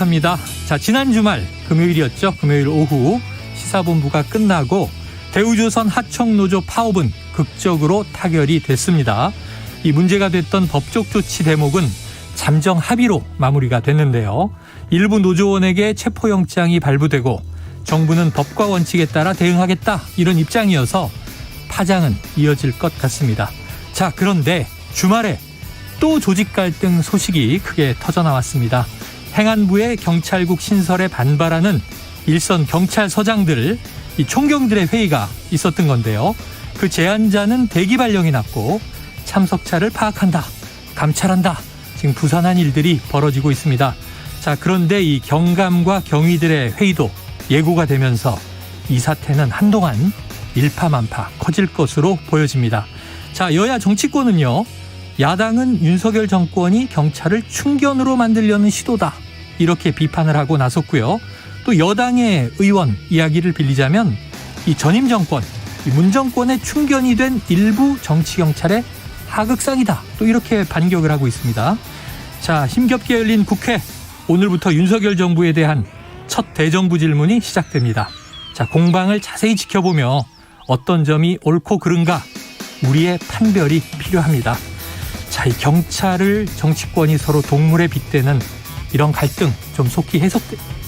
합니다. 자, 지난 주말 금요일이었죠. 금요일 오후 시사본부가 끝나고 대우조선 하청노조 파업은 극적으로 타결이 됐습니다. 이 문제가 됐던 법적 조치 대목은 잠정 합의로 마무리가 됐는데요. 일부 노조원에게 체포영장이 발부되고 정부는 법과 원칙에 따라 대응하겠다 이런 입장이어서 파장은 이어질 것 같습니다. 자, 그런데 주말에 또 조직 갈등 소식이 크게 터져나왔습니다. 행안부의 경찰국 신설에 반발하는 일선 경찰서장들, 이 총경들의 회의가 있었던 건데요. 그 제안자는 대기 발령이 났고 참석자를 파악한다, 감찰한다, 지금 부산한 일들이 벌어지고 있습니다. 자, 그런데 이 경감과 경위들의 회의도 예고가 되면서 이 사태는 한동안 일파만파 커질 것으로 보여집니다. 자, 여야 정치권은요, 야당은 윤석열 정권이 경찰을 충견으로 만들려는 시도다, 이렇게 비판을 하고 나섰고요. 또 여당의 의원 이야기를 빌리자면 이 전임 정권, 이 문 정권의 충견이 된 일부 정치경찰의 하극상이다, 또 이렇게 반격을 하고 있습니다. 자, 힘겹게 열린 국회, 오늘부터 윤석열 정부에 대한 첫 대정부 질문이 시작됩니다. 자, 공방을 자세히 지켜보며 어떤 점이 옳고 그른가 우리의 판별이 필요합니다. 자, 이 경찰을 정치권이 서로 동물에 빗대는 이런 갈등 좀 속히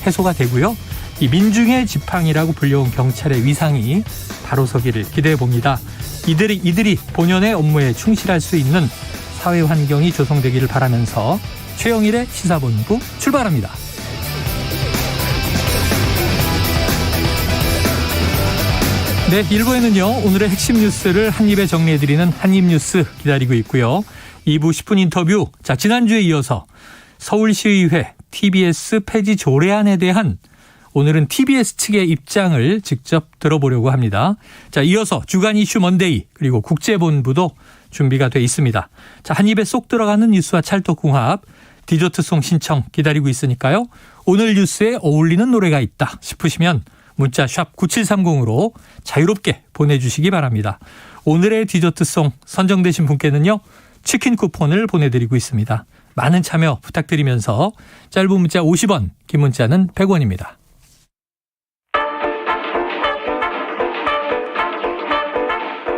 해소가 되고요. 이 민중의 지팡이라고 불려온 경찰의 위상이 바로 서기를 기대해 봅니다. 이들이 본연의 업무에 충실할 수 있는 사회 환경이 조성되기를 바라면서 최영일의 시사본부 출발합니다. 네, 1부에는요, 오늘의 핵심 뉴스를 한입에 정리해드리는 한입뉴스 기다리고 있고요. 2부 10분 인터뷰, 자, 지난주에 이어서 서울시의회 TBS 폐지 조례안에 대한 오늘은 TBS 측의 입장을 직접 들어보려고 합니다. 자, 이어서 주간 이슈 먼데이 그리고 국제본부도 준비가 돼 있습니다. 자, 한 입에 쏙 들어가는 뉴스와 찰떡궁합, 디저트송 신청 기다리고 있으니까요. 오늘 뉴스에 어울리는 노래가 있다 싶으시면 문자 샵 9730으로 자유롭게 보내주시기 바랍니다. 오늘의 디저트송 선정되신 분께는요, 치킨 쿠폰을 보내드리고 있습니다. 많은 참여 부탁드리면서 짧은 문자 50원, 긴 문자는 100원입니다.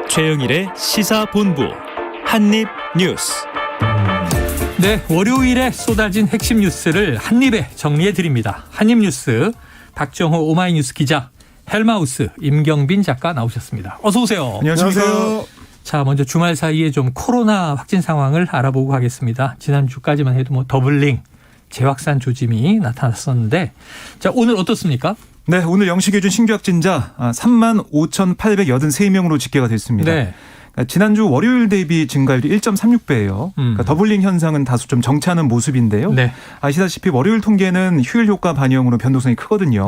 최영일의 시사본부 한입뉴스. 네, 월요일에 쏟아진 핵심 뉴스를 한입에 정리해드립니다. 한입뉴스 박정호 오마이뉴스 기자, 헬마우스 임경빈 작가 나오셨습니다. 어서 오세요. 안녕하세요. 자, 먼저 주말 사이에 좀 코로나 확진 상황을 알아보고 가겠습니다. 지난주까지만 해도 뭐 더블링, 재확산 조짐이 나타났었는데, 자, 오늘 어떻습니까? 네, 오늘 영시 기준 신규 확진자 35,883명으로 집계가 됐습니다. 네. 그러니까 지난주 월요일 대비 증가율이 1.36배예요. 그러니까 더블링 현상은 다소 좀 정체하는 모습인데요. 네. 아시다시피 월요일 통계는 휴일 효과 반영으로 변동성이 크거든요.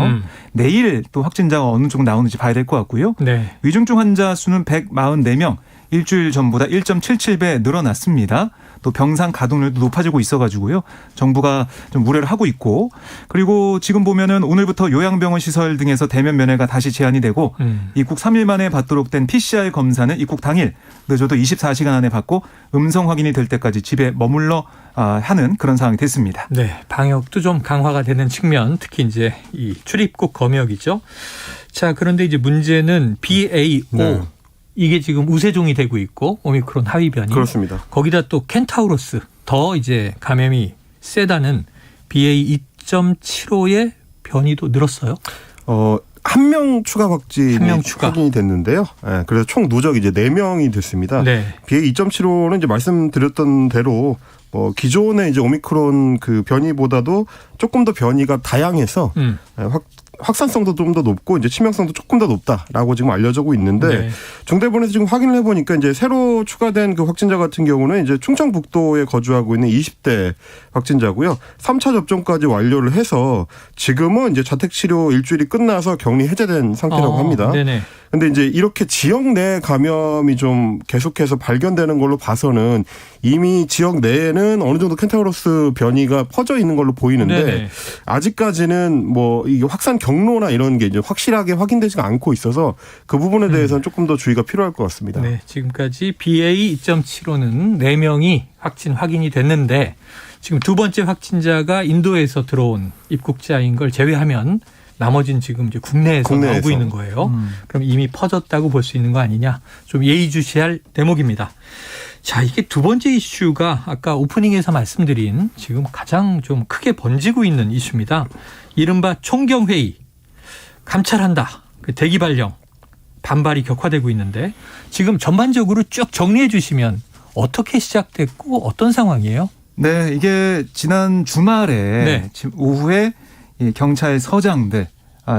내일 또 확진자가 어느 정도 나오는지 봐야 될 것 같고요. 네. 위중증 환자 수는 144명, 일주일 전보다 1.77배 늘어났습니다. 또 병상 가동률도 높아지고 있어가지고요. 정부가 좀 우려를 하고 있고, 그리고 지금 보면은 오늘부터 요양병원 시설 등에서 대면 면회가 다시 제한이 되고 입국 3일 만에 받도록 된 PCR 검사는 입국 당일 늦어도 24시간 안에 받고 음성 확인이 될 때까지 집에 머물러 하는 그런 상황이 됐습니다. 네, 방역도 좀 강화가 되는 측면, 특히 이제 이 출입국 검역이죠. 자, 그런데 이제 문제는 BA.5. 네. 이게 지금 우세종이 되고 있고, 오미크론 하위 변이. 그렇습니다. 거기다 또 켄타우로스, 더 이제 감염이 세다는 BA 2.75의 변이도 늘었어요. 한 명 추가 확진이 한명 추가. 확인이 됐는데요. 네, 그래서 총 누적 이제 4명이 됐습니다. 네. BA 2.75는 이제 말씀드렸던 대로 기존의 이제 오미크론 그 변이보다도 조금 더 변이가 다양해서 확산성도 좀 더 높고 이제 치명성도 조금 더 높다라고 지금 알려지고 있는데, 네. 중대본에서 지금 확인을 해보니까 이제 새로 추가된 그 확진자 같은 경우는 이제 충청북도에 거주하고 있는 20대 확진자고요. 3차 접종까지 완료를 해서 지금은 이제 자택치료 일주일이 끝나서 격리 해제된 상태라고 합니다. 네네. 근데 이제 이렇게 지역 내 감염이 좀 계속해서 발견되는 걸로 봐서는 이미 지역 내에는 어느 정도 켄타우로스 변이가 퍼져 있는 걸로 보이는데, 네네. 아직까지는 뭐 이게 확산 경로나 이런 게 이제 확실하게 확인되지가 않고 있어서 그 부분에 대해서는 조금 더 주의가 필요할 것 같습니다. 네, 지금까지 BA 2.75는 4명이 확진이 됐는데, 지금 두 번째 확진자가 인도에서 들어온 입국자인 걸 제외하면 나머지는 지금 이제 국내에서 나오고 있는 거예요. 그럼 이미 퍼졌다고 볼 수 있는 거 아니냐. 좀 예의주시할 대목입니다. 자, 이게 두 번째 이슈가 아까 오프닝에서 말씀드린 지금 가장 좀 크게 번지고 있는 이슈입니다. 이른바 총경회의. 감찰한다. 대기 발령. 반발이 격화되고 있는데 지금 전반적으로 쭉 정리해 주시면 어떻게 시작됐고 어떤 상황이에요? 네, 이게 지난 주말에 네. 지금 오후에 이 경찰서장들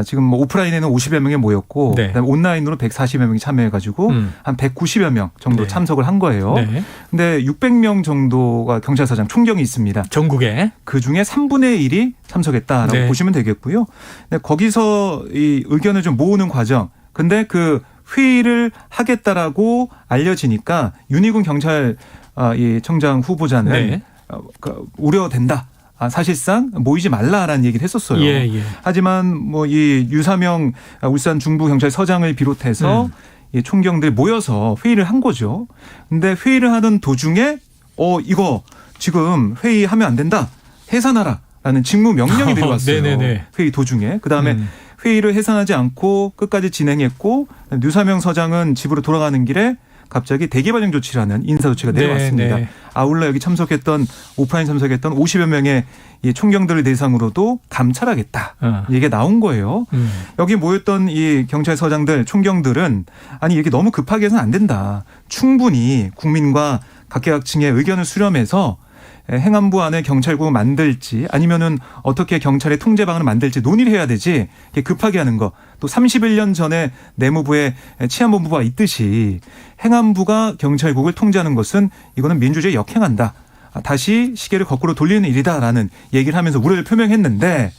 지금 뭐 오프라인에는 50여 명이 모였고 네. 그다음에 온라인으로 140여 명이 참여해가지고 한 190여 명 정도 네. 참석을 한 거예요. 네. 근데 600명 정도가 경찰서장 총경이 있습니다. 전국에. 그 중에 3분의 1이 참석했다라고 네. 보시면 되겠고요. 근데 거기서 이 의견을 좀 모으는 과정. 근데 그 회의를 하겠다라고 알려지니까 윤희군 경찰 이 청장 후보자는 네. 우려된다. 사실상 모이지 말라라는 얘기를 했었어요. 예, 예. 하지만 뭐 이 유사명 울산 중부경찰서장을 비롯해서 이 총경들 모여서 회의를 한 거죠. 근데 회의를 하는 도중에 이거 지금 회의하면 안 된다. 해산하라라는 직무 명령이 내려왔어요. 네네네. 회의 도중에. 그다음에 회의를 해산하지 않고 끝까지 진행했고 유사명 서장은 집으로 돌아가는 길에 갑자기 대기 발령 조치를 하는 인사 조치가 내려왔습니다. 네. 아울러 여기 참석했던 오프라인 참석했던 50여 명의 이 총경들을 대상으로도 감찰하겠다. 얘기가 나온 거예요. 여기 모였던 이 경찰서장들 총경들은 아니 이렇게 너무 급하게 해서는 안 된다. 충분히 국민과 각계각층의 의견을 수렴해서 행안부 안에 경찰국을 만들지 아니면은 어떻게 경찰의 통제 방안을 만들지 논의를 해야 되지 급하게 하는 거. 또 31년 전에 내무부에 치안본부가 있듯이 행안부가 경찰국을 통제하는 것은 이거는 민주주의에 역행한다. 다시 시계를 거꾸로 돌리는 일이다라는 얘기를 하면서 우려를 표명했는데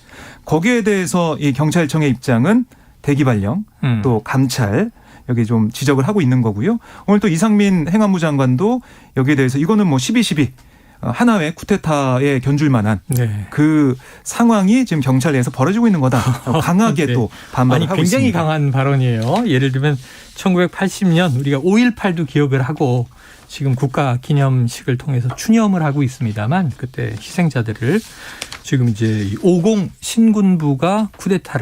거기에 대해서 이 경찰청의 입장은 대기 발령 또 감찰 여기 좀 지적을 하고 있는 거고요. 오늘 또 이상민 행안부 장관도 여기에 대해서 이거는 뭐 12.12 하나의 쿠데타에 견줄 만한 네. 그 상황이 지금 경찰 내에서 벌어지고 있는 거다. 강하게 네. 또 반발을 하고 굉장히 있습니다. 강한 발언이에요. 예를 들면 1980년 우리가 5.18도 기억을 하고 지금 국가기념식을 통해서 추념을 하고 있습니다만 그때 희생자들을 지금 이제 50 신군부가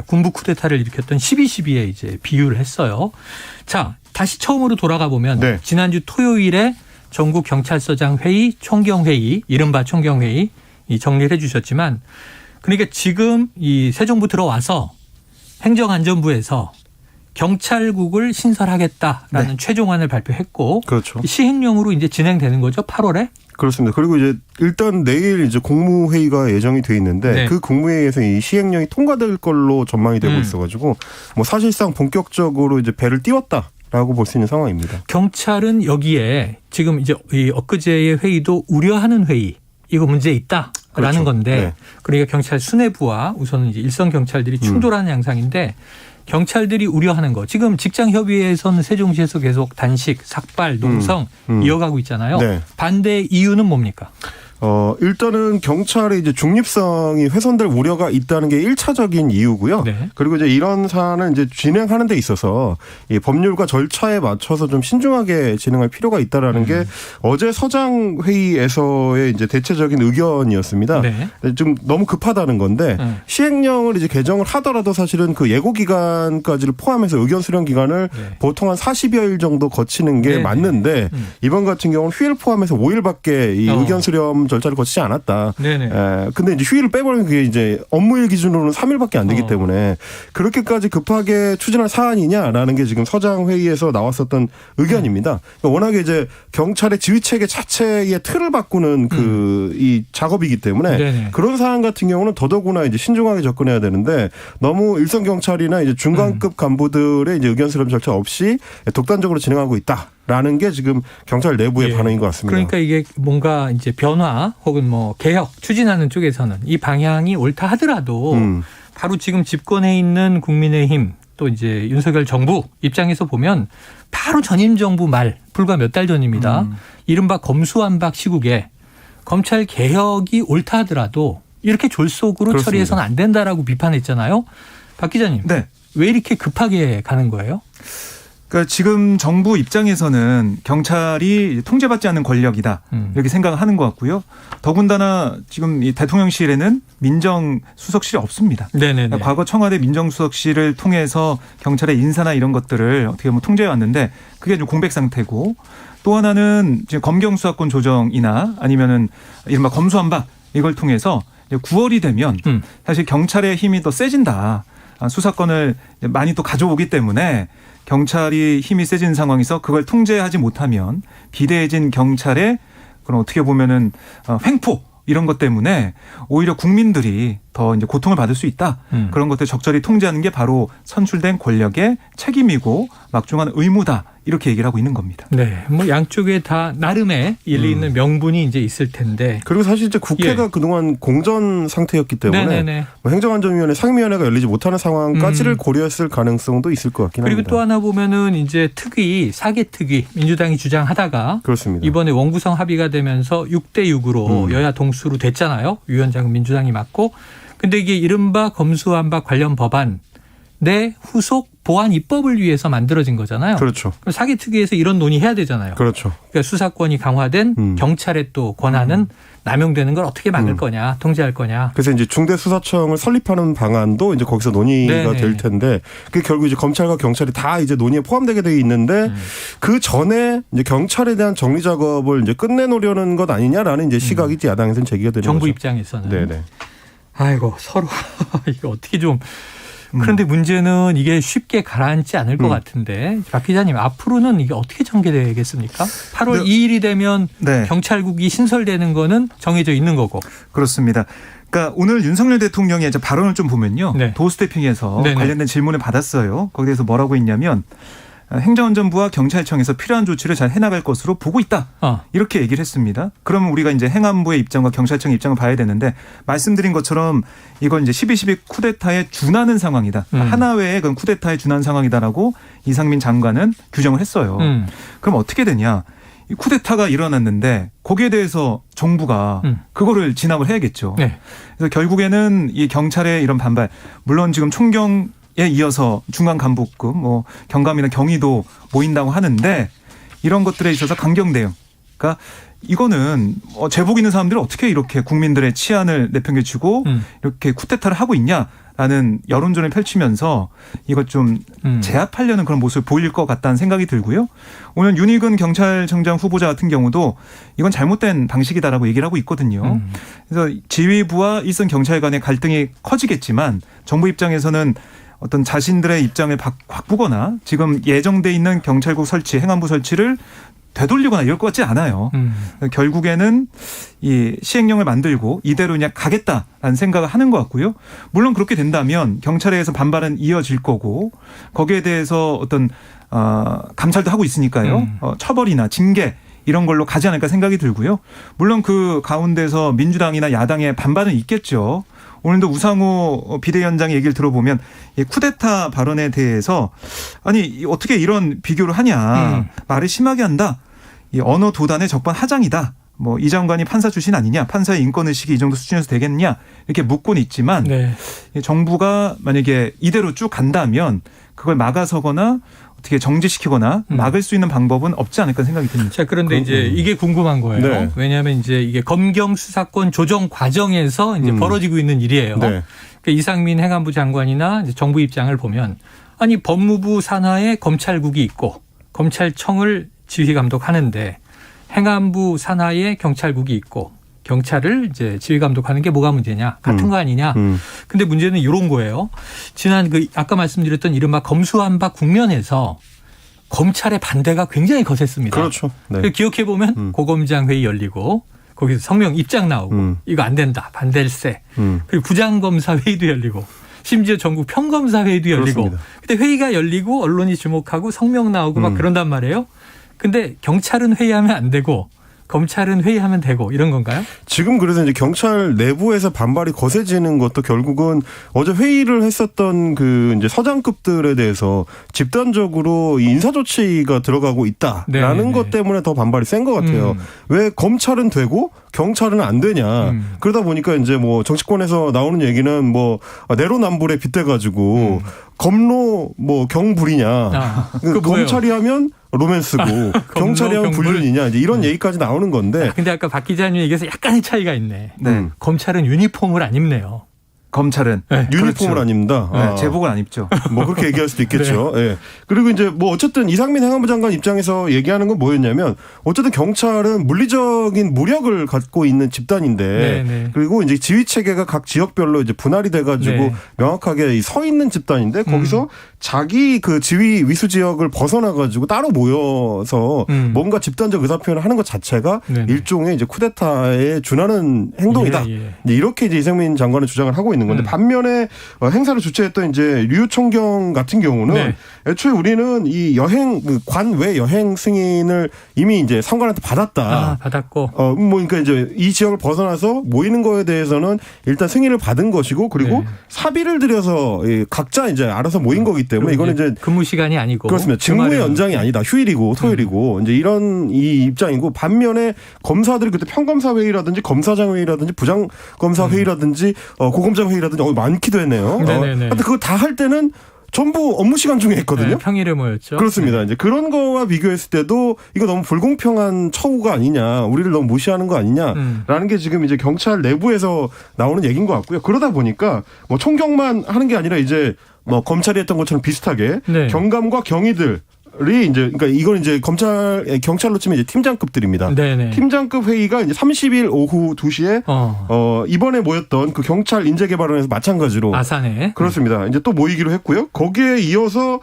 군부 쿠데타를 일으켰던 12.12에 이제 비유를 했어요. 자, 다시 처음으로 돌아가 보면 네. 지난주 토요일에 전국 경찰서장 회의, 총경회의, 이른바 총경회의 정리를 해 주셨지만 그러니까 지금 이 새 정부 들어와서 행정안전부에서 경찰국을 신설하겠다라는 네. 최종안을 발표했고 그렇죠. 시행령으로 이제 진행되는 거죠. 8월에. 그렇습니다. 그리고 이제 일단 내일 이제 국무회의가 예정이 돼 있는데 네. 그 국무회의에서 이 시행령이 통과될 걸로 전망이 되고 있어가지고 뭐 사실상 본격적으로 이제 배를 띄웠다라고 볼 수 있는 상황입니다. 경찰은 여기에 지금 이제 이 엊그제의 회의도 우려하는 회의 이거 문제 있다라는 그렇죠. 건데 네. 그러니까 경찰 수뇌부와 우선은 이제 일선 경찰들이 충돌하는 양상인데 경찰들이 우려하는 거 지금 직장협의회에서는 세종시에서 계속 단식, 삭발, 농성 이어가고 있잖아요. 네. 반대 이유는 뭡니까? 일단은 경찰의 이제 중립성이 훼손될 우려가 있다는 게 1차적인 이유고요. 네. 그리고 이제 이런 사안을 이제 진행하는 데 있어서 이 법률과 절차에 맞춰서 좀 신중하게 진행할 필요가 있다라는 게 어제 서장 회의에서의 이제 대체적인 의견이었습니다. 네. 좀 너무 급하다는 건데 시행령을 이제 개정을 하더라도 사실은 그 예고 기간까지를 포함해서 의견 수렴 기간을 네. 보통 한 40여일 정도 거치는 게 네네. 맞는데 이번 같은 경우는 휴일 포함해서 5일밖에 이 의견 수렴 절차를 거치지 않았다. 네네. 근데 이제 휴일을 빼버리면 그게 이제 업무일 기준으로는 3일밖에 안 되기 때문에 그렇게까지 급하게 추진할 사안이냐라는 게 지금 서장 회의에서 나왔었던 의견입니다. 그러니까 워낙에 이제 경찰의 지휘 체계 자체의 틀을 바꾸는 이 작업이기 때문에 네네. 그런 사안 같은 경우는 더더구나 이제 신중하게 접근해야 되는데 너무 일선 경찰이나 이제 중간급 간부들의 이제 의견 수렴 절차 없이 독단적으로 진행하고 있다라는 게 지금 경찰 내부의 예. 반응인 것 같습니다. 그러니까 이게 뭔가 이제 변화 혹은 뭐 개혁 추진하는 쪽에서는 이 방향이 옳다 하더라도 바로 지금 집권해 있는 국민의힘 또 이제 윤석열 정부 입장에서 보면 바로 전임 정부 말 불과 몇 달 전입니다. 이른바 검수완박 시국에 검찰 개혁이 옳다 하더라도 이렇게 졸속으로 그렇습니다. 처리해서는 안 된다라고 비판했잖아요. 박 기자님. 네. 왜 이렇게 급하게 가는 거예요? 그러니까 지금 정부 입장에서는 경찰이 통제받지 않는 권력이다 이렇게 생각을 하는 것 같고요. 더군다나 지금 이 대통령실에는 민정수석실이 없습니다. 네네네. 그러니까 과거 청와대 민정수석실을 통해서 경찰의 인사나 이런 것들을 어떻게 보면 통제해 왔는데 그게 좀 공백 상태고 또 하나는 지금 검경 수사권 조정이나 아니면은 이른바 검수완박 이걸 통해서 9월이 되면 사실 경찰의 힘이 더 세진다. 수사권을 많이 또 가져오기 때문에 경찰이 힘이 세진 상황에서 그걸 통제하지 못하면 비대해진 경찰의 그런 어떻게 보면은 횡포 이런 것 때문에 오히려 국민들이 더 이제 고통을 받을 수 있다. 그런 것들 적절히 통제하는 게 바로 선출된 권력의 책임이고 막중한 의무다. 이렇게 얘기를 하고 있는 겁니다. 네, 뭐 양쪽에 다 나름의 일리 있는 명분이 이제 있을 텐데. 그리고 사실 이제 국회가 그동안 공전 상태였기 때문에 네네네. 뭐 행정안전위원회 상임위원회가 열리지 못하는 상황까지를 고려했을 가능성도 있을 것 같긴 합니다. 그리고 또 하나 보면은 이제 특위, 사개특위 민주당이 주장하다가 그렇습니다. 이번에 원구성 합의가 되면서 6대6으로 여야 동수로 됐잖아요. 위원장은 민주당이 맡고. 근데 이게 이른바 검수완박 관련 법안 내 후속 보안 입법을 위해서 만들어진 거잖아요. 그렇죠. 그럼 사개특위에서 이런 논의해야 되잖아요. 그렇죠. 그러니까 수사권이 강화된 경찰의 또 권한은 남용되는 걸 어떻게 막을 거냐, 통제할 거냐. 그래서 이제 중대수사청을 설립하는 방안도 이제 거기서 논의가 네네. 될 텐데 그게 결국 이제 검찰과 경찰이 다 이제 논의에 포함되게 돼 있는데 그 전에 이제 경찰에 대한 정리 작업을 이제 끝내놓으려는 것 아니냐라는 이제 시각이 이제 야당에서는 제기가 되는 정부 거죠. 입장에서는. 네네. 아이고 서로 이거 어떻게 좀. 그런데 문제는 이게 쉽게 가라앉지 않을 것 같은데 박 기자님 앞으로는 이게 어떻게 전개되겠습니까? 8월 네. 2일이 되면 네. 경찰국이 신설되는 거는 정해져 있는 거고. 그렇습니다. 그러니까 오늘 윤석열 대통령의 이제 발언을 좀 보면요. 네. 도스태핑에서 네네. 관련된 질문을 받았어요. 거기에서 뭐라고 했냐면 행정안전부와 경찰청에서 필요한 조치를 잘 해나갈 것으로 보고 있다. 이렇게 얘기를 했습니다. 그러면 우리가 이제 행안부의 입장과 경찰청의 입장을 봐야 되는데 말씀드린 것처럼 이건 이제 12.12 쿠데타에 준하는 상황이다. 하나회의 그런 쿠데타에 준하는 상황이다라고 이상민 장관은 규정을 했어요. 그럼 어떻게 되냐. 이 쿠데타가 일어났는데 거기에 대해서 정부가 그거를 진압을 해야겠죠. 네. 그래서 결국에는 이 경찰의 이런 반발 물론 지금 총경 에 이어서 중간 간부급, 뭐 경감이나 경위도 모인다고 하는데 이런 것들에 있어서 강경 대응. 그러니까 이거는 제복 있는 사람들이 어떻게 이렇게 국민들의 치안을 내팽개치고 이렇게 쿠데타를 하고 있냐라는 여론전을 펼치면서 이것 좀 제압하려는 그런 모습을 보일 것 같다는 생각이 들고요. 오늘 윤희근 경찰청장 후보자 같은 경우도 이건 잘못된 방식이다라고 얘기를 하고 있거든요. 그래서 지휘부와 일선 경찰 간의 갈등이 커지겠지만 정부 입장에서는 어떤 자신들의 입장을 바꾸거나 지금 예정돼 있는 경찰국 설치, 행안부 설치를 되돌리거나 이럴 것 같지 않아요. 결국에는 이 시행령을 만들고 이대로 그냥 가겠다라는 생각을 하는 것 같고요. 물론 그렇게 된다면 경찰에서 반발은 이어질 거고 거기에 대해서 어떤 감찰도 하고 있으니까요. 처벌이나 징계 이런 걸로 가지 않을까 생각이 들고요. 물론 그 가운데서 민주당이나 야당의 반발은 있겠죠. 오늘도 우상호 비대위원장의 얘기를 들어보면 이 쿠데타 발언에 대해서 아니 어떻게 이런 비교를 하냐. 말을 심하게 한다. 이 언어 도단의 적반하장이다. 뭐 이 장관이 판사 출신 아니냐. 판사의 인권의식이 이 정도 수준에서 되겠냐. 이렇게 묻고는 있지만 네. 정부가 만약에 이대로 쭉 간다면 그걸 막아서거나 어떻게 정지시키거나 막을 수 있는 방법은 없지 않을까 생각이 듭니다. 자, 그런데 이제 이게 궁금한 거예요. 네. 왜냐하면 이제 이게 검경 수사권 조정 과정에서 이제 벌어지고 있는 일이에요. 네. 그러니까 이상민 행안부 장관이나 이제 정부 입장을 보면 아니 법무부 산하에 검찰국이 있고 검찰청을 지휘 감독하는데 행안부 산하에 경찰국이 있고 경찰을 이제 지휘 감독하는 게 뭐가 문제냐? 같은 거 아니냐? 근데 문제는 이런 거예요. 지난 그 아까 말씀드렸던 이른바 검수완박 국면에서 검찰의 반대가 굉장히 거셌습니다. 그렇죠. 네. 기억해 보면 고검장 회의 열리고 거기서 성명 입장 나오고 이거 안 된다 반댈세. 그리고 부장검사 회의도 열리고 심지어 전국 평검사 회의도 열리고. 그렇습니다. 그때 회의가 열리고 언론이 주목하고 성명 나오고 막 그런단 말이에요. 근데 경찰은 회의하면 안 되고 검찰은 회의하면 되고 이런 건가요? 지금 그래서 이제 경찰 내부에서 반발이 거세지는 것도 결국은 어제 회의를 했었던 그 이제 서장급들에 대해서 집단적으로 이 인사조치가 들어가고 있다라는 네네네. 것 때문에 더 반발이 센 것 같아요. 왜 검찰은 되고 경찰은 안 되냐. 그러다 보니까 이제 뭐 정치권에서 나오는 얘기는 뭐 내로남불에 빗대가지고 검로 뭐 경불이냐. 그거 뭐예요? 검찰이 하면 로맨스고 경찰이 하면 경불? 불륜이냐. 이제 이런 얘기까지 나오는 건데. 근데 아까 박 기자님 얘기해서 약간의 차이가 있네. 네. 검찰은 유니폼을 안 입네요. 검찰은 네. 유니폼을 그렇죠. 안 입는다. 네, 제복은 안 입죠. 뭐 그렇게 얘기할 수도 있겠죠. 예. 그리고 이제 뭐 어쨌든 이상민 행안부 장관 입장에서 얘기하는 건 뭐였냐면 어쨌든 경찰은 물리적인 무력을 갖고 있는 집단인데 네네. 그리고 이제 지휘 체계가 각 지역별로 이제 분할이 돼가지고 네. 명확하게 서 있는 집단인데 거기서 자기 그 지휘 위수 지역을 벗어나가지고 따로 모여서 뭔가 집단적 의사 표현을 하는 것 자체가 네네. 일종의 이제 쿠데타에 준하는 행동이다. 예, 예. 이제 이렇게 이제 이상민 장관은 주장을 하고 있는 건데 반면에 행사를 주최했던 이제 류 총경 같은 경우는 네. 애초에 우리는 이 여행 관외 여행 승인을 이미 이제 상관한테 받았다. 받았고. 뭐 그러니까 이제 이 지역을 벗어나서 모이는 거에 대해서는 일단 승인을 받은 것이고 그리고 네. 사비를 들여서 각자 이제 알아서 모인 거기 때문에 이거는 이제 근무 시간이 아니고 그렇습니다. 직무의 주말에는. 연장이 아니다. 휴일이고 토요일이고 이제 이런 이 입장이고 반면에 검사들이 그때 평검사 회의라든지 검사장 회의라든지 부장 검사 회의라든지 고검장 회의라든지 많기도 했네요. 네네네. 근데 그거 다 할 때는 전부 업무 시간 중에 했거든요. 네, 평일에 모였죠. 그렇습니다. 이제 그런 거와 비교했을 때도 이거 너무 불공평한 처우가 아니냐, 우리를 너무 무시하는 거 아니냐라는 게 지금 이제 경찰 내부에서 나오는 얘기인 것 같고요. 그러다 보니까 뭐 총경만 하는 게 아니라 이제 뭐 검찰이 했던 것처럼 비슷하게 네. 경감과 경위들 이 이제 그러니까 이건 이제 경찰로 치면 이제 팀장급들입니다. 네네. 팀장급 회의가 이제 30일 오후 2시에 이번에 모였던 그 경찰 인재개발원에서 마찬가지로 아산에 그렇습니다. 이제 또 모이기로 했고요. 거기에 이어서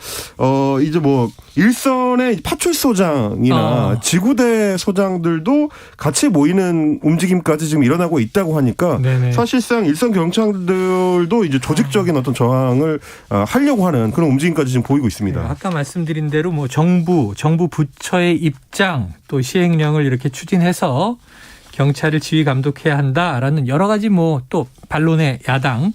이제 뭐 일선의 파출소장이나 지구대 소장들도 같이 모이는 움직임까지 지금 일어나고 있다고 하니까 네네. 사실상 일선 경찰들도 이제 조직적인 어떤 저항을 하려고 하는 그런 움직임까지 지금 보이고 있습니다. 아까 말씀드린 대로 뭐 정부 부처의 입장 또 시행령을 이렇게 추진해서 경찰을 지휘 감독해야 한다라는 여러 가지 뭐 또 반론의 야당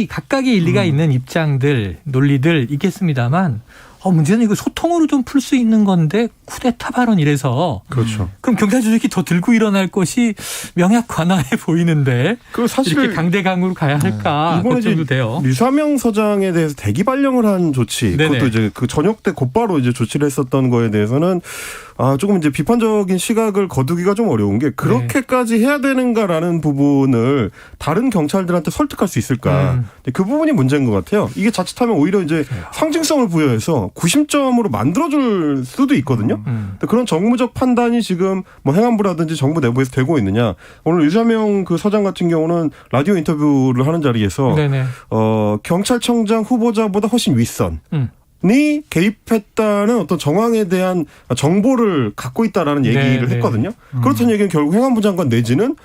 각각의 일리가 있는 입장들 논리들 있겠습니다만 문제는 이거 소통으로 좀 풀 수 있는 건데 쿠데타 발언 이래서 그렇죠. 그럼 경찰 조직이 더 들고 일어날 것이 명약관화해 보이는데 그 사실 이렇게 강대강으로 가야 할까 이번에 걱정도 이제 돼요. 류사명 서장에 대해서 대기 발령을 한 조치, 네네. 그것도 이제 그 저녁 때 곧바로 이제 조치를 했었던 거에 대해서는 조금 이제 비판적인 시각을 거두기가 좀 어려운 게 그렇게까지 해야 되는가라는 부분을 다른 경찰들한테 설득할 수 있을까? 그 부분이 문제인 것 같아요. 이게 자칫하면 오히려 이제 상징성을 부여해서 구심점으로 만들어줄 수도 있거든요. 근데 그런 정무적 판단이 지금 뭐 행안부라든지 정부 내부에서 되고 있느냐? 오늘 유사명 그 서장 같은 경우는 라디오 인터뷰를 하는 자리에서 네네. 경찰청장 후보자보다 훨씬 윗선이 개입했다는 어떤 정황에 대한 정보를 갖고 있다라는 얘기를 네네. 했거든요. 그렇다는 얘기는 결국 행안부 장관 내지는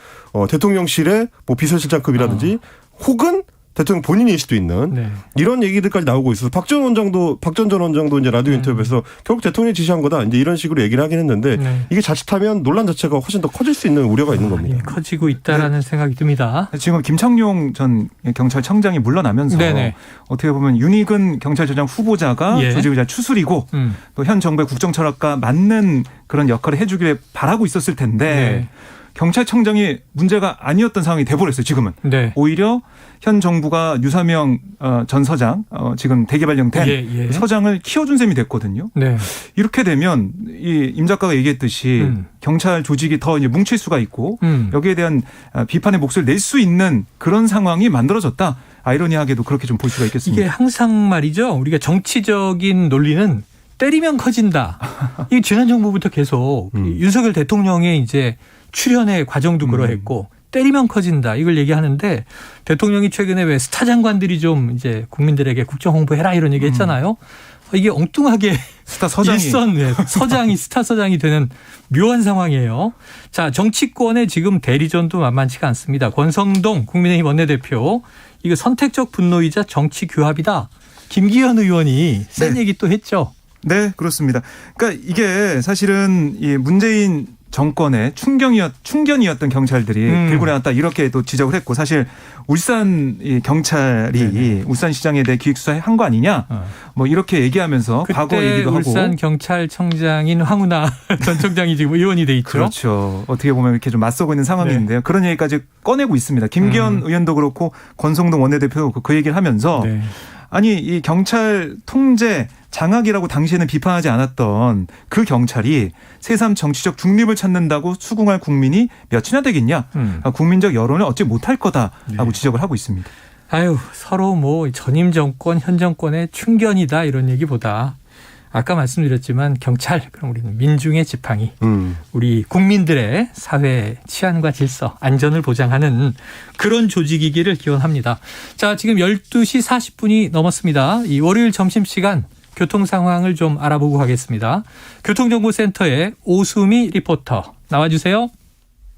대통령실의 뭐 비서실장급이라든지 혹은 대통령 본인일 수도 있는 이런 얘기들까지 나오고 있어서 박 전 원장도 이제 라디오 인터뷰에서 결국 대통령이 지시한 거다 이제 이런 식으로 얘기를 하긴 했는데 이게 자칫하면 논란 자체가 훨씬 더 커질 수 있는 우려가 있는 겁니다. 커지고 있다라는 생각이 듭니다. 지금 김창룡 전 경찰청장이 물러나면서 네네. 어떻게 보면 윤익은 경찰청장 후보자가 조직의자 추슬이고 또 현 정부의 국정철학과 맞는 그런 역할을 해주길 바라고 있었을 텐데 경찰청장이 문제가 아니었던 상황이 돼버렸어요. 지금은. 오히려 현 정부가 유사명 전 서장 지금 대기 발령된 서장을 키워준 셈이 됐거든요. 이렇게 되면 임 작가가 얘기했듯이 경찰 조직이 더 이제 뭉칠 수가 있고 여기에 대한 비판의 목소리를 낼 수 있는 그런 상황이 만들어졌다. 아이러니하게도 그렇게 좀 볼 수가 있겠습니다. 이게 항상 말이죠. 우리가 정치적인 논리는 때리면 커진다. 이 지난 정부부터 계속 윤석열 대통령의 이제 출연의 과정도 그러했고 때리면 커진다 이걸 얘기하는데 대통령이 최근에 왜 스타 장관들이 좀 이제 국민들에게 국정 홍보해라 이런 얘기 했잖아요. 이게 엉뚱하게 스타 서장이 서장이 스타 서장이 되는 묘한 상황이에요. 자, 정치권의 지금 대리전도 만만치가 않습니다. 권성동 국민의힘 원내대표 이거 선택적 분노이자 정치 규합이다. 김기현 의원이 센 얘기 또 했죠. 네, 그렇습니다. 그러니까 이게 사실은 이 문재인 정권의 충견이었던 경찰들이 들고 나왔다 이렇게 또 지적을 했고 사실 울산 이 경찰이 울산시장에 대해 기획수사한 거 아니냐 뭐 이렇게 얘기하면서 과거 얘기도 하고 울산 경찰청장인 황운하 전 청장이 지금 의원이 돼 있죠. 그렇죠. 어떻게 보면 이렇게 좀 맞서고 있는 상황인데요. 그런 얘기까지 꺼내고 있습니다. 김기현 의원도 그렇고 권성동 원내대표도 그렇고 그 얘기를 하면서 네. 아니 이 경찰 통제 장악이라고 당시에는 비판하지 않았던 그 경찰이 새삼 정치적 중립을 찾는다고 수긍할 국민이 몇이나 되겠냐. 국민적 여론을 얻지 못할 거다라고 지적을 하고 있습니다. 아유, 서로 뭐 전임 정권, 현 정권의 충견이다 이런 얘기보다 아까 말씀드렸지만 경찰, 그럼 우리는 민중의 지팡이, 우리 국민들의 사회 치안과 질서, 안전을 보장하는 그런 조직이기를 기원합니다. 자, 지금 12시 40분이 넘었습니다. 이 월요일 점심시간 교통 상황을 좀 알아보고 가겠습니다. 교통정보센터의 오수미 리포터 나와주세요.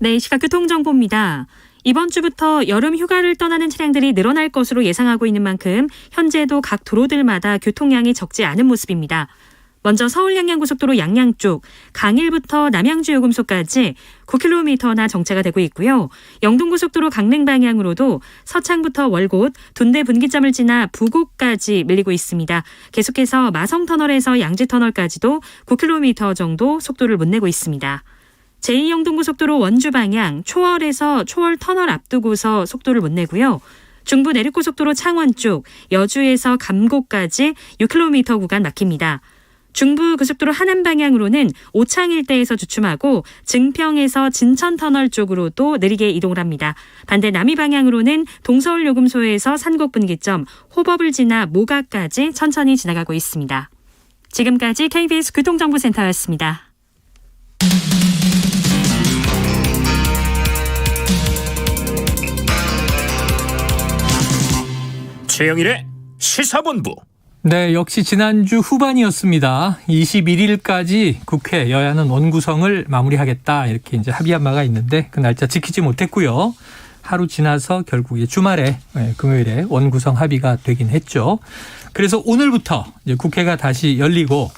네, 시각 교통정보입니다. 이번 주부터 여름 휴가를 떠나는 차량들이 늘어날 것으로 예상하고 있는 만큼 현재도 각 도로들마다 교통량이 적지 않은 모습입니다. 먼저 서울 양양고속도로 양양 쪽 강일부터 남양주 요금소까지 9km나 정체가 되고 있고요. 영동고속도로 강릉 방향으로도 서창부터 월곶, 둔대 분기점을 지나 부곡까지 밀리고 있습니다. 계속해서 마성터널에서 양지터널까지도 9km 정도 속도를 못 내고 있습니다. 제2영동고속도로 원주 방향 초월에서 초월터널 앞두고서 속도를 못 내고요. 중부 내륙고속도로 창원 쪽 여주에서 감곡까지 6km 구간 막힙니다. 중부 고속도로 하남 방향으로는 오창 일대에서 주춤하고 증평에서 진천터널 쪽으로도 느리게 이동을 합니다. 반대 남이 방향으로는 동서울 요금소에서 산곡 분기점, 호법을 지나 모가까지 천천히 지나가고 있습니다. 지금까지 KBS 교통정보센터였습니다. 최영일의 시사본부. 네, 역시 지난주 후반이었습니다. 21일까지 국회 여야는 원구성을 마무리하겠다 이렇게 이제 합의한 바가 있는데 그 날짜 지키지 못했고요. 하루 지나서 결국 주말에 금요일에 원구성 합의가 되긴 했죠. 그래서 오늘부터 이제 국회가 다시 열리고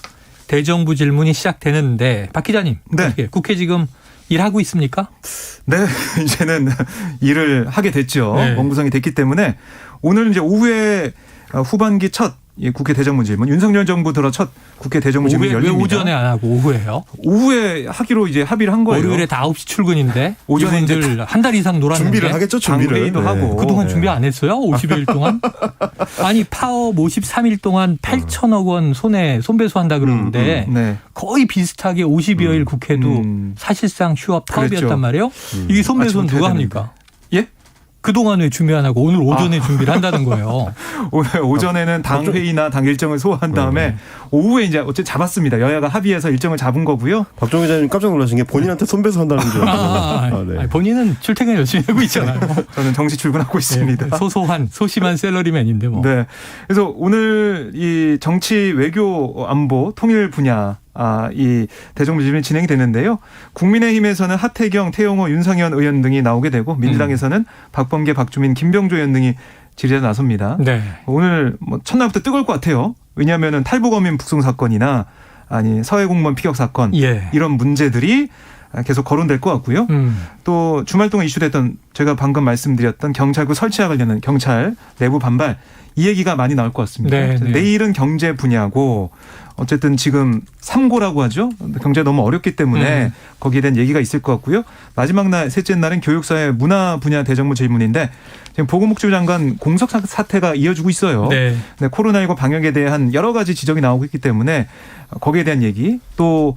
대정부 질문이 시작되는데 박 기자님, 네. 어떻게 국회 지금 일하고 있습니까? 네, 이제는 일을 하게 됐죠. 네. 원구성이 됐기 때문에 오늘 이제 오후에 후반기 첫 국회 대정부 질문, 윤석열 정부 들어 첫 국회 대정부 질문이 오후에, 왜 열립니다. 오전에 안 하고 오후에요? 오후에 하기로 이제 합의를 한 거예요. 월요일에 다 9시 출근인데 오전에 이제 이분들 한 달 이상 놀았는데 준비를 하겠죠, 준비를. 당회의도 하고. 그동안 준비 안 했어요? 50여일 동안? 아니 파업 53일 동안 8천억 원 손배수한다 그러는데 네. 거의 비슷하게 50여일 국회도 사실상 휴업 파업이었단 그랬죠. 말이에요. 이게 손배수는 아침부터 누가 해야 합니까? 예? 그동안 왜 준비 안 하고 오늘 오전에 준비를 한다는 거예요. 오늘 오전에는 당 회의나 당 일정을 소화한 다음에 오후에 이제 어쨌든 잡았습니다. 여야가 합의해서 일정을 잡은 거고요. 박정희 기자님 깜짝 놀라신 게 본인한테 손배수 한다는 줄 알았어요. 아니, 본인은 출퇴근 열심히 하고 있잖아요. 저는 정시 출근하고 있습니다. 소심한 셀러리맨인데 뭐. 네. 그래서 오늘 이 정치 외교 안보 통일 분야 이 대정부 질문이 진행이 되는데요. 국민의힘에서는 하태경, 태영호, 윤상현 의원 등이 나오게 되고 민주당에서는 박범계, 박주민, 김병조 의원 등이 질의에 나섭니다. 네. 오늘 뭐 첫날부터 뜨거울 것 같아요. 왜냐하면 탈북어민 북송 사건이나 아니 사회공무원 피격 사건 예. 이런 문제들이 계속 거론될 것 같고요. 또 주말 동안 이슈됐던 제가 방금 말씀드렸던 경찰국 설치와 관련된 경찰 내부 반발 이 얘기가 많이 나올 것 같습니다. 네, 네. 내일은 경제 분야고 어쨌든 지금 3고라고 하죠. 경제가 너무 어렵기 때문에 거기에 대한 얘기가 있을 것 같고요. 마지막 날 셋째 날은 교육사회 문화 분야 대정부 질문인데 지금 보건복지부 장관 공석 사태가 이어지고 있어요. 네. 네, 코로나19 방역에 대한 여러 가지 지적이 나오고 있기 때문에 거기에 대한 얘기 또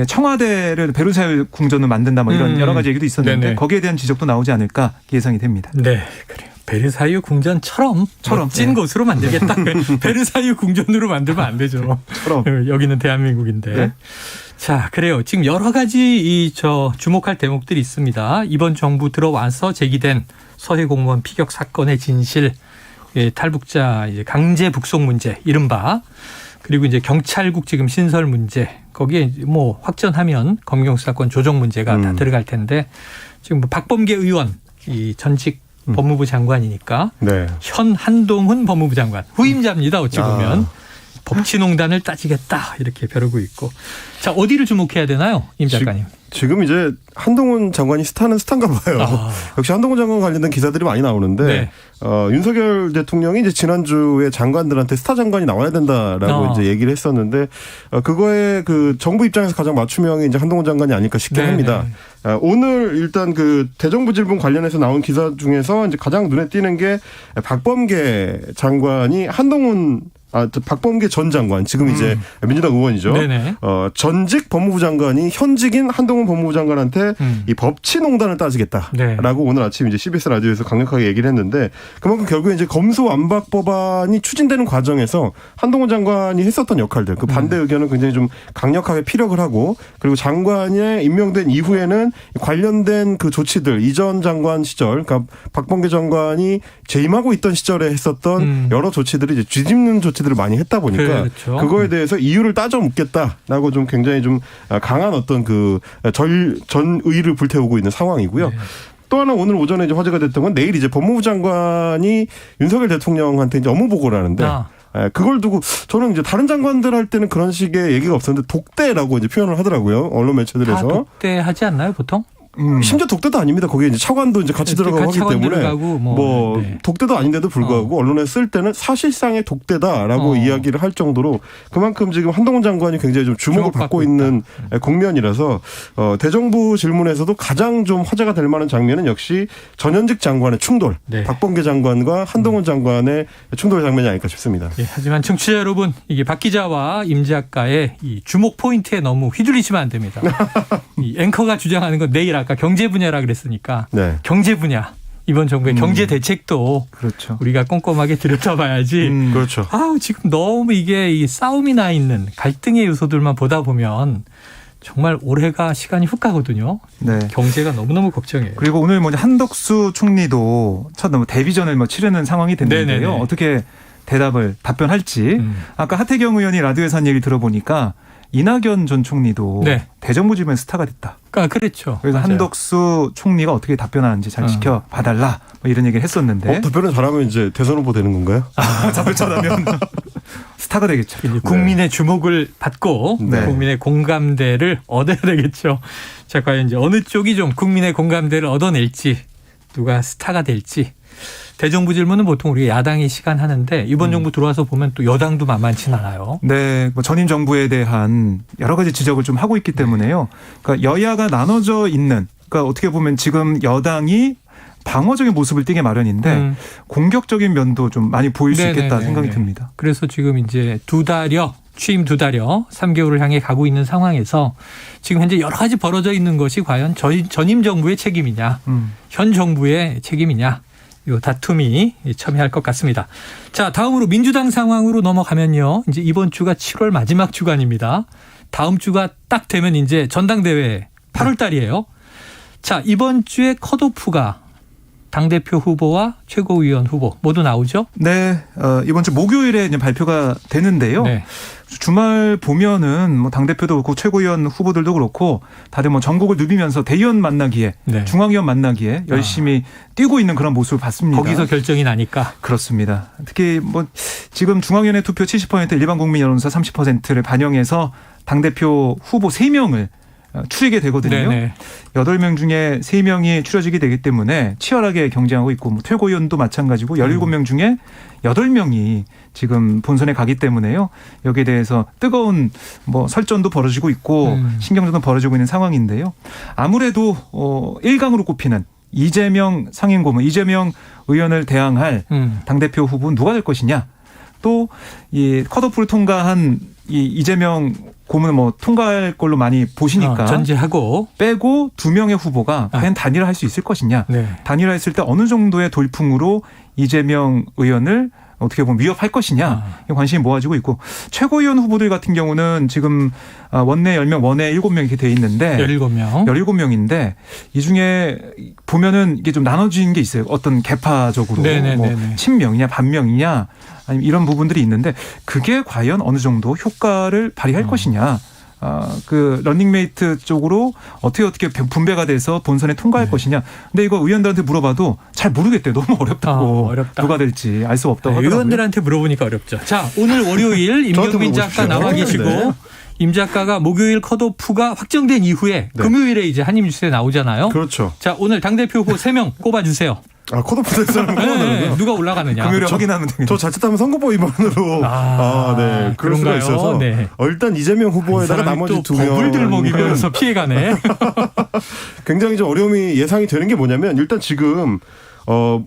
청와대를 베르사유 궁전을 만든다 뭐 이런 여러 가지 얘기도 있었는데 네네. 거기에 대한 지적도 나오지 않을까 예상이 됩니다. 네, 그래요. 베르사유 궁전처럼 멋진 네. 곳으로 만들겠다. 베르사유 궁전으로 만들면 안 되죠. 여기는 대한민국인데. 네. 자, 그래요. 지금 여러 가지 주목할 대목들이 있습니다. 이번 정부 들어와서 제기된 서해 공무원 피격 사건의 진실, 탈북자 강제 북송 문제, 이른바 그리고 이제 경찰국 지금 신설 문제, 거기에 뭐 확전하면 검경 수사권 조정 문제가 다 들어갈 텐데 지금 뭐 박범계 의원 이 전직 법무부 장관이니까 네. 현 한동훈 법무부 장관 후임자입니다. 어찌 보면 법치농단을 따지겠다 이렇게 벼르고 있고 자 어디를 주목해야 되나요, 임 작가님? 지금 이제 한동훈 장관이 스타는 스타인가 봐요. 역시 한동훈 장관 관련된 기사들이 많이 나오는데 네. 윤석열 대통령이 이제 지난주에 장관들한테 스타 장관이 나와야 된다라고 이제 얘기를 했었는데 그거에 그 정부 입장에서 가장 맞춤형이 이제 한동훈 장관이 아닐까 싶긴 합니다. 오늘 일단 그 대정부 질문 관련해서 나온 기사 중에서 이제 가장 눈에 띄는 게 박범계 장관이 박범계 전 장관, 지금 이제 민주당 의원이죠. 전직 법무부 장관이 현직인 한동훈 법무부 장관한테 이 법치농단을 따지겠다라고 오늘 아침 이제 CBS 라디오에서 강력하게 얘기를 했는데 그만큼 결국에 이제 검수완박 법안이 추진되는 과정에서 한동훈 장관이 했었던 역할들, 그 반대 의견은 굉장히 좀 강력하게 피력을 하고 그리고 장관에 임명된 이후에는 관련된 그 조치들 이전 장관 시절, 그러니까 박범계 장관이 재임하고 있던 시절에 했었던 여러 조치들이 이제 뒤집는 조치들을 많이 했다 보니까 그렇죠. 그거에 대해서 이유를 따져 묻겠다라고 좀 굉장히 좀 강한 어떤 그 전의를 불태우고 있는 상황이고요. 또 하나 오늘 오전에 이제 화제가 됐던 건 내일 이제 법무부 장관이 윤석열 대통령한테 이제 업무 보고를 하는데 그걸 두고 저는 이제 다른 장관들 할 때는 그런 식의 얘기가 없었는데 독대라고 이제 표현을 하더라고요. 언론 매체들에서. 다 독대하지 않나요, 보통? 심지어 독대도 아닙니다. 거기에 이제 차관도 이제 같이 들어가고 하기 때문에 독대도 아닌데도 불구하고 언론에 쓸 때는 사실상의 독대다라고 이야기를 할 정도로 그만큼 지금 한동훈 장관이 굉장히 좀 주목을 받고 있는 국면이라서 대정부 질문에서도 가장 좀 화제가 될 만한 장면은 역시 전현직 장관의 충돌, 박범계 장관과 한동훈 장관의 충돌 장면이 아닐까 싶습니다. 하지만 청취자 여러분, 이게 박 기자와 임 작가의 이 주목 포인트에 너무 휘둘리시면 안 됩니다. 이 앵커가 주장하는 건 내일 아까 경제 분야라 그랬으니까 경제 분야, 이번 정부의 경제 대책도 우리가 꼼꼼하게 들여다봐야지. 그렇죠. 지금 너무 이게 이 싸움이 나 있는 갈등의 요소들만 보다 보면 정말 올해가 시간이 훅 가거든요. 경제가 너무너무 걱정이에요. 그리고 오늘 한덕수 총리도 첫 데뷔전을 치르는 상황이 됐는데요. 어떻게 답변할지. 아까 하태경 의원이 라디오에서 한 얘기 들어보니까 이낙연 전 총리도 대정부 질문에 스타가 됐다. 그렇죠. 그래서 맞아요. 한덕수 총리가 어떻게 답변하는지 잘 지켜봐달라 이런 얘기를 했었는데. 답변을 잘하면 이제 대선 후보 되는 건가요? 답변 잘하면 스타가 되겠죠. 국민의 주목을 받고 국민의 공감대를 얻어야 되겠죠. 자, 과연 이제 어느 쪽이 좀 국민의 공감대를 얻어낼지, 누가 스타가 될지. 대정부 질문은 보통 우리가 야당이 시간하는데 이번 정부 들어와서 보면 또 여당도 만만치 않아요. 전임 정부에 대한 여러 가지 지적을 좀 하고 있기 때문에요. 그러니까 여야가 나눠져 있는, 그러니까 어떻게 보면 지금 여당이 방어적인 모습을 띠게 마련인데 공격적인 면도 좀 많이 보일 수 있겠다 생각이 듭니다. 그래서 지금 이제 취임 2달여 3개월을 향해 가고 있는 상황에서 지금 현재 여러 가지 벌어져 있는 것이 과연 전임 정부의 책임이냐, 현 정부의 책임이냐, 이 다툼이 첨예할 것 같습니다. 자, 다음으로 민주당 상황으로 넘어가면요. 이제 이번 주가 7월 마지막 주간입니다. 다음 주가 딱 되면 이제 전당대회 8월 달이에요. 자, 이번 주에 컷오프가 당대표 후보와 최고위원 후보 모두 나오죠? 이번 주 목요일에 이제 발표가 되는데요. 주말 보면은 당대표도 그렇고 최고위원 후보들도 그렇고 다들 전국을 누비면서 대의원 만나기에 중앙위원 만나기에 열심히 뛰고 있는 그런 모습을 봤습니다. 거기서 결정이 나니까. 그렇습니다. 특히 지금 중앙위원회 투표 70%, 일반 국민 여론조사 30%를 반영해서 당대표 후보 3명을 추리게 되거든요. 8명 중에 3명이 추려지게 되기 때문에 치열하게 경쟁하고 있고 최고위원도 마찬가지고 17명 중에 8명이 지금 본선에 가기 때문에요. 여기에 대해서 뜨거운 설전도 벌어지고 있고 신경전도 벌어지고 있는 상황인데요. 아무래도 1강으로 꼽히는 이재명 상임고문, 이재명 의원을 대항할 당대표 후보는 누가 될 것이냐. 또 이 컷오프를 통과한 이 이재명 고문은 통과할 걸로 많이 보시니까 전제하고 빼고 2명의 후보가 과연 단일화할 수 있을 것이냐. 단일화했을 때 어느 정도의 돌풍으로 이재명 의원을 어떻게 보면 위협할 것이냐. 관심이 모아지고 있고 최고위원 후보들 같은 경우는 지금 원내 10명, 원내 7명 이렇게 돼 있는데 17명인데 이 중에 보면은 이게 좀 나눠진 게 있어요. 어떤 계파적으로 친명이냐 반명이냐 아니면 이런 부분들이 있는데 그게 과연 어느 정도 효과를 발휘할 것이냐. 그 런닝메이트 쪽으로 어떻게 분배가 돼서 본선에 통과할 것이냐. 근데 이거 의원들한테 물어봐도 잘 모르겠대요. 너무 어렵다고. 누가 될지 알 수 없다고 하더라고요. 의원들한테 물어보니까 어렵죠. 자, 오늘 월요일 임경빈 작가 나와 계시고 임 작가가 목요일 컷오프가 확정된 이후에 네. 금요일에 이제 한입뉴스에 나오잖아요. 그렇죠. 자, 오늘 당대표 후보 3명 꼽아주세요. 컷오프 된 사람 꼽아달라고요? 누가 올라가느냐. 금요일에 그렇죠? 확인하면 되겠네요. 저 자칫하면 선거법 위반으로 네, 그럴 수가 그런가요? 있어서 네. 일단 이재명 후보에다가 이 사람이 나머지 또 두 명 법을 들먹이면서 피해가네. 굉장히 좀 어려움이 예상이 되는 게 뭐냐면 일단 지금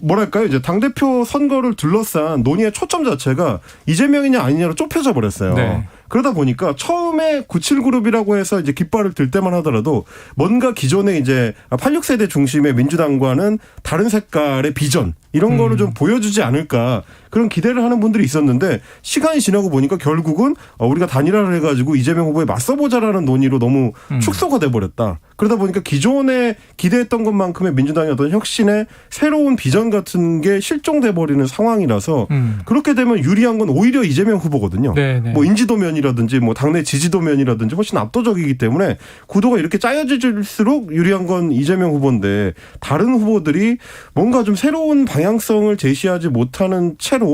뭐랄까요 이제 당대표 선거를 둘러싼 논의의 초점 자체가 이재명이냐 아니냐로 좁혀져 버렸어요. 네. 그러다 보니까 처음에 97그룹이라고 해서 이제 깃발을 들 때만 하더라도 뭔가 기존의 이제 86세대 중심의 민주당과는 다른 색깔의 비전 이런 거를 좀 보여주지 않을까 그런 기대를 하는 분들이 있었는데 시간이 지나고 보니까 결국은 우리가 단일화를 해가지고 이재명 후보에 맞서보자라는 논의로 너무 축소가 돼버렸다. 그러다 보니까 기존에 기대했던 것만큼의 민주당의 어떤 혁신의 새로운 비전 같은 게 실종돼버리는 상황이라서 그렇게 되면 유리한 건 오히려 이재명 후보거든요. 네네. 뭐 인지도면이라든지 뭐 당내 지지도면이라든지 훨씬 압도적이기 때문에 구도가 이렇게 짜여질수록 유리한 건 이재명 후보인데 다른 후보들이 뭔가 좀 새로운 방향성을 제시하지 못하는 채로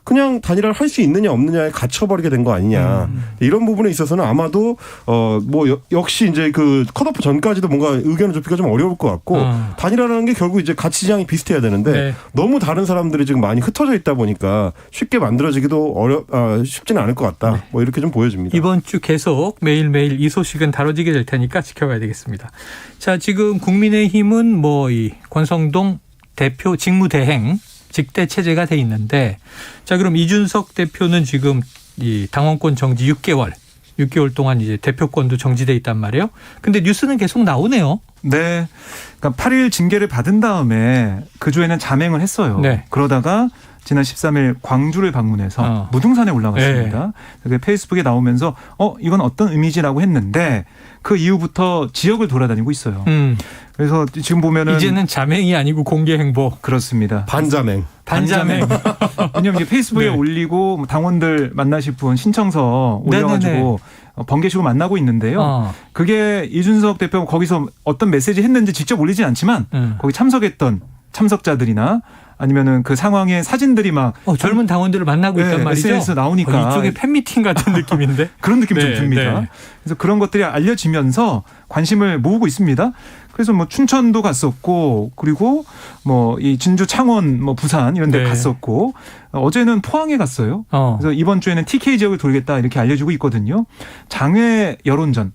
그냥 단일화를 할 수 있느냐 없느냐에 갇혀버리게 된 거 아니냐. 이런 부분에 있어서는 아마도 뭐 역시 이제 그 컷오프 전까지도 뭔가 의견을 좁히기가 좀 어려울 것 같고 단일화라는 게 결국 이제 가치 지향이 비슷해야 되는데 네. 너무 다른 사람들이 지금 많이 흩어져 있다 보니까 쉽게 만들어지기도 쉽지는 않을 것 같다. 뭐 이렇게 좀 보여집니다. 이번 주 계속 매일매일 이 소식은 다뤄지게 될 테니까 지켜봐야 되겠습니다. 자, 지금 국민의힘은 뭐 이 권성동 대표 직무대행 직대 체제가 돼 있는데 자, 그럼 이준석 대표는 지금 이 당원권 정지 6개월 동안 이제 대표권도 정지돼 있단 말이에요. 근데 뉴스는 계속 나오네요. 네. 그러니까 8일 징계를 받은 다음에 그 주에는 자맹을 했어요. 네. 그러다가 지난 13일 광주를 방문해서 무등산에 올라갔습니다. 그 페이스북에 나오면서 이건 어떤 의미지라고 했는데 그 이후부터 지역을 돌아다니고 있어요. 그래서 지금 보면은 이제는 자맹이 아니고 공개 행보. 그렇습니다. 반자맹. 반자맹. 왜냐하면 이제 페이스북에 네. 올리고 뭐 당원들 만나실 분 신청서 올려가지고 네네네. 번개식으로 만나고 있는데요. 그게 이준석 대표가 거기서 어떤 메시지 했는지 직접 올리진 않지만 거기 참석했던 참석자들이나 아니면은 그 상황의 사진들이 막 젊은 당원들을 만나고 네, 있단 말이죠. SNS에 나오니까 이쪽에 팬미팅 같은 느낌인데. 그런 느낌이 네, 좀 듭니다. 네. 그래서 그런 것들이 알려지면서 관심을 모으고 있습니다. 그래서 뭐 춘천도 갔었고 그리고 뭐 이 진주, 창원, 뭐 부산 이런 데 네. 갔었고 어제는 포항에 갔어요. 그래서 이번 주에는 TK 지역을 돌겠다 이렇게 알려주고 있거든요. 장외 여론전,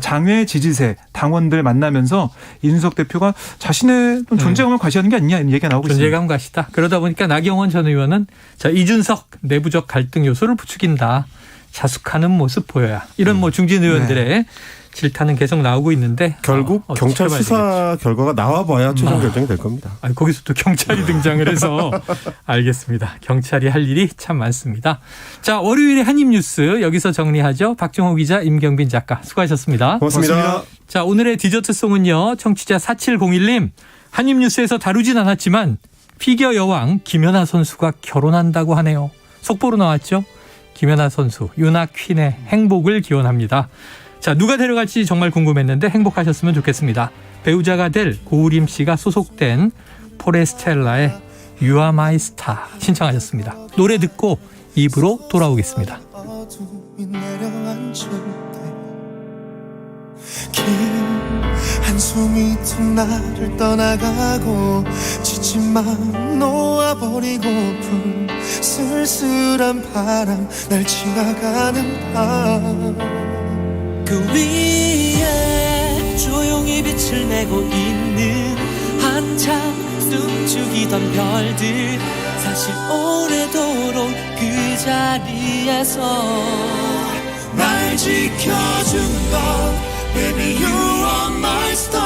장외 지지세 당원들 만나면서 이준석 대표가 자신의 좀 존재감을 과시하는 게 아니냐 이런 얘기가 나오고 있습니다. 존재감 가시다. 그러다 보니까 나경원 전 의원은 자, 이준석 내부적 갈등 요소를 부추긴다. 자숙하는 모습 보여야. 이런 뭐 중진 의원들의 질타는 계속 나오고 있는데 결국 경찰 지켜봐야 수사 결과가 나와봐야 최종 결정이 될 겁니다. 거기서 또 경찰이 등장을 해서 알겠습니다. 경찰이 할 일이 참 많습니다. 자, 월요일에 한입뉴스 여기서 정리하죠. 박정호 기자, 임경빈 작가 수고하셨습니다. 고맙습니다. 자, 오늘의 디저트송은요. 청취자 4701님. 한입뉴스에서 다루진 않았지만 피겨 여왕 김연아 선수가 결혼한다고 하네요. 속보로 나왔죠. 김연아 선수, 유나 퀸의 행복을 기원합니다. 자, 누가 데려갈지 정말 궁금했는데 행복하셨으면 좋겠습니다. 배우자가 될 고우림 씨가 소속된 포레스텔라의 You Are My Star 신청하셨습니다. 노래 듣고 입으로 돌아오겠습니다. 긴 한숨이 툭 나를 떠나가고 지친 마음 놓아버리고픈 쓸쓸한 바람 날 지나가는 밤 그 위에 조용히 빛을 내고 있는 한참 숨죽이던 별들 사실 오래도록 그 자리에서 날 지켜준 건 Baby you are my star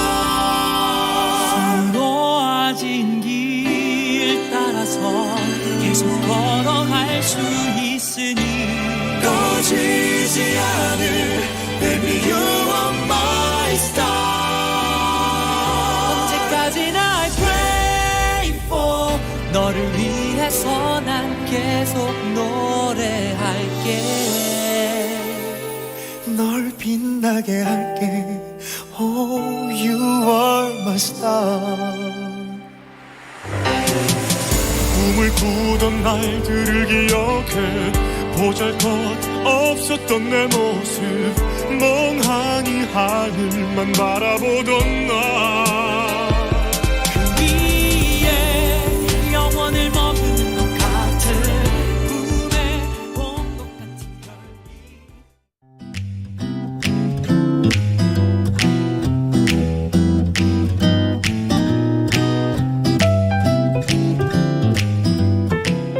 수놓아진 길 따라서 계속 걸어갈 수 있으니 꺼지지 않을 Baby you are my star 언제까지나 I pray for 너를 위해서 난 계속 노래할게 널 빛나게 할게 Oh you are my star 꿈을 꾸던 날들을 기억해 보잘것없었던 내 모습 멍하니 하늘만 바라보던 나 그 위에 영원을 머무는 것 같은 꿈에 온 것 같은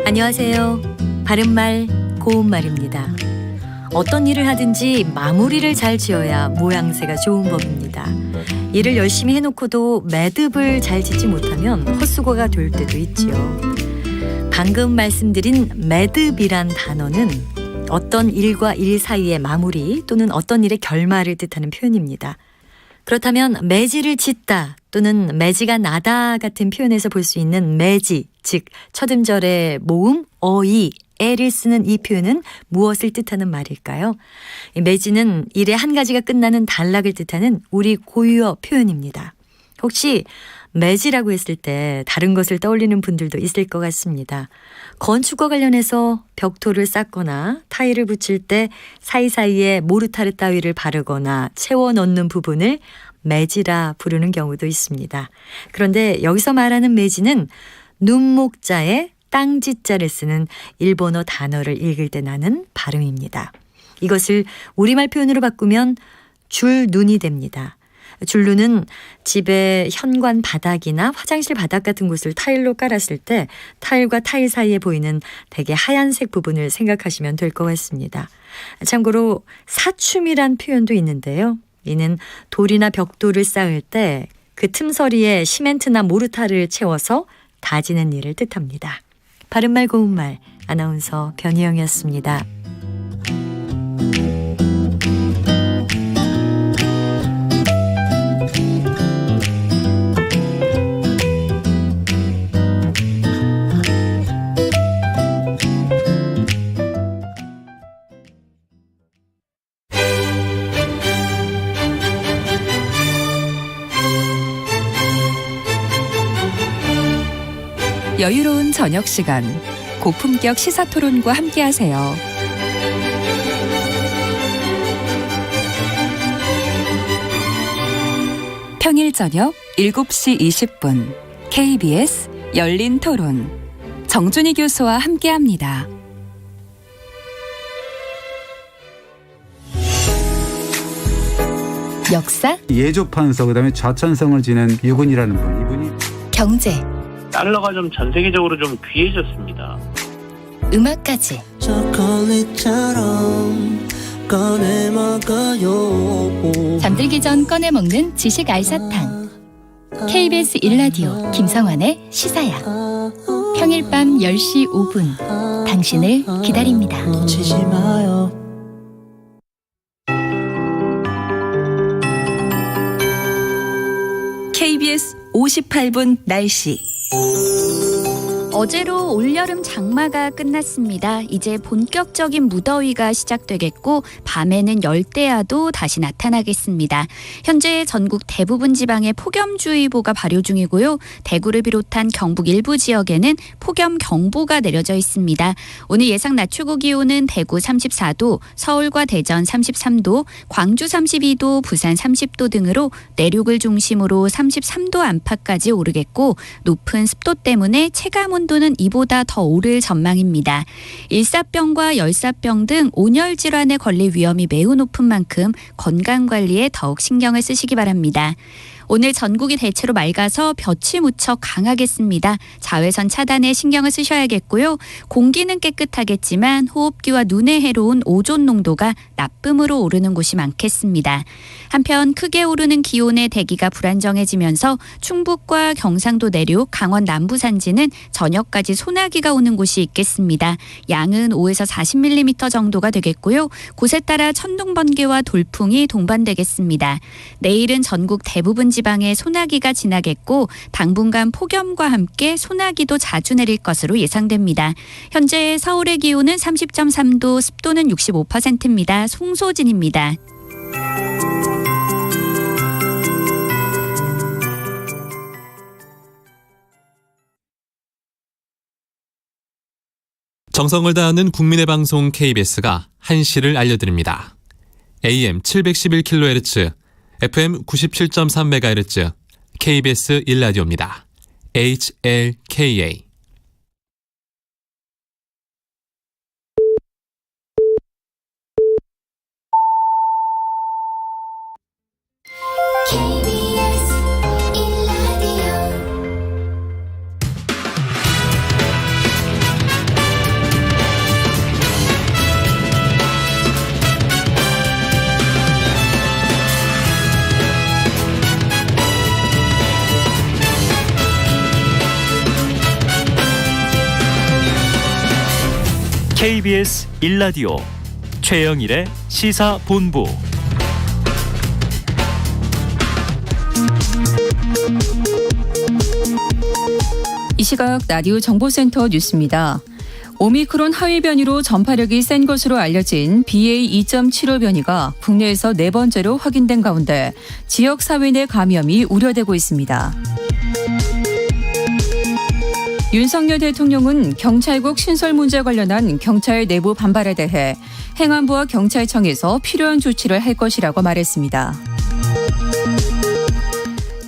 안녕하세요. 바른말 고운말입니다. 어떤 일을 하든지 마무리를 잘 지어야 모양새가 좋은 법입니다. 일을 열심히 해놓고도 매듭을 잘 짓지 못하면 헛수고가 될 때도 있지요. 방금 말씀드린 매듭이란 단어는 어떤 일과 일 사이의 마무리 또는 어떤 일의 결말을 뜻하는 표현입니다. 그렇다면 매지를 짓다 또는 매지가 나다 같은 표현에서 볼 수 있는 매지, 즉 첫 음절의 모음, 어이, 에를 쓰는 이 표현은 무엇을 뜻하는 말일까요? 매지는 일의 한 가지가 끝나는 단락을 뜻하는 우리 고유어 표현입니다. 혹시 매지라고 했을 때 다른 것을 떠올리는 분들도 있을 것 같습니다. 건축과 관련해서 벽토를 쌓거나 타일을 붙일 때 사이사이에 모르타르 따위를 바르거나 채워 넣는 부분을 매지라 부르는 경우도 있습니다. 그런데 여기서 말하는 매지는 눈목자에 땅지자를 쓰는 일본어 단어를 읽을 때 나는 발음입니다. 이것을 우리말 표현으로 바꾸면 줄눈이 됩니다. 줄눈은 집의 현관 바닥이나 화장실 바닥 같은 곳을 타일로 깔았을 때 타일과 타일 사이에 보이는 되게 하얀색 부분을 생각하시면 될 것 같습니다. 참고로 사춤이란 표현도 있는데요. 이는 돌이나 벽돌을 쌓을 때 그 틈서리에 시멘트나 모르타르를 채워서 다지는 일을 뜻합니다. 바른말 고운말 아나운서 변희영이었습니다. 여유로운 저녁 시간, 고품격 시사토론과 함께하세요. 평일 저녁 7시 20분 KBS 열린 토론 정준희 교수와 함께합니다. 역사, 예조판서 그다음에 좌천성을 지낸 유근이라는 분, 이분이 경제, 달러가 좀 전 세계적으로 좀 귀해졌습니다. 음악까지 꺼내 먹어요. 잠들기 전 꺼내 먹는 지식 알사탕. KBS 1라디오 김성환의 시사야. 평일 밤 10시 5분 당신을 기다립니다. 놓치지 마요. KBS 58분 날씨. 어제로 올여름 장마가 끝났습니다. 이제 본격적인 무더위가 시작되겠고 밤에는 열대야도 다시 나타나겠습니다. 현재 전국 대부분 지방에 폭염주의보가 발효 중이고요. 대구를 비롯한 경북 일부 지역에는 폭염경보가 내려져 있습니다. 오늘 예상 낮 최고 기온은 대구 34도, 서울과 대전 33도, 광주 32도, 부산 30도 등으로 내륙을 중심으로 33도 안팎까지 오르겠고 높은 습도 때문에 체감 온도는 이보다 더 오를 전망입니다. 일사병과 열사병 등 온열 질환에 걸릴 위험이 매우 높은 만큼 건강관리에 더욱 신경을 쓰시기 바랍니다. 오늘 전국이 대체로 맑아서 볕이 무척 강하겠습니다. 자외선 차단에 신경을 쓰셔야겠고요. 공기는 깨끗하겠지만 호흡기와 눈에 해로운 오존 농도가 나쁨으로 오르는 곳이 많겠습니다. 한편 크게 오르는 기온에 대기가 불안정해지면서 충북과 경상도 내륙, 강원 남부 산지는 저녁까지 소나기가 오는 곳이 있겠습니다. 양은 5에서 40mm 정도가 되겠고요. 곳에 따라 천둥, 번개와 돌풍이 동반되겠습니다. 내일은 전국 대부분 지방에 소나기가 지나겠고 당분간 폭염과 함께 소나기도 자주 내릴 것으로 예상됩니다. 현재 서울의 기온은 30.3도, 습도는 65%입니다. 송소진입니다. 정성을 다하는 국민의 방송 KBS가 한시를 알려드립니다. AM 711kHz, FM 97.3MHz, KBS 1라디오입니다. HLKA. KBS 1라디오 최영일의 시사본부. 이 시각 라디오 정보센터 뉴스입니다. 오미크론 하위 변이로 전파력이 센 것으로 알려진 BA.2.75 변이가 국내에서 네 번째로 확인된 가운데 지역 사회 내 감염이 우려되고 있습니다. 윤석열 대통령은 경찰국 신설 문제 관련한 경찰 내부 반발에 대해 행안부와 경찰청에서 필요한 조치를 할 것이라고 말했습니다.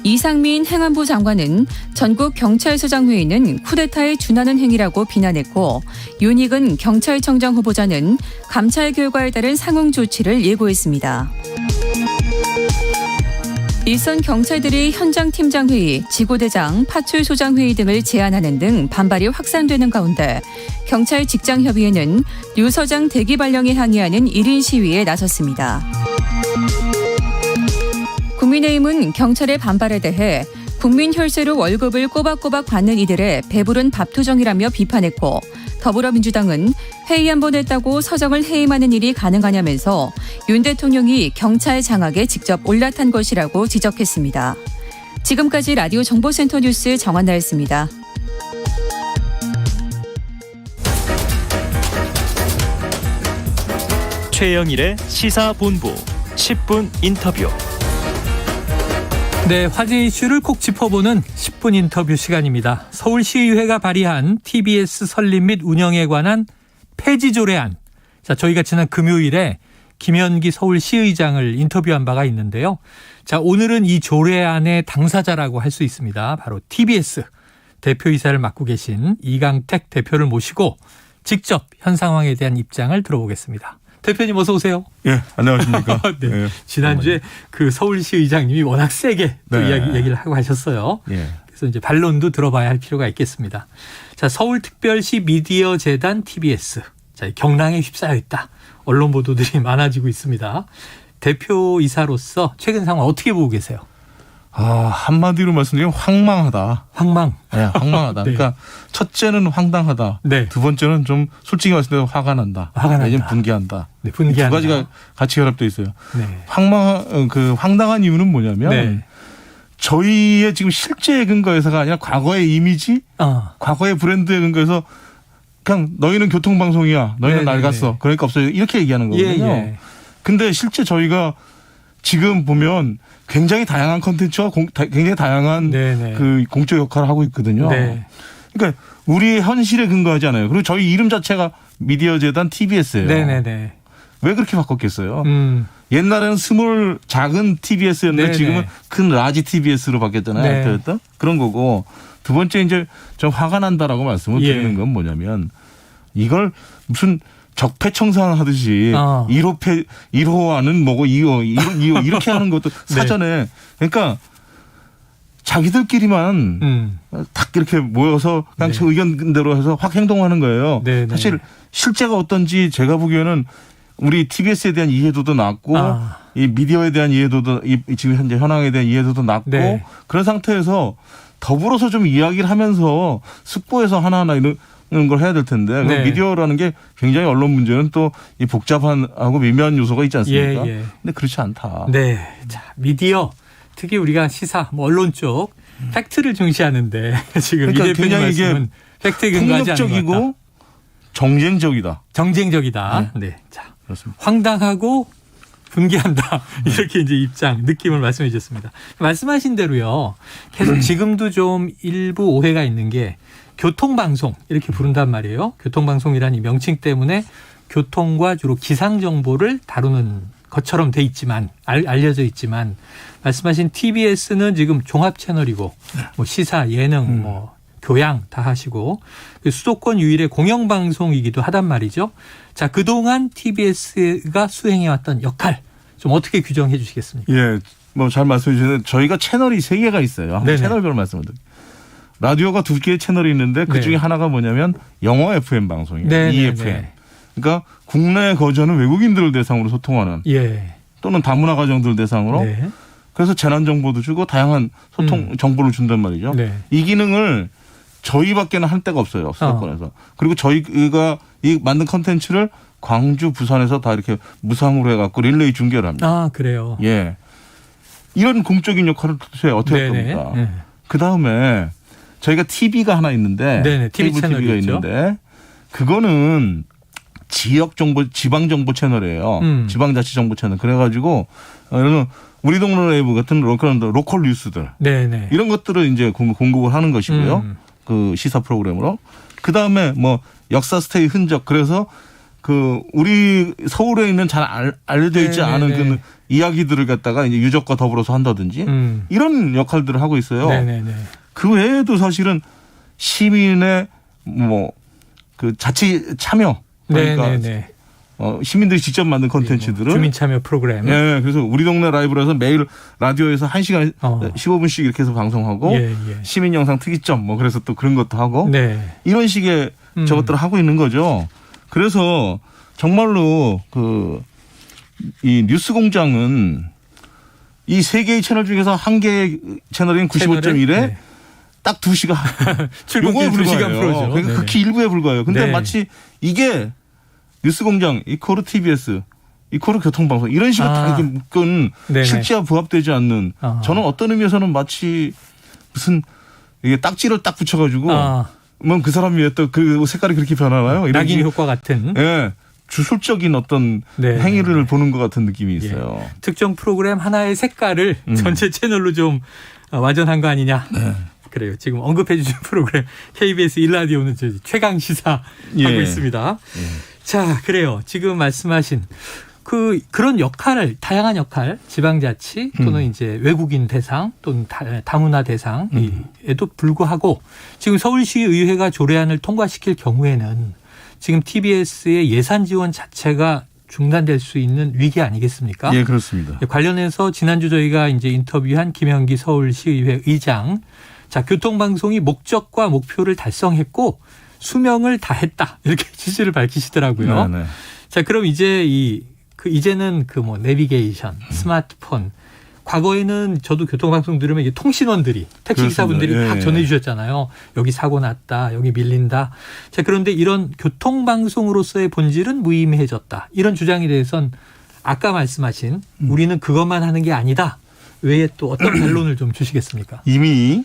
이상민 행안부 장관은 전국 경찰서장 회의는 쿠데타에 준하는 행위라고 비난했고, 윤익은 경찰청장 후보자는 감찰 결과에 따른 상응 조치를 예고했습니다. 일선 경찰들이 현장 팀장 회의, 지구대장, 파출소장 회의 등을 제안하는 등 반발이 확산되는 가운데 경찰 직장협의회는 류 서장 대기 발령에 항의하는 1인 시위에 나섰습니다. 국민의힘은 경찰의 반발에 대해 국민 혈세로 월급을 꼬박꼬박 받는 이들의 배부른 밥투정이라며 비판했고, 더불어민주당은 회의 한 번 했다고 서정을 해임하는 일이 가능하냐면서 윤 대통령이 경찰 장악에 직접 올라탄 것이라고 지적했습니다. 지금까지 라디오 정보센터 뉴스 정한나였습니다. 최영일의 시사본부 10분 인터뷰. 네, 화제 이슈를 콕 짚어보는 10분 인터뷰 시간입니다. 서울시의회가 발의한 TBS 설립 및 운영에 관한 폐지 조례안. 자, 저희가 지난 금요일에 김현기 서울시의장을 인터뷰한 바가 있는데요. 자, 오늘은 이 조례안의 당사자라고 할 수 있습니다. 바로 TBS 대표이사를 맡고 계신 이강택 대표를 모시고 직접 현 상황에 대한 입장을 들어보겠습니다. 대표님 어서 오세요. 예, 안녕하십니까. 네. 예, 지난주에 그 서울시 의장님이 워낙 세게 또 얘기를 하고 하셨어요. 예. 그래서 이제 반론도 들어봐야 할 필요가 있겠습니다. 자, 서울특별시 미디어 재단 TBS. 자, 경랑에 휩싸여 있다. 언론 보도들이 많아지고 있습니다. 대표이사로서 최근 상황 어떻게 보고 계세요? 한마디로 말씀드리면 황망하다. 황망. 네, 황망하다. 네. 그러니까 첫째는 황당하다. 네. 두 번째는 좀 솔직히 말씀드리면 화가 난다. 화가 난다. 내지는 분개한다. 네, 분개한다. 두 가지가 같이 결합되어 있어요. 네. 황당한 이유는 뭐냐면 네. 저희의 지금 실제 근거에서가 아니라 과거의 이미지, 과거의 브랜드의 근거에서 그냥 너희는 교통방송이야. 너희는 낡았어. 그러니까 없어요. 이렇게 얘기하는 거거든요. 근데 실제 저희가 지금 보면 굉장히 다양한 컨텐츠와 굉장히 다양한 그 공적 역할을 하고 있거든요. 네. 그러니까 우리의 현실에 근거하지 않아요. 그리고 저희 이름 자체가 미디어 재단 TBS예요. 네네네. 왜 그렇게 바꿨겠어요? 옛날에는 스몰 작은 TBS였는데 네네. 지금은 큰 라지 TBS로 바뀌었잖아요. 네. 그런 거고, 두 번째 이제 좀 화가 난다라고 말씀을 드리는 건 뭐냐면, 이걸 무슨 적폐청산하듯이 1호하는 뭐고 2호 이렇게 하는 것도 사전에 그러니까 자기들끼리만 딱 이렇게 모여서 그냥 의견대로 해서 확 행동하는 거예요. 사실 실제가 어떤지 제가 보기에는 우리 TBS에 대한 이해도도 낮고 이 미디어에 대한 이해도도 지금 현재 현황에 대한 이해도도 낮고 그런 상태에서 더불어서 좀 이야기를 하면서 숙고해서 하나하나 이런 걸 해야 될 텐데 미디어라는 게 굉장히 언론 문제는 또 이 복잡하고 미묘한 요소가 있지 않습니까? 근데 그렇지 않다. 네, 자 미디어 특히 우리가 시사, 언론 쪽 팩트를 중시하는데 지금 그러니까 이 대표님 굉장히 말씀은 팩트에 근거하지 않는 것 같다. 폭력적이고 정쟁적이다. 정쟁적이다. 네, 자 그렇습니다. 황당하고 분개한다. 이렇게 이제 입장, 느낌을 말씀해 주셨습니다. 말씀하신 대로요. 계속 지금도 좀 일부 오해가 있는 게 교통방송 이렇게 부른단 말이에요. 교통방송이라는 이 명칭 때문에 교통과 주로 기상 정보를 다루는 것처럼 돼 있지만 알려져 있지만 말씀하신 TBS는 지금 종합 채널이고 뭐 시사, 예능, 뭐 교양 다 하시고 수도권 유일의 공영방송이기도 하단 말이죠. 자, 그동안 TBS가 수행해왔던 역할 좀 어떻게 규정해 주시겠습니까? 예, 뭐 잘 말씀해 주셨는데 저희가 채널이 3개가 있어요. 채널별로 말씀을 드릴게요. 라디오가 2개의 채널이 있는데 그 중에 하나가 뭐냐면 영어 FM 방송이에요. EFM. 그러니까 국내 거주하는 외국인들을 대상으로 소통하는 또는 다문화 가정들 대상으로 그래서 재난 정보도 주고 다양한 소통 정보를 준단 말이죠. 이 기능을 저희밖에는 할 데가 없어요. 수도권에서. 그리고 저희가 이 만든 컨텐츠를 광주, 부산에서 다 이렇게 무상으로 해갖고 릴레이 중계를 합니다. 아, 그래요? 예. 이런 공적인 역할을 도대체 어떻게 할 겁니까? 그 다음에 저희가 TV가 하나 있는데 TV TV가 있는데 그거는 지역 정보, 지방 정보 채널이에요. 지방자치 정보 채널. 그래가지고 우리 동네 라이브 같은 로컬 뉴스들 이런 것들을 이제 공급을 하는 것이고요. 그 시사 프로그램으로. 그 다음에 뭐 역사 스테이 흔적. 그래서 그 우리 서울에 있는 잘 알려져 있지 않은 그 이야기들을 갖다가 이제 유적과 더불어서 한다든지 이런 역할들을 하고 있어요. 그 외에도 사실은 시민의 뭐 그 자치 참여. 그러니까 시민들이 직접 만든 콘텐츠들을 주민 참여 프로그램. 예, 그래서 우리 동네 라이브라서 매일 라디오에서 1시간 15분씩 이렇게 해서 방송하고 시민 영상 특이점 뭐 그래서 또 그런 것도 하고 이런 식의 저것들을 하고 있는 거죠. 그래서 정말로 이 뉴스 공장은 이 3개의 채널 중에서 한 개의 채널인 95.1에 딱 2시간 출근길 2시간 프로죠. 그러니까 극히 일부에 불과해요. 근데 마치 이게 뉴스공장 이코르 TBS 이코르 교통방송 이런 식으로 다 이렇게 묶은 실제와 부합되지 않는 저는 어떤 의미에서는 마치 무슨 이게 딱지를 딱 붙여가지고 뭐 그 사람 위에 또 그 색깔이 그렇게 변하나요? 낙인 효과 같은. 예. 주술적인 어떤 행위를 보는 것 같은 느낌이 있어요. 특정 프로그램 하나의 색깔을 전체 채널로 좀 와전한 거 아니냐. 그래요. 지금 언급해 주신 프로그램 KBS 1라디오는 최강 시사 하고 있습니다. 자, 그래요. 지금 말씀하신 그런 역할을 다양한 역할, 지방자치 또는 이제 외국인 대상 또는 다문화 대상에도 불구하고 지금 서울시의회가 조례안을 통과시킬 경우에는 지금 TBS의 예산 지원 자체가 중단될 수 있는 위기 아니겠습니까? 예, 그렇습니다. 관련해서 지난주 저희가 이제 인터뷰한 김현기 서울시의회 의장, 자, 교통방송이 목적과 목표를 달성했고 수명을 다했다 이렇게 취지를 밝히시더라고요. 자, 그럼 이제 이제는 뭐 내비게이션, 스마트폰. 과거에는 저도 교통방송 들으면 이게 통신원들이 택시기사분들이 막 전해주셨잖아요. 여기 사고 났다, 여기 밀린다. 자, 그런데 이런 교통방송으로서의 본질은 무의미해졌다. 이런 주장에 대해서는 아까 말씀하신 우리는 그것만 하는 게 아니다. 외에 또 어떤 반론을 좀 주시겠습니까? 이미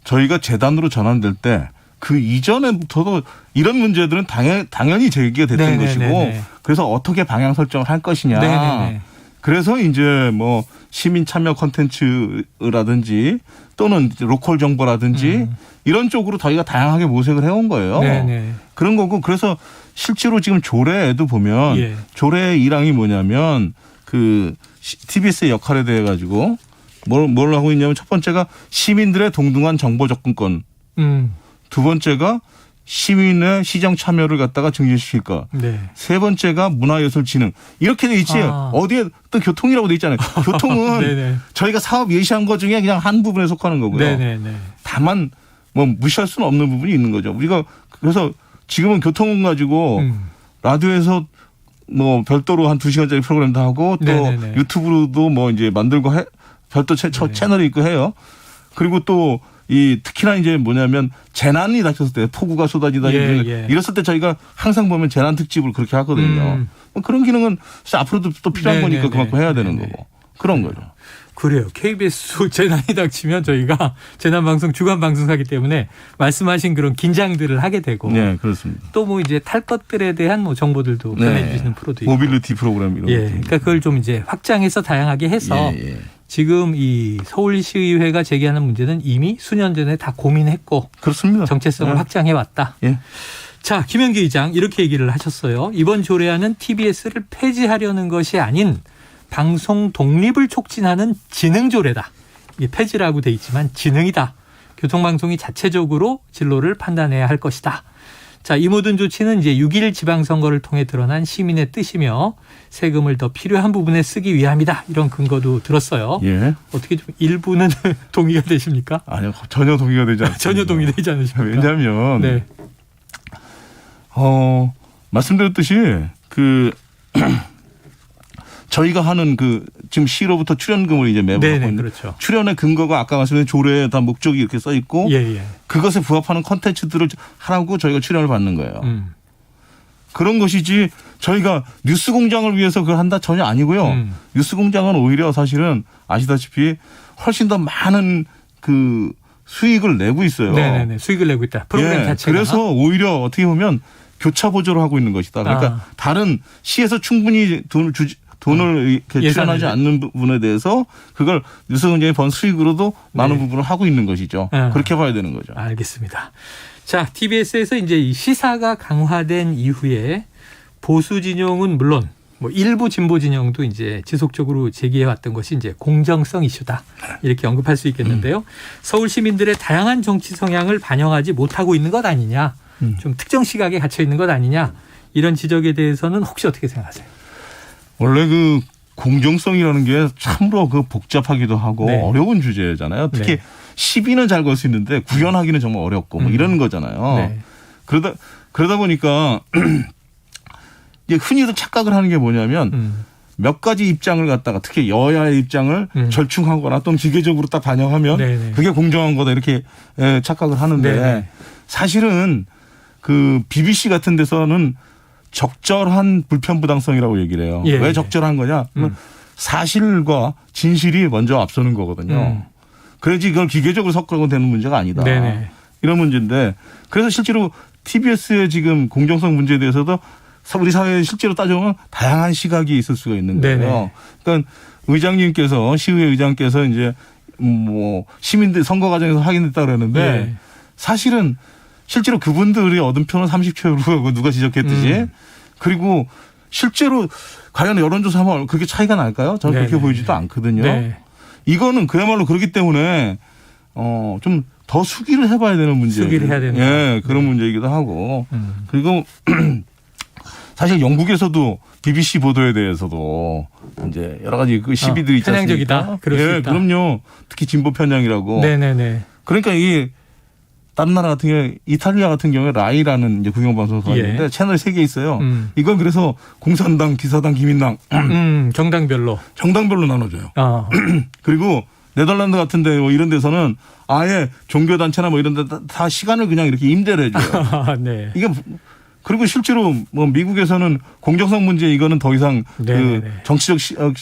저희가 재단으로 전환될 때 그 이전에부터도 이런 문제들은 당연히 제기가 됐던 것이고 그래서 어떻게 방향 설정을 할 것이냐. 그래서 이제 뭐 시민 참여 콘텐츠라든지 또는 로컬 정보라든지 이런 쪽으로 저희가 다양하게 모색을 해온 거예요. 그런 거고 그래서 실제로 지금 조례에도 보면 조례의 1항이 뭐냐면 TBS의 역할에 대해 가지고 뭘 하고 있냐면 첫 번째가 시민들의 동등한 정보 접근권. 두 번째가 시민의 시정 참여를 갖다가 증진시킬까. 세 번째가 문화예술진흥. 이렇게 돼 있지. 어디에 또 교통이라고 돼 있잖아요. 교통은 저희가 사업 예시한 것 중에 그냥 한 부분에 속하는 거고요. 다만 뭐 무시할 수는 없는 부분이 있는 거죠. 우리가 그래서 지금은 교통은 가지고 라디오에서 뭐 별도로 한 2시간짜리 프로그램도 하고 또 유튜브로도 뭐 이제 만들고 별도 채널이 있고 해요. 그리고 또 특히나 이제 뭐냐면 재난이 닥쳤을 때 폭우가 쏟아지다 이랬을 때 저희가 항상 보면 재난 특집을 그렇게 하거든요. 그런 기능은 앞으로도 또 필요한 거니까 그만큼 해야 되는 거고 그런 거죠. 그래요. KBS 재난이 닥치면 저희가 재난방송 주간 방송하기 때문에 말씀하신 그런 긴장들을 하게 되고. 네, 그렇습니다. 또 뭐 이제 탈 것들에 대한 뭐 정보들도 보내주시는 프로도 있고. 모빌리티 프로그램 이런 것들. 그러니까 그걸 좀 이제 확장해서 다양하게 해서 지금 이 서울시의회가 제기하는 문제는 이미 수년 전에 다 고민했고 그렇습니다. 정체성을 확장해 왔다. 예. 자, 김현기 의장 이렇게 얘기를 하셨어요. 이번 조례안은 TBS를 폐지하려는 것이 아닌 방송 독립을 촉진하는 지능 조례다. 이게 폐지라고 돼 있지만 지능이다. 교통방송이 자체적으로 진로를 판단해야 할 것이다. 자, 이 모든 조치는 이제 6.1 지방선거를 통해 드러난 시민의 뜻이며 세금을 더 필요한 부분에 쓰기 위함이다. 이런 근거도 들었어요. 예. 어떻게 좀 일부는 동의가 되십니까? 아니요, 전혀 동의가 되지 않습니다. 전혀 동의되지 않으십니까? 왜냐하면 네. 말씀드렸듯이 저희가 하는 지금 시로부터 출연금을 이제 매번 네네, 하고 있는 그렇죠. 출연의 근거가 아까 말씀드린 조례에 다 목적이 이렇게 써 있고 예. 그것에 부합하는 콘텐츠들을 하라고 저희가 출연을 받는 거예요. 그런 것이지 저희가 뉴스공장을 위해서 그걸 한다 전혀 아니고요. 뉴스공장은 오히려 사실은 아시다시피 훨씬 더 많은 수익을 내고 있어요. 네네네. 수익을 내고 있다. 프로그램 자체가. 그래서 오히려 어떻게 보면 교차 보조를 하고 있는 것이다. 그러니까 다른 시에서 충분히 돈을 이렇게 출연하지 않는 부분에 대해서 그걸 뉴스공장이 번 수익으로도 많은 부분을 하고 있는 것이죠. 그렇게 봐야 되는 거죠. 알겠습니다. 자, TBS에서 이제 이 시사가 강화된 이후에 보수 진영은 물론 뭐 일부 진보 진영도 이제 지속적으로 제기해 왔던 것이 이제 공정성 이슈다. 이렇게 언급할 수 있겠는데요. 서울 시민들의 다양한 정치 성향을 반영하지 못하고 있는 것 아니냐. 좀 특정 시각에 갇혀 있는 것 아니냐. 이런 지적에 대해서는 혹시 어떻게 생각하세요? 원래 공정성이라는 게 참으로 복잡하기도 하고 어려운 주제잖아요. 특히 시비는 잘 걸 수 있는데 구현하기는 정말 어렵고 뭐 이런 거잖아요. 그러다 보니까 이제 흔히들 착각을 하는 게 뭐냐면 몇 가지 입장을 갖다가 특히 여야의 입장을 절충하거나 또 기계적으로 딱 반영하면 그게 공정한 거다 이렇게 착각을 하는데 사실은 BBC 같은 데서는 적절한 불편부당성이라고 얘기를 해요. 왜 적절한 거냐? 사실과 진실이 먼저 앞서는 거거든요. 그래야지 이걸 기계적으로 섞어도 되는 문제가 아니다. 이런 문제인데 그래서 실제로 TBS의 지금 공정성 문제에 대해서도 우리 사회에 실제로 따져보면 다양한 시각이 있을 수가 있는 거예요. 그러니까 시의회 의장께서 이제 뭐 시민들 선거 과정에서 확인했다 그러는데 사실은 실제로 그분들이 얻은 표는 30표로 누가 지적했듯이 그리고 실제로 과연 여론조사하면 그렇게 차이가 날까요? 저는 그렇게 보이지도 않거든요. 이거는 그야말로 그렇기 때문에 좀 더 수기를 해봐야 되는 문제예요. 수기를 해야 되는 그런 문제이기도 하고 그리고 사실 영국에서도 BBC 보도에 대해서도 이제 여러 가지 시비들이 있지 않습니까? 편향적이다. 그럴 수 있다. 그럼요. 특히 진보 편향이라고. 그러니까 이 다른 나라 같은 경우에 이탈리아 같은 경우에 라이라는 이제 공영방송사가 있는데 채널이 3개 있어요. 이건 그래서 공산당, 기사당, 기민당 정당별로 나눠줘요. 그리고 네덜란드 같은 데 뭐 이런 데서는 아예 종교단체나 뭐 이런 데 다 시간을 그냥 이렇게 임대를 해줘요. 이게 그리고 실제로 뭐 미국에서는 공정성 문제 이거는 더 이상 정치적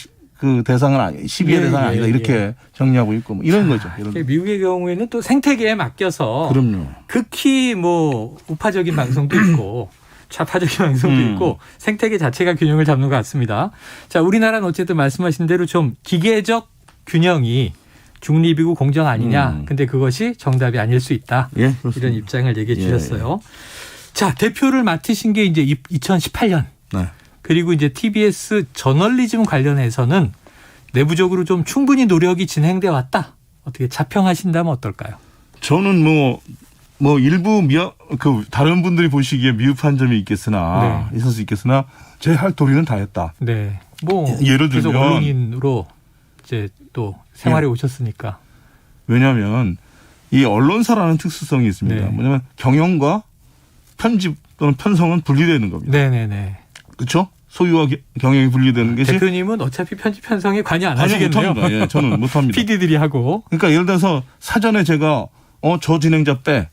대상은 시비의 대상이 아니다 이렇게 정리하고 있고 뭐 이런 거죠. 미국의 경우에는 또 생태계에 맡겨서 그럼요. 극히 뭐 우파적인 방송도 있고 좌파적인 방송도 있고 생태계 자체가 균형을 잡는 것 같습니다. 자, 우리나라는 어쨌든 말씀하신 대로 좀 기계적 균형이 중립이고 공정 아니냐. 근데 그것이 정답이 아닐 수 있다. 이런 입장을 얘기해 주셨어요. 자, 대표를 맡으신 게 이제 2018년. 그리고 이제 TBS 저널리즘 관련해서는 내부적으로 좀 충분히 노력이 진행돼 왔다. 어떻게 자평하신다면 어떨까요? 저는 뭐 일부 다른 분들이 보시기에 미흡한 점이 있겠으나 있을 수 있겠으나 제 할 도리는 다 했다. 뭐 예를 들면 계속 언론인으로 이제 또 생활해 오셨으니까. 왜냐하면 이 언론사라는 특수성이 있습니다. 뭐냐면 경영과 편집 또는 편성은 분리되는 겁니다. 그렇죠? 소유와 경영이 분리되는 것이. 대표님은 어차피 편집 편성에 관여 안 하시겠네요. 못합니다. 저는 못합니다. PD들이 하고. 그러니까 예를 들어서 사전에 제가 저 진행자 빼.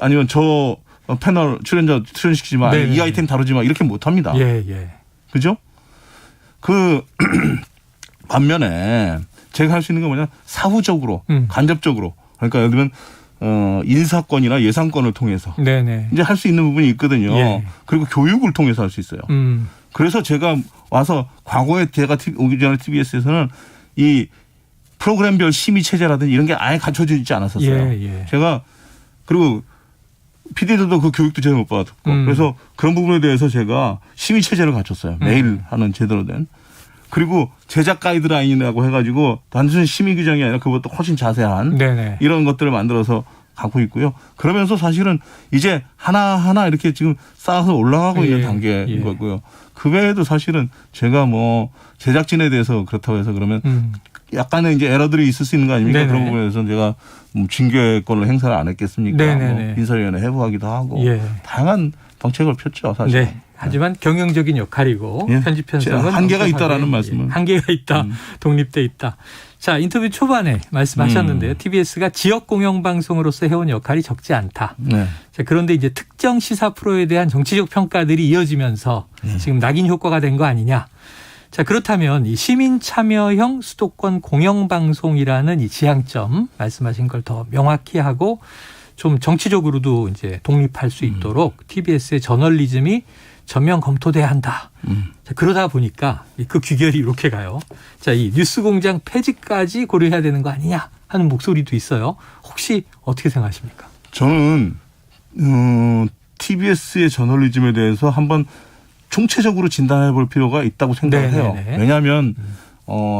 아니면 저 패널 출연자 출연시키지 마. 이 아이템 다루지 마. 이렇게 못합니다. 그죠? 반면에 제가 할 수 있는 건 뭐냐 사후적으로 간접적으로 그러니까 예를 들면 인사권이나 예산권을 통해서 이제 할 수 있는 부분이 있거든요. 그리고 교육을 통해서 할 수 있어요. 그래서 제가 와서 과거에 제가 오기 전에 TBS에서는 이 프로그램별 심의 체제라든지 이런 게 아예 갖춰져 있지 않았었어요. 예. 제가 그리고 PD들도 그 교육도 제대로 못 받았고 그래서 그런 부분에 대해서 제가 심의 체제를 갖췄어요. 매일 하는 제대로 된. 그리고 제작 가이드라인이라고 해가지고 단순히 심의 규정이 아니라 그것도 훨씬 자세한 네네. 이런 것들을 만들어서 갖고 있고요. 그러면서 사실은 이제 하나하나 이렇게 지금 쌓아서 올라가고 있는 단계인 거고요. 그 외에도 사실은 제가 뭐 제작진에 대해서 그렇다고 해서 그러면 약간의 이제 에러들이 있을 수 있는 거 아닙니까? 네네. 그런 부분에서 제가 징계권을 행사를 안 했겠습니까? 뭐 인사위원회 해부하기도 하고 다양한 정책을 폈죠, 사실. 네. 하지만 경영적인 역할이고 편집 편성은 한계가 있다라는 말씀을. 한계가 있다. 독립돼 있다. 자, 인터뷰 초반에 말씀하셨는데요. TBS가 지역 공영방송으로서 해온 역할이 적지 않다. 네. 자, 그런데 이제 특정 시사 프로에 대한 정치적 평가들이 이어지면서 지금 낙인 효과가 된 거 아니냐. 자, 그렇다면 이 시민 참여형 수도권 공영방송이라는 이 지향점 말씀하신 걸 더 명확히 하고 좀 정치적으로도 이제 독립할 수 있도록 TBS의 저널리즘이 전면 검토돼야 한다. 자, 그러다 보니까 그 귀결이 이렇게 가요. 자, 이 뉴스공장 폐지까지 고려해야 되는 거 아니냐 하는 목소리도 있어요. 혹시 어떻게 생각하십니까? 저는 TBS의 저널리즘에 대해서 한번 총체적으로 진단해 볼 필요가 있다고 생각을 해요. 왜냐하면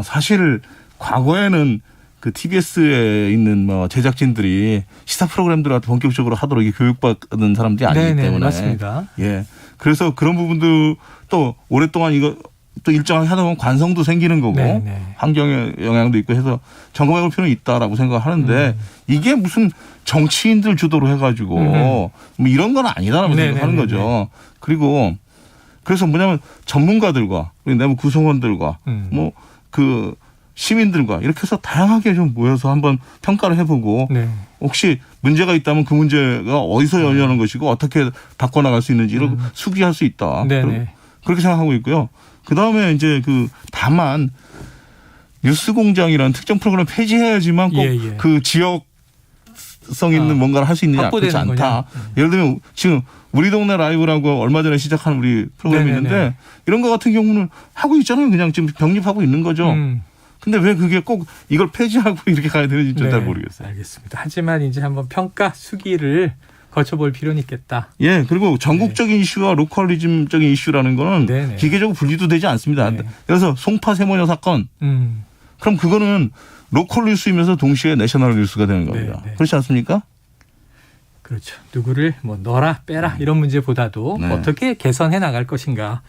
사실 과거에는 그 TBS에 있는 뭐 제작진들이 시사 프로그램들을 본격적으로 하도록 교육받은 사람들이 아니기 때문에 맞습니다. 예. 그래서 그런 부분도 또 오랫동안 이거 또 일정하게 하다 보면 관성도 생기는 거고 환경에 영향도 있고 해서 점검해 볼 필요는 있다라고 생각하는데 이게 무슨 정치인들 주도로 해가지고 뭐 이런 건 아니다라고 생각하는 거죠. 그리고 그래서 뭐냐면 전문가들과 내부 구성원들과 뭐 그 시민들과 이렇게 해서 다양하게 좀 모여서 한번 평가를 해보고 혹시 문제가 있다면 그 문제가 어디서 연연한 것이고 어떻게 바꿔나갈 수 있는지를 수기할 수 있다. 그렇게 생각하고 있고요. 그다음에 이제 그 다만 뉴스공장이라는 특정 프로그램 폐지해야지만 꼭 그 지역성 있는 뭔가를 할 수 있느냐 그렇지 않다. 예를 들면 지금 우리 동네 라이브라고 얼마 전에 시작한 우리 프로그램이 있는데 이런 거 같은 경우는 하고 있잖아요. 그냥 지금 병립하고 있는 거죠. 근데 왜 그게 꼭 이걸 폐지하고 이렇게 가야 되는지 좀 잘 모르겠어요. 알겠습니다. 하지만 이제 한번 평가 수기를 거쳐볼 필요는 있겠다. 예, 그리고 전국적인 이슈와 로컬리즘적인 이슈라는 거는 기계적으로 분리도 되지 않습니다. 그래서 송파 세모녀 사건. 그럼 그거는 로컬 뉴스이면서 동시에 내셔널 뉴스가 되는 겁니다. 그렇지 않습니까? 그렇죠. 누구를 뭐 넣어라 빼라 이런 문제보다도 어떻게 개선해 나갈 것인가.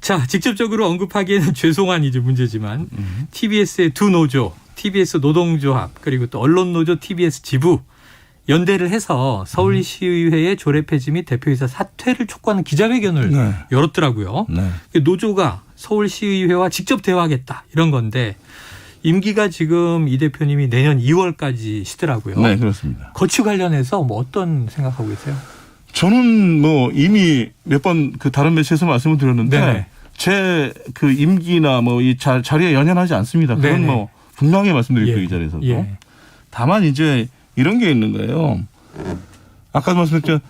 자, 직접적으로 언급하기에는 죄송한 이제 문제지만 TBS의 두 노조, TBS 노동조합 그리고 또 언론노조 TBS 지부 연대를 해서 서울시의회의 조례 폐지 및 대표이사 사퇴를 촉구하는 기자회견을 열었더라고요. 노조가 서울시의회와 직접 대화하겠다 이런 건데 임기가 지금 이 대표님이 내년 2월까지시더라고요. 네, 그렇습니다. 거취 관련해서 뭐 어떤 생각하고 계세요? 저는 뭐 이미 몇 번 그 다른 매체에서 말씀을 드렸는데 제 그 임기나 뭐 이 자리에 연연하지 않습니다. 그건 뭐 분명히 말씀드릴게요. 이 자리에서도. 다만 이제 이런 게 있는 거예요. 아까도 말씀드렸죠.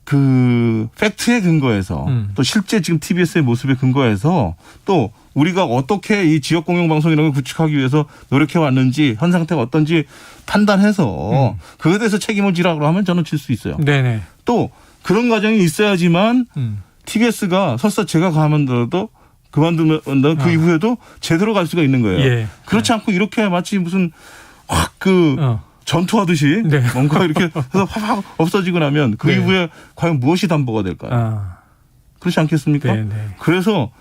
그 팩트에 근거해서 또 실제 지금 TBS의 모습에 근거해서 또 우리가 어떻게 이 지역 공영방송 이런 걸 구축하기 위해서 노력해 왔는지 현 상태가 어떤지 판단해서 그거에 대해서 책임을 지라고 하면 저는 질 수 있어요. 또 그런 과정이 있어야지만 TBS가 설사 제가 가만더라도 그만두면 그 이후에도 제대로 갈 수가 있는 거예요. 그렇지 않고 이렇게 마치 무슨 확 전투하듯이 뭔가 이렇게 해서 확 없어지고 나면 그 이후에 과연 무엇이 담보가 될까요? 그렇지 않겠습니까? 그래서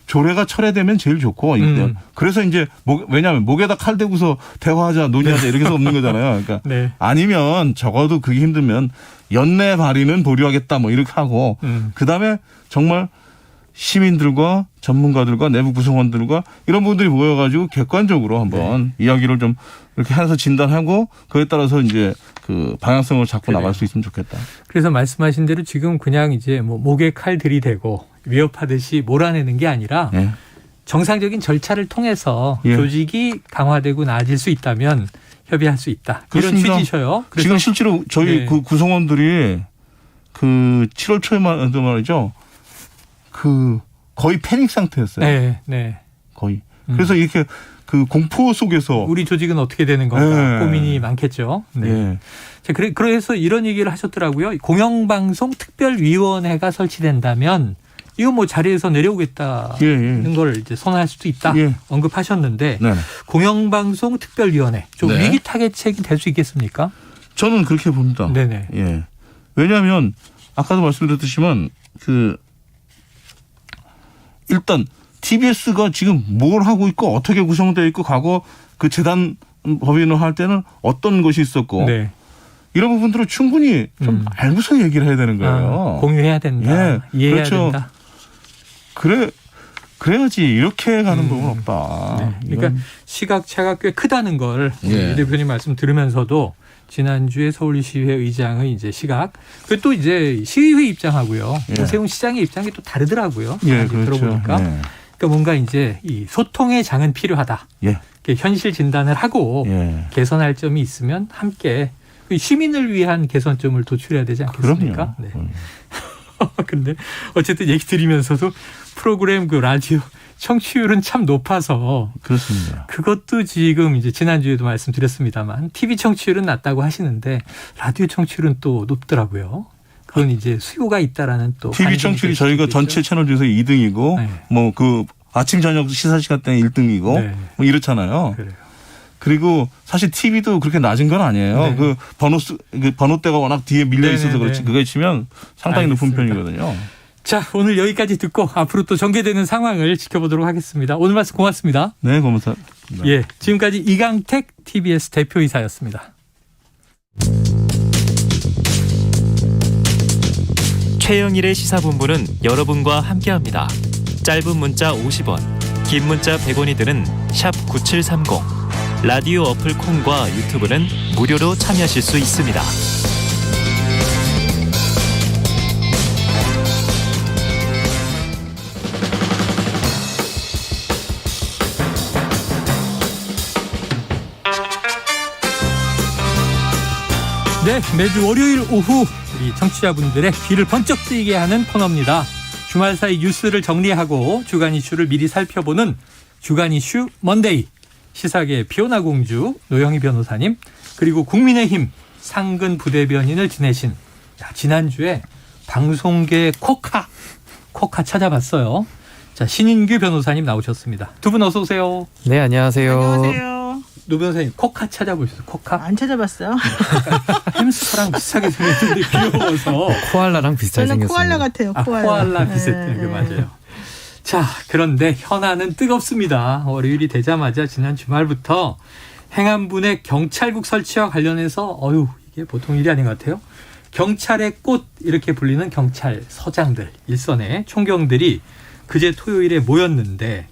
조례가 철회되면 제일 좋고 그래서 이제 왜냐하면 목에다 칼 대고서 대화하자 논의하자 이렇게 해서 없는 거잖아요. 그러니까 아니면 적어도 그게 힘들면 연내 발의는 보류하겠다 뭐 이렇게 하고 그다음에 정말 시민들과 전문가들과 내부 구성원들과 이런 분들이 모여가지고 객관적으로 한번 이야기를 좀 이렇게 해서 진단하고 그에 따라서 이제 그 방향성을 잡고 나갈 수 있으면 좋겠다. 그래서 말씀하신 대로 지금 그냥 이제 뭐 목에 칼 들이대고 위협하듯이 몰아내는 게 아니라 정상적인 절차를 통해서 조직이 강화되고 나아질 수 있다면 협의할 수 있다. 그렇습니다. 이런 취지셔요. 그래서 지금 실제로 저희 그 구성원들이 그 7월 초에만 말이죠. 그 거의 패닉 상태였어요. 거의. 그래서 이렇게 그 공포 속에서 우리 조직은 어떻게 되는 건가 고민이 많겠죠. 네. 예. 자, 그래서 이런 얘기를 하셨더라고요. 공영방송 특별위원회가 설치된다면 이거 뭐 자리에서 내려오겠다는 걸 이제 선언할 수도 있다 언급하셨는데 공영방송 특별위원회 좀 위기 타겟책이 될 수 있겠습니까? 저는 그렇게 봅니다. 네네. 예. 왜냐하면 아까도 말씀드렸듯이만 일단 TBS가 지금 뭘 하고 있고 어떻게 구성되어 있고 과거 그 재단 법인을 할 때는 어떤 것이 있었고 이런 부분들을 충분히 좀 알고서 얘기를 해야 되는 거예요. 공유해야 된다. 이해해야 된다. 그래야지 이렇게 가는 부분은 없다. 네. 그러니까 시각차가 꽤 크다는 걸 이 대표님 말씀 들으면서도 지난주에 서울시의회 의장의 이제 시각, 그리고 또 이제 시의회 입장하고요. 오세훈 시장의 입장이 또 다르더라고요. 그렇죠. 들어보니까. 그러니까 뭔가 이제 이 소통의 장은 필요하다. 현실 진단을 하고 개선할 점이 있으면 함께 시민을 위한 개선점을 도출해야 되지 않겠습니까? 네. 근데 어쨌든 얘기 드리면서도 프로그램 그 라디오 청취율은 참 높아서 그렇습니다. 그것도 지금 이제 지난주에도 말씀드렸습니다만 TV 청취율은 낮다고 하시는데 라디오 청취율은 또 높더라고요. 그건 이제 수요가 있다라는 또 TV 청취율이 저희가 전체 채널 중에서 2등이고 뭐 그 아침 저녁 시사 시간 때는 1등이고 뭐 이렇잖아요. 그래요. 그리고 사실 TV도 그렇게 낮은 건 아니에요. 그 번호대가 워낙 뒤에 밀려 있어서 그렇지 그거 치면 상당히 높은 편이거든요. 자, 오늘 여기까지 듣고 앞으로 또 전개되는 상황을 지켜보도록 하겠습니다. 오늘 말씀 고맙습니다. 네, 고맙습니다. 예, 지금까지 이강택 TBS 대표이사였습니다. 최영일의 시사본부는 여러분과 함께합니다. 짧은 문자 50원, 긴 문자 100원이 드는 샵 9730. 라디오 어플 콩과 유튜브는 무료로 참여하실 수 있습니다. 네, 매주 월요일 오후 우리 청취자분들의 귀를 번쩍 뜨이게 하는 코너입니다. 주말 사이 뉴스를 정리하고 주간 이슈를 미리 살펴보는 주간 이슈 먼데이. 시사계 피오나 공주 노영희 변호사님, 그리고 국민의힘 상근 부대변인을 지내신 지난주에 방송계 코카 찾아봤어요. 자, 신인규 변호사님 나오셨습니다. 두 분 어서 오세요. 네, 안녕하세요. 안녕하세요. 노 변호사님 코카 찾아보셨어요? 코카? 안 찾아봤어요. 햄스터랑 비슷하게 생겼는데 귀여워서. 코알라랑 비슷하게 저는 생겼습니다. 코알라 같아요. 코알라 비슷해요. 그 맞아요. 자, 그런데 현안은 뜨겁습니다. 월요일이 되자마자 지난 주말부터 행안부내 경찰국 설치와 관련해서 이게 보통 일이 아닌 것 같아요. 경찰의 꽃 이렇게 불리는 경찰서장들, 일선의 총경들이 그제 토요일에 모였는데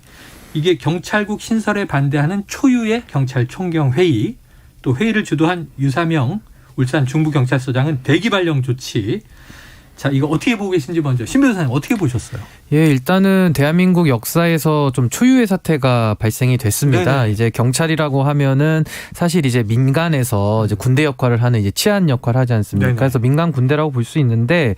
이게 경찰국 신설에 반대하는 초유의 경찰총경회의, 또 회의를 주도한 유사명 울산 중부경찰서장은 대기 발령 조치. 자, 이거 어떻게 보고 계신지 먼저 신 변호사님 어떻게 보셨어요? 예, 일단은 대한민국 역사에서 좀 초유의 사태가 발생이 됐습니다. 네네. 이제 경찰이라고 하면은 사실 이제 민간에서 이제 군대 역할을 하는 이제 치안 역할을 하지 않습니까? 네네. 그래서 민간 군대라고 볼 수 있는데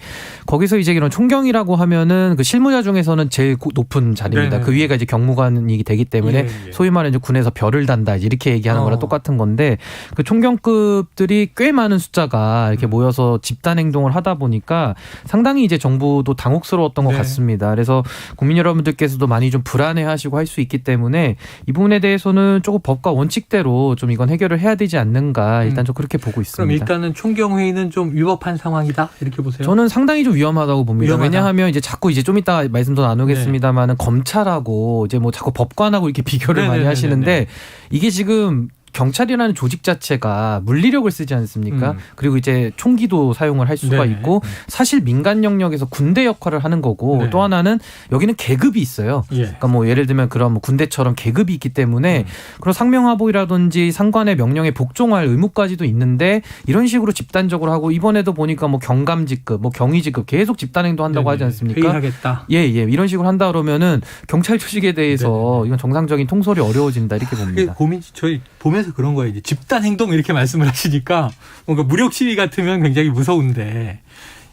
거기서 이제 이런 총경이라고 하면은 그 실무자 중에서는 제일 높은 자리입니다. 네네. 그 위에가 이제 경무관이 되기 때문에 소위 말하는 이제 군에서 별을 단다 이렇게 얘기하는 거랑 똑같은 건데 그 총경급들이 꽤 많은 숫자가 이렇게 모여서 집단 행동을 하다 보니까 상당히 이제 정부도 당혹스러웠던 것 같습니다. 그래서 국민 여러분들께서도 많이 좀 불안해하시고 할 수 있기 때문에 이 부분에 대해서는 조금 법과 원칙대로 좀 이건 해결을 해야 되지 않는가 일단 좀 그렇게 보고 있습니다. 그럼 일단은 총경회의는 좀 위법한 상황이다 이렇게 보세요? 저는 상당히 좀 위험하다고 봅니다. 위험하다. 왜냐하면 이제 자꾸 이제 좀 이따 말씀 더 나누겠습니다만은 검찰하고 이제 뭐 자꾸 법관하고 이렇게 비교를 많이 하시는데 이게 지금 경찰이라는 조직 자체가 물리력을 쓰지 않습니까? 그리고 이제 총기도 사용을 할 수가 있고 사실 민간 영역에서 군대 역할을 하는 거고 또 하나는 여기는 계급이 있어요. 그러니까 뭐 예를 들면 그런 뭐 군대처럼 계급이 있기 때문에 그런 상명하복이라든지 상관의 명령에 복종할 의무까지도 있는데 이런 식으로 집단적으로 하고 이번에도 보니까 뭐 경감직급, 뭐 경위직급 계속 집단행동 한다고 하지 않습니까? 회의하겠다. 예, 이런 식으로 한다 그러면은 경찰 조직에 대해서 이건 정상적인 통솔이 어려워진다 이렇게 봅니다. 고민이 저희 보면서 그런 거예요. 이제 집단 행동 이렇게 말씀을 하시니까 뭔가 무력 시위 같으면 굉장히 무서운데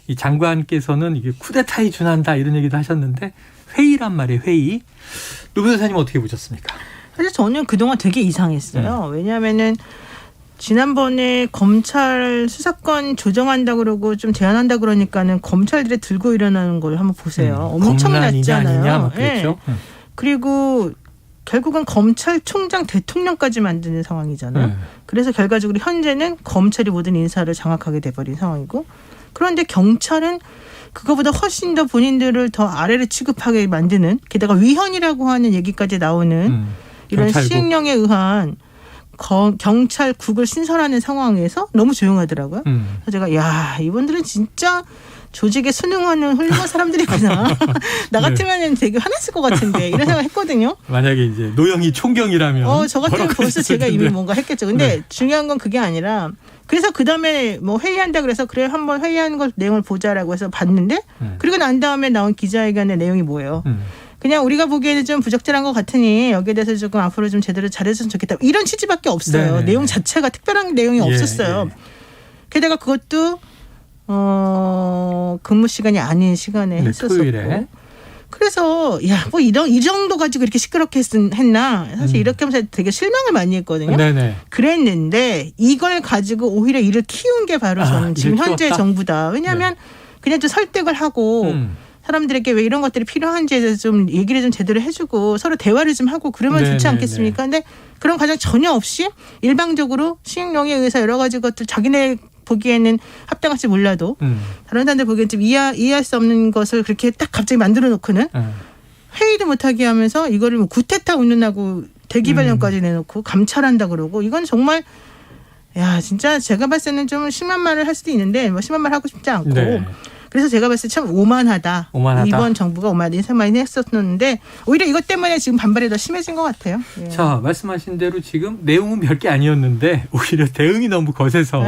이 장관께서는 이게 쿠데타에 준한다 이런 얘기도 하셨는데 회의란 말이에요. 회의. 노 변호사님 어떻게 보셨습니까? 사실 저는 그동안 되게 이상했어요. 왜냐하면은 지난번에 검찰 수사권 조정한다고 그러고 좀 제한한다 그러니까는 검찰들이 들고 일어나는 걸 한번 보세요. 엄청났잖아요. 네. 그리고 결국은 검찰총장 대통령까지 만드는 상황이잖아요. 그래서 결과적으로 현재는 검찰이 모든 인사를 장악하게 돼버린 상황이고, 그런데 경찰은 그거보다 훨씬 더 본인들을 더 아래로 취급하게 만드는, 게다가 위헌이라고 하는 얘기까지 나오는 이런 경찰국. 시행령에 의한 경찰국을 신설하는 상황에서 너무 조용하더라고요. 그래서 제가 이분들은 진짜 조직에 순응하는 훌륭한 사람들이구나. 나 같으면 되게 화났을 것 같은데 이런 생각 했거든요. 만약에 이제 노영희 총경이라면 저 같으면 벌써 제가 이미 뭔가 했겠죠. 근데 중요한 건 그게 아니라, 그래서 그다음에 뭐 회의한다 그래서 그래 한번 회의하는 걸 내용을 보자라고 해서 봤는데 그리고 난 다음에 나온 기자회견의 내용이 뭐예요? 그냥 우리가 보기에는 좀 부적절한 것 같으니 여기에 대해서 조금 앞으로 좀 제대로 잘해줬으면 좋겠다. 이런 취지밖에 없어요. 네네. 내용 자체가 특별한 내용이 없었어요. 게다가 그것도 근무 시간이 아닌 시간에 했었었고. 토요일에. 그래서 뭐 이 정도 가지고 이렇게 시끄럽게 했나. 사실 이렇게 하면서 되게 실망을 많이 했거든요. 네네. 그랬는데 이걸 가지고 오히려 일을 키운 게 바로 저는 지금 현재 키웠다? 정부다. 왜냐하면 그냥 좀 설득을 하고 사람들에게 왜 이런 것들이 필요한지에 대해서 좀 얘기를 좀 제대로 해주고 서로 대화를 좀 하고 그러면 좋지 않겠습니까? 근데 그런 과정 전혀 없이 일방적으로 시행령에 의해서 여러 가지 것들 자기네 보기에는 합당할지 몰라도 다른 사람들 보기에는 좀 이해할 수 없는 것을 그렇게 딱 갑자기 만들어 놓고는 회의도 못하게 하면서 이거를 뭐 구태타 운운하고 대기발령까지 내놓고 감찰한다 그러고, 이건 정말 진짜 제가 봤을 때는 좀 심한 말을 할 수도 있는데 뭐 심한 말 하고 싶지 않고 그래서 제가 봤을 때 참 오만하다. 이번 정부가 오만하다 이 생각이 했었는데 오히려 이것 때문에 지금 반발이 더 심해진 것 같아요. 자, 말씀하신 대로 지금 내용은 별게 아니었는데 오히려 대응이 너무 거세서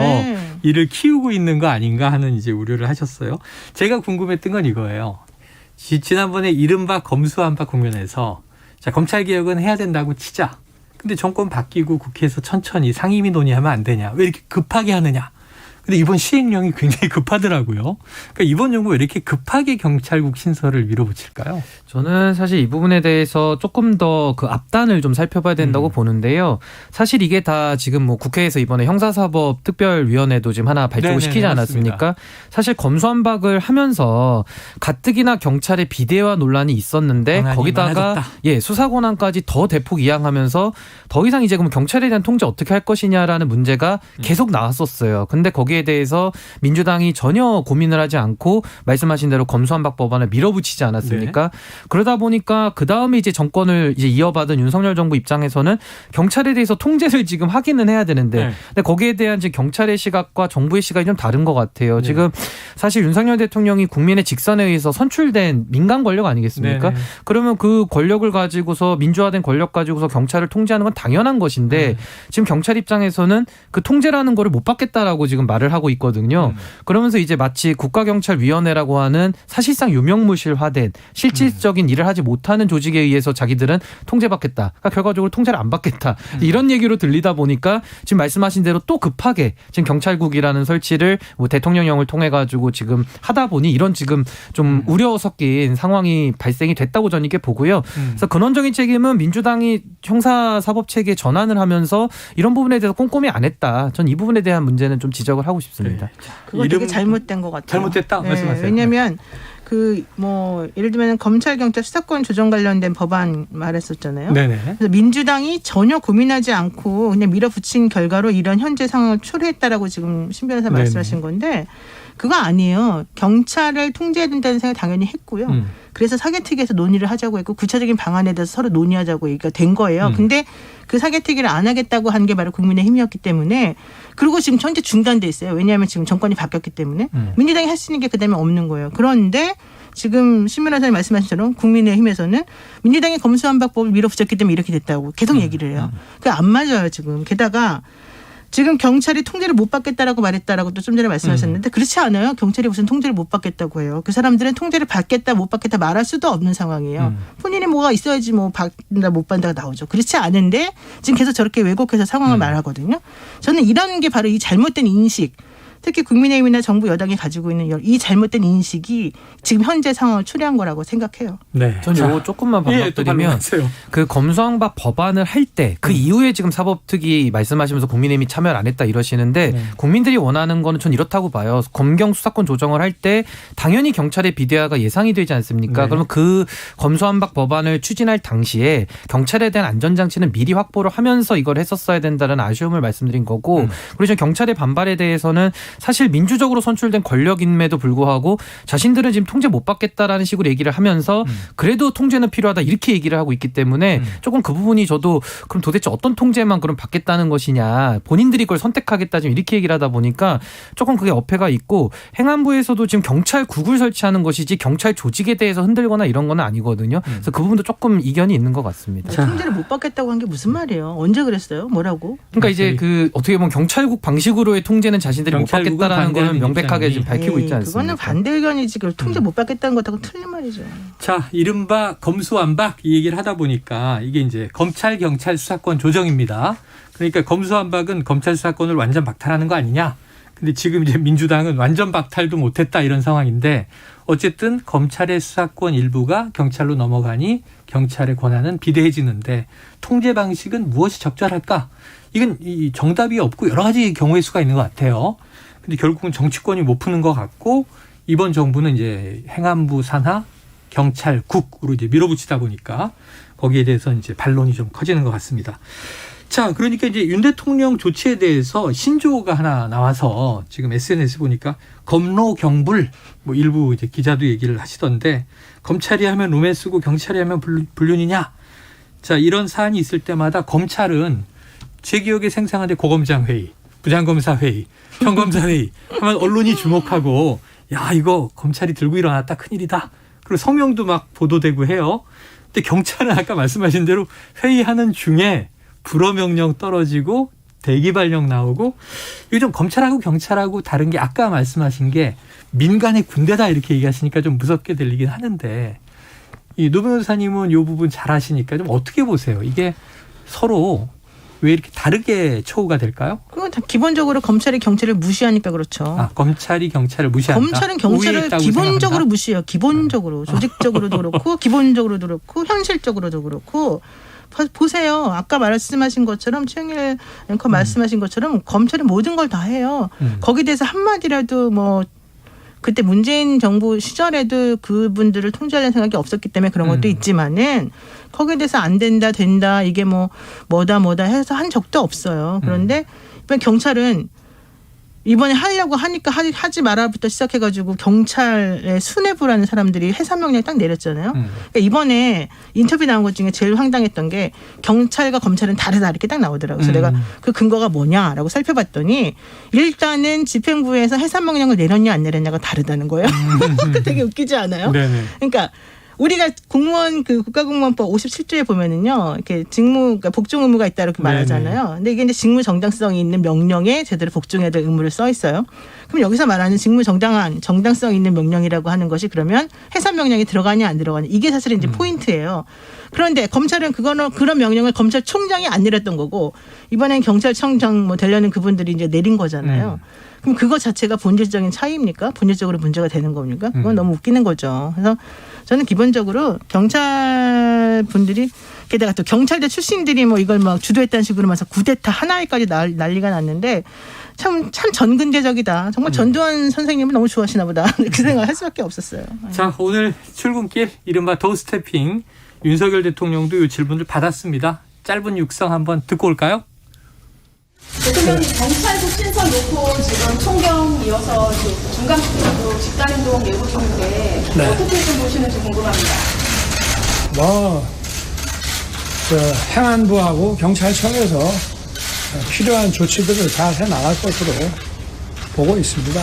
이를 키우고 있는 거 아닌가 하는 이제 우려를 하셨어요. 제가 궁금했던 건 이거예요. 지난번에 이른바 검수완박 국면에서 자, 검찰개혁은 해야 된다고 치자. 근데 정권 바뀌고 국회에서 천천히 상임위 논의하면 안 되냐. 왜 이렇게 급하게 하느냐. 근데 이번 시행령이 굉장히 급하더라고요. 그러니까 이번 정부 왜 이렇게 급하게 경찰국 신설을 밀어붙일까요? 저는 사실 이 부분에 대해서 조금 더 그 앞단을 좀 살펴봐야 된다고 보는데요. 사실 이게 다 지금 뭐 국회에서 이번에 형사사법 특별위원회도 지금 하나 발족을 시키지 않았습니까? 맞습니다. 사실 검수완박을 하면서 가뜩이나 경찰의 비대화 논란이 있었는데 거기다가 수사 권한까지 더 대폭 이양하면서 더 이상 이제 그럼 경찰에 대한 통제 어떻게 할 것이냐라는 문제가 계속 나왔었어요. 근데 거기에 대해서 민주당이 전혀 고민을 하지 않고 말씀하신 대로 검수완박 법안을 밀어붙이지 않았습니까? 그러다 보니까 그 다음에 이제 정권을 이제 이어받은 윤석열 정부 입장에서는 경찰에 대해서 통제를 지금 하기는 해야 되는데, 근데 거기에 대한 이제 경찰의 시각과 정부의 시각이 좀 다른 것 같아요. 지금 사실 윤석열 대통령이 국민의 직선에 의해서 선출된 민간 권력 아니겠습니까? 그러면 그 권력을 가지고서 민주화된 권력 가지고서 경찰을 통제하는 건 당연한 것인데 지금 경찰 입장에서는 그 통제라는 거를 못 받겠다라고 지금 말을 하고 있거든요. 그러면서 이제 마치 국가경찰위원회라고 하는 사실상 유명무실화된 실질적인 일을 하지 못하는 조직에 의해서 자기들은 통제받겠다. 그러니까 결과적으로 통제를 안 받겠다. 이런 얘기로 들리다 보니까 지금 말씀하신 대로 또 급하게 지금 경찰국이라는 설치를 뭐 대통령령을 통해 가지고 지금 하다 보니 이런 지금 좀 우려 섞인 상황이 발생이 됐다고 저는 이게 보고요. 그래서 근원적인 책임은 민주당이 형사사법체계 전환을 하면서 이런 부분에 대해서 꼼꼼히 안 했다. 전 이 부분에 대한 문제는 좀 지적을 하고 싶습니다. 그거 되게 잘못된 것 같아요. 잘못됐다? 말씀하세요. 왜냐하면 예를 들면 검찰 경찰 수사권 조정 관련된 법안 말했었잖아요. 그래서 민주당이 전혀 고민하지 않고 그냥 밀어붙인 결과로 이런 현재 상황을 초래했다라고 지금 신 변호사 말씀하신 건데 그거 아니에요. 경찰을 통제해야 된다는 생각 당연히 했고요. 그래서 사개특위에서 논의를 하자고 했고 구체적인 방안에 대해서 서로 논의하자고 얘기가 된 거예요. 근데 그 사개특위를 안 하겠다고 한 게 바로 국민의힘이었기 때문에, 그리고 지금 현재 중단돼 있어요. 왜냐하면 지금 정권이 바뀌었기 때문에 민주당이 할 수 있는 게 그다음에 없는 거예요. 그런데 지금 신 변호사님 말씀하신 것처럼 국민의힘에서는 민주당이 검수완박법을 밀어붙였기 때문에 이렇게 됐다고 계속 얘기를 해요. 그게 안 맞아요 지금. 게다가 지금 경찰이 통제를 못 받겠다라고 말했다라고 또 좀 전에 말씀하셨는데 그렇지 않아요. 경찰이 무슨 통제를 못 받겠다고 해요. 그 사람들은 통제를 받겠다 못 받겠다 말할 수도 없는 상황이에요. 본인이 뭐가 있어야지 뭐 받는다 못 받는다가 나오죠. 그렇지 않은데 지금 계속 저렇게 왜곡해서 상황을 말하거든요. 저는 이런 게 바로 이 잘못된 인식, 특히 국민의힘이나 정부 여당이 가지고 있는 이 잘못된 인식이 지금 현재 상황을 초래한 거라고 생각해요. 네. 저는 이거 조금만 반박드리면 그 검수완박 법안을 할 때 그 이후에 지금 사법특위 말씀하시면서 국민의힘이 참여를 안 했다 이러시는데 국민들이 원하는 거는 전 이렇다고 봐요. 검경 수사권 조정을 할 때 당연히 경찰의 비대화가 예상이 되지 않습니까? 그러면 그 검수완박 법안을 추진할 당시에 경찰에 대한 안전장치는 미리 확보를 하면서 이걸 했었어야 된다는 아쉬움을 말씀드린 거고 그리고 지금 경찰의 반발에 대해서는 사실 민주적으로 선출된 권력임에도 불구하고 자신들은 지금 통제 못 받겠다라는 식으로 얘기를 하면서 그래도 통제는 필요하다 이렇게 얘기를 하고 있기 때문에 조금 그 부분이 저도 그럼 도대체 어떤 통제만 그럼 받겠다는 것이냐 본인들이 그걸 선택하겠다 지금 이렇게 얘기를 하다 보니까 조금 그게 어폐가 있고 행안부에서도 지금 경찰국을 설치하는 것이지 경찰 조직에 대해서 흔들거나 이런 건 아니거든요. 그래서 그 부분도 조금 이견이 있는 것 같습니다. 통제를 못 받겠다고 한 게 무슨 말이에요? 언제 그랬어요? 뭐라고? 그러니까 이제 그 어떻게 보면 경찰국 방식으로의 통제는 자신들이 못 받겠다라는 걸 명백하게 지금 밝히고 있지 않습니까? 그거는 반대 의견이지. 그걸 통제 못 받겠다는 것하고 틀린 말이죠. 자, 이른바 검수완박 이 얘기를 하다 보니까 이게 이제 검찰 경찰 수사권 조정입니다. 그러니까 검수완박은 검찰 수사권을 완전 박탈하는 거 아니냐? 근데 지금 이제 민주당은 완전 박탈도 못했다 이런 상황인데 어쨌든 검찰의 수사권 일부가 경찰로 넘어가니 경찰의 권한은 비대해지는데 통제 방식은 무엇이 적절할까? 이건 이 정답이 없고 여러 가지 경우의 수가 있는 것 같아요. 근데 결국은 정치권이 못 푸는 것 같고 이번 정부는 이제 행안부 산하 경찰국으로 이제 밀어붙이다 보니까 거기에 대해서 이제 반론이 좀 커지는 것 같습니다. 자, 그러니까 이제 윤 대통령 조치에 대해서 신조어가 하나 나와서 지금 SNS 보니까 검로경불 뭐 일부 이제 기자도 얘기를 하시던데 검찰이 하면 로맨스고 경찰이 하면 불륜이냐? 자, 이런 사안이 있을 때마다 검찰은 제 기억에 생생한데 고검장 회의, 부장검사 회의, 평검사 회의 하면 언론이 주목하고 야, 이거 검찰이 들고 일어났다 큰일이다. 그리고 성명도 막 보도되고 해요. 근데 경찰은 아까 말씀하신 대로 회의하는 중에 불허 명령 떨어지고 대기 발령 나오고 요즘 검찰하고 경찰하고 다른 게 아까 말씀하신 게 민간의 군대다 이렇게 얘기하시니까 좀 무섭게 들리긴 하는데 이 노 변호사님은 이 부분 잘 아시니까 좀 어떻게 보세요? 이게 서로 왜 이렇게 다르게 처우가 될까요? 그건 다 기본적으로 검찰이 경찰을 무시하니까 그렇죠. 아, 검찰이 경찰을 무시한다. 검찰은 경찰을 기본적으로 생각한다? 무시해요. 기본적으로. 조직적으로도 그렇고 기본적으로도 그렇고 현실적으로도 그렇고. 보세요. 아까 말씀하신 것처럼 최영일 앵커 말씀하신 것처럼 검찰이 모든 걸 다 해요. 거기에 대해서 한마디라도 뭐 그때 문재인 정부 시절에도 그분들을 통제하려는 생각이 없었기 때문에 그런 것도 있지만은 거기에 대해서 안 된다 된다 이게 뭐다 해서 한 적도 없어요. 그런데 이번 경찰은 이번에 하려고 하니까 하지 마라부터 시작해가지고 경찰의 수뇌부라는 사람들이 해산명령 딱 내렸잖아요. 그러니까 이번에 인터뷰 나온 것 중에 제일 황당했던 게 경찰과 검찰은 다르다 이렇게 딱 나오더라고요. 그래서 내가 그 근거가 뭐냐라고 살펴봤더니 일단은 집행부에서 해산명령을 내렸냐 안 내렸냐가 다르다는 거예요. 되게 웃기지 않아요? 네네. 그러니까 우리가 공무원 그 국가공무원법 57조에 보면은요, 이렇게 직무, 그러니까 복종 의무가 있다 이렇게 말하잖아요. 근데 이게 이제 직무 정당성이 있는 명령에 제대로 복종해야 될 의무를 써 있어요. 그럼 여기서 말하는 직무 정당성 있는 명령이라고 하는 것이 그러면 해산 명령이 들어가냐 안 들어가냐 이게 사실 이제 포인트예요. 그런데 검찰은 그런 명령을 검찰총장이 안 내렸던 거고 이번엔 경찰청장 뭐 되려는 그분들이 이제 내린 거잖아요. 그럼 그거 자체가 본질적인 차이입니까? 본질적으로 문제가 되는 겁니까? 그건 너무 웃기는 거죠. 그래서 저는 기본적으로 경찰 분들이 게다가 또 경찰대 출신들이 뭐 이걸 막 주도했다는 식으로 해서 구데타 하나에까지 난리가 났는데 참 전근대적이다. 정말 전두환 선생님을 너무 좋아하시나 보다. 그 생각을 할 수밖에 없었어요. 자, 오늘 출근길 이른바 도스태핑 윤석열 대통령도 이 질문을 받았습니다. 짧은 육성 한번 듣고 올까요? 대통령님 경찰국 신설 놓고 지금 총경 이어서 중간국도 집단행동 예고 중인데 어떻게 좀 보시는지 궁금합니다. 행안부하고 경찰청에서 필요한 조치들을 잘 해나갈 것으로 보고 있습니다.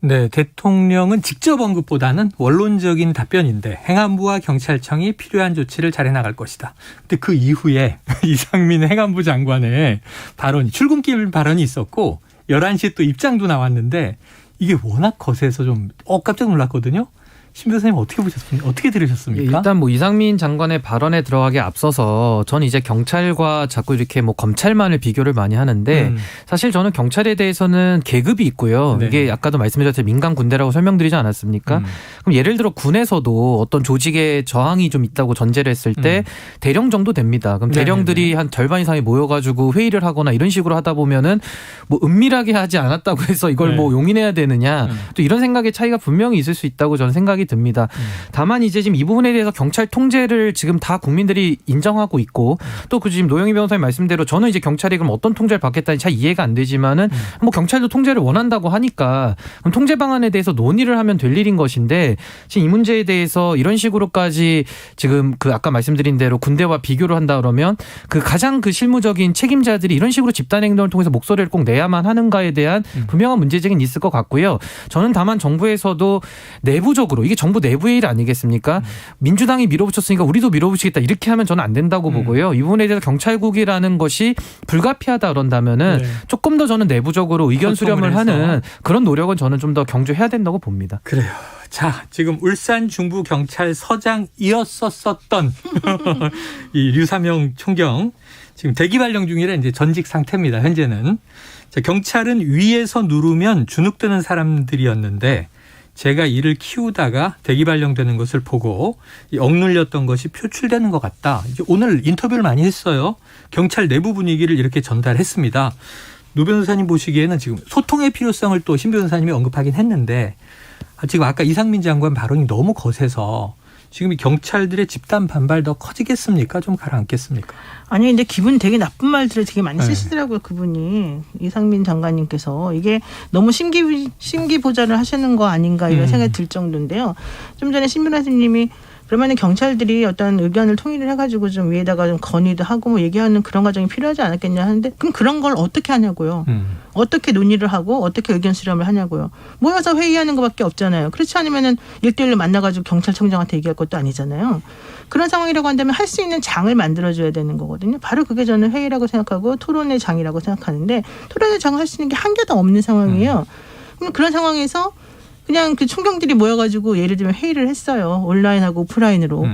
네, 대통령은 직접 언급보다는 원론적인 답변인데 행안부와 경찰청이 필요한 조치를 잘 해나갈 것이다. 근데 그 이후에 이상민 행안부 장관의 발언이 출근길 발언이 있었고 11시에 또 입장도 나왔는데 이게 워낙 거세서 좀 깜짝 놀랐거든요. 신 변호사님 어떻게 보셨습니까? 어떻게 들으셨습니까? 일단 뭐 이상민 장관의 발언에 들어가기 앞서서 저는 이제 경찰과 자꾸 이렇게 뭐 검찰만을 비교를 많이 하는데 사실 저는 경찰에 대해서는 계급이 있고요. 네. 이게 아까도 말씀드렸듯이 민간 군대라고 설명드리지 않았습니까? 그럼 예를 들어 군에서도 어떤 조직의 저항이 좀 있다고 전제를 했을 때 대령 정도 됩니다. 그럼 대령들이 한 절반 이상이 모여가지고 회의를 하거나 이런 식으로 하다 보면은 뭐 은밀하게 하지 않았다고 해서 이걸 뭐 용인해야 되느냐 또 이런 생각의 차이가 분명히 있을 수 있다고 저는 생각이 듭니다. 다만 이제 지금 이 부분에 대해서 경찰 통제를 지금 다 국민들이 인정하고 있고 또 그 지금 노영희 변호사님 말씀대로 저는 이제 경찰이 그럼 어떤 통제를 받겠다니 잘 이해가 안 되지만은 뭐 경찰도 통제를 원한다고 하니까 그럼 통제 방안에 대해서 논의를 하면 될 일인 것인데 지금 이 문제에 대해서 이런 식으로까지 지금 그 아까 말씀드린 대로 군대와 비교를 한다 그러면 그 가장 그 실무적인 책임자들이 이런 식으로 집단 행동을 통해서 목소리를 꼭 내야만 하는가에 대한 분명한 문제제기는 있을 것 같고요. 저는 다만 정부에서도 내부적으로 이게 정부 내부의 일 아니겠습니까? 민주당이 밀어붙였으니까 우리도 밀어붙이겠다 이렇게 하면 저는 안 된다고 보고요. 이 부분에 대해서 경찰국이라는 것이 불가피하다 그런다면은 조금 더 저는 내부적으로 의견 수렴을 하는 그런 노력은 저는 좀 더 경주해야 된다고 봅니다. 그래요. 자, 지금 울산 중부경찰서장이었었던 이 류사명 총경 지금 대기 발령 중이라 이제 전직 상태입니다. 현재는. 자, 경찰은 위에서 누르면 주눅드는 사람들이었는데 제가 이를 키우다가 대기 발령되는 것을 보고 이 억눌렸던 것이 표출되는 것 같다. 이제 오늘 인터뷰를 많이 했어요. 경찰 내부 분위기를 이렇게 전달했습니다. 노 변호사님 보시기에는 지금 소통의 필요성을 또 신 변호사님이 언급하긴 했는데 지금 아까 이상민 장관 발언이 너무 거세서 지금 이 경찰들의 집단 반발 더 커지겠습니까? 좀 가라앉겠습니까? 아니 근데 기분 되게 나쁜 말들을 되게 많이 쓰시더라고요. 그분이 이상민 장관님께서 이게 너무 심기보자를 하시는 거 아닌가 이런 생각이 들 정도인데요. 좀 전에 신 변호사님이 그러면은 경찰들이 어떤 의견을 통일을 해가지고 좀 위에다가 좀 건의도 하고 뭐 얘기하는 그런 과정이 필요하지 않았겠냐 하는데 그럼 그런 걸 어떻게 하냐고요. 어떻게 논의를 하고 어떻게 의견 수렴을 하냐고요. 모여서 회의하는 것밖에 없잖아요. 그렇지 않으면은 1대1로 만나가지고 경찰청장한테 얘기할 것도 아니잖아요. 그런 상황이라고 한다면 할 수 있는 장을 만들어줘야 되는 거거든요. 바로 그게 저는 회의라고 생각하고 토론의 장이라고 생각하는데 토론의 장을 할 수 있는 게 한 개도 없는 상황이에요. 그럼 그런 상황에서 그냥 그 총경들이 모여가지고 예를 들면 회의를 했어요. 온라인하고 오프라인으로.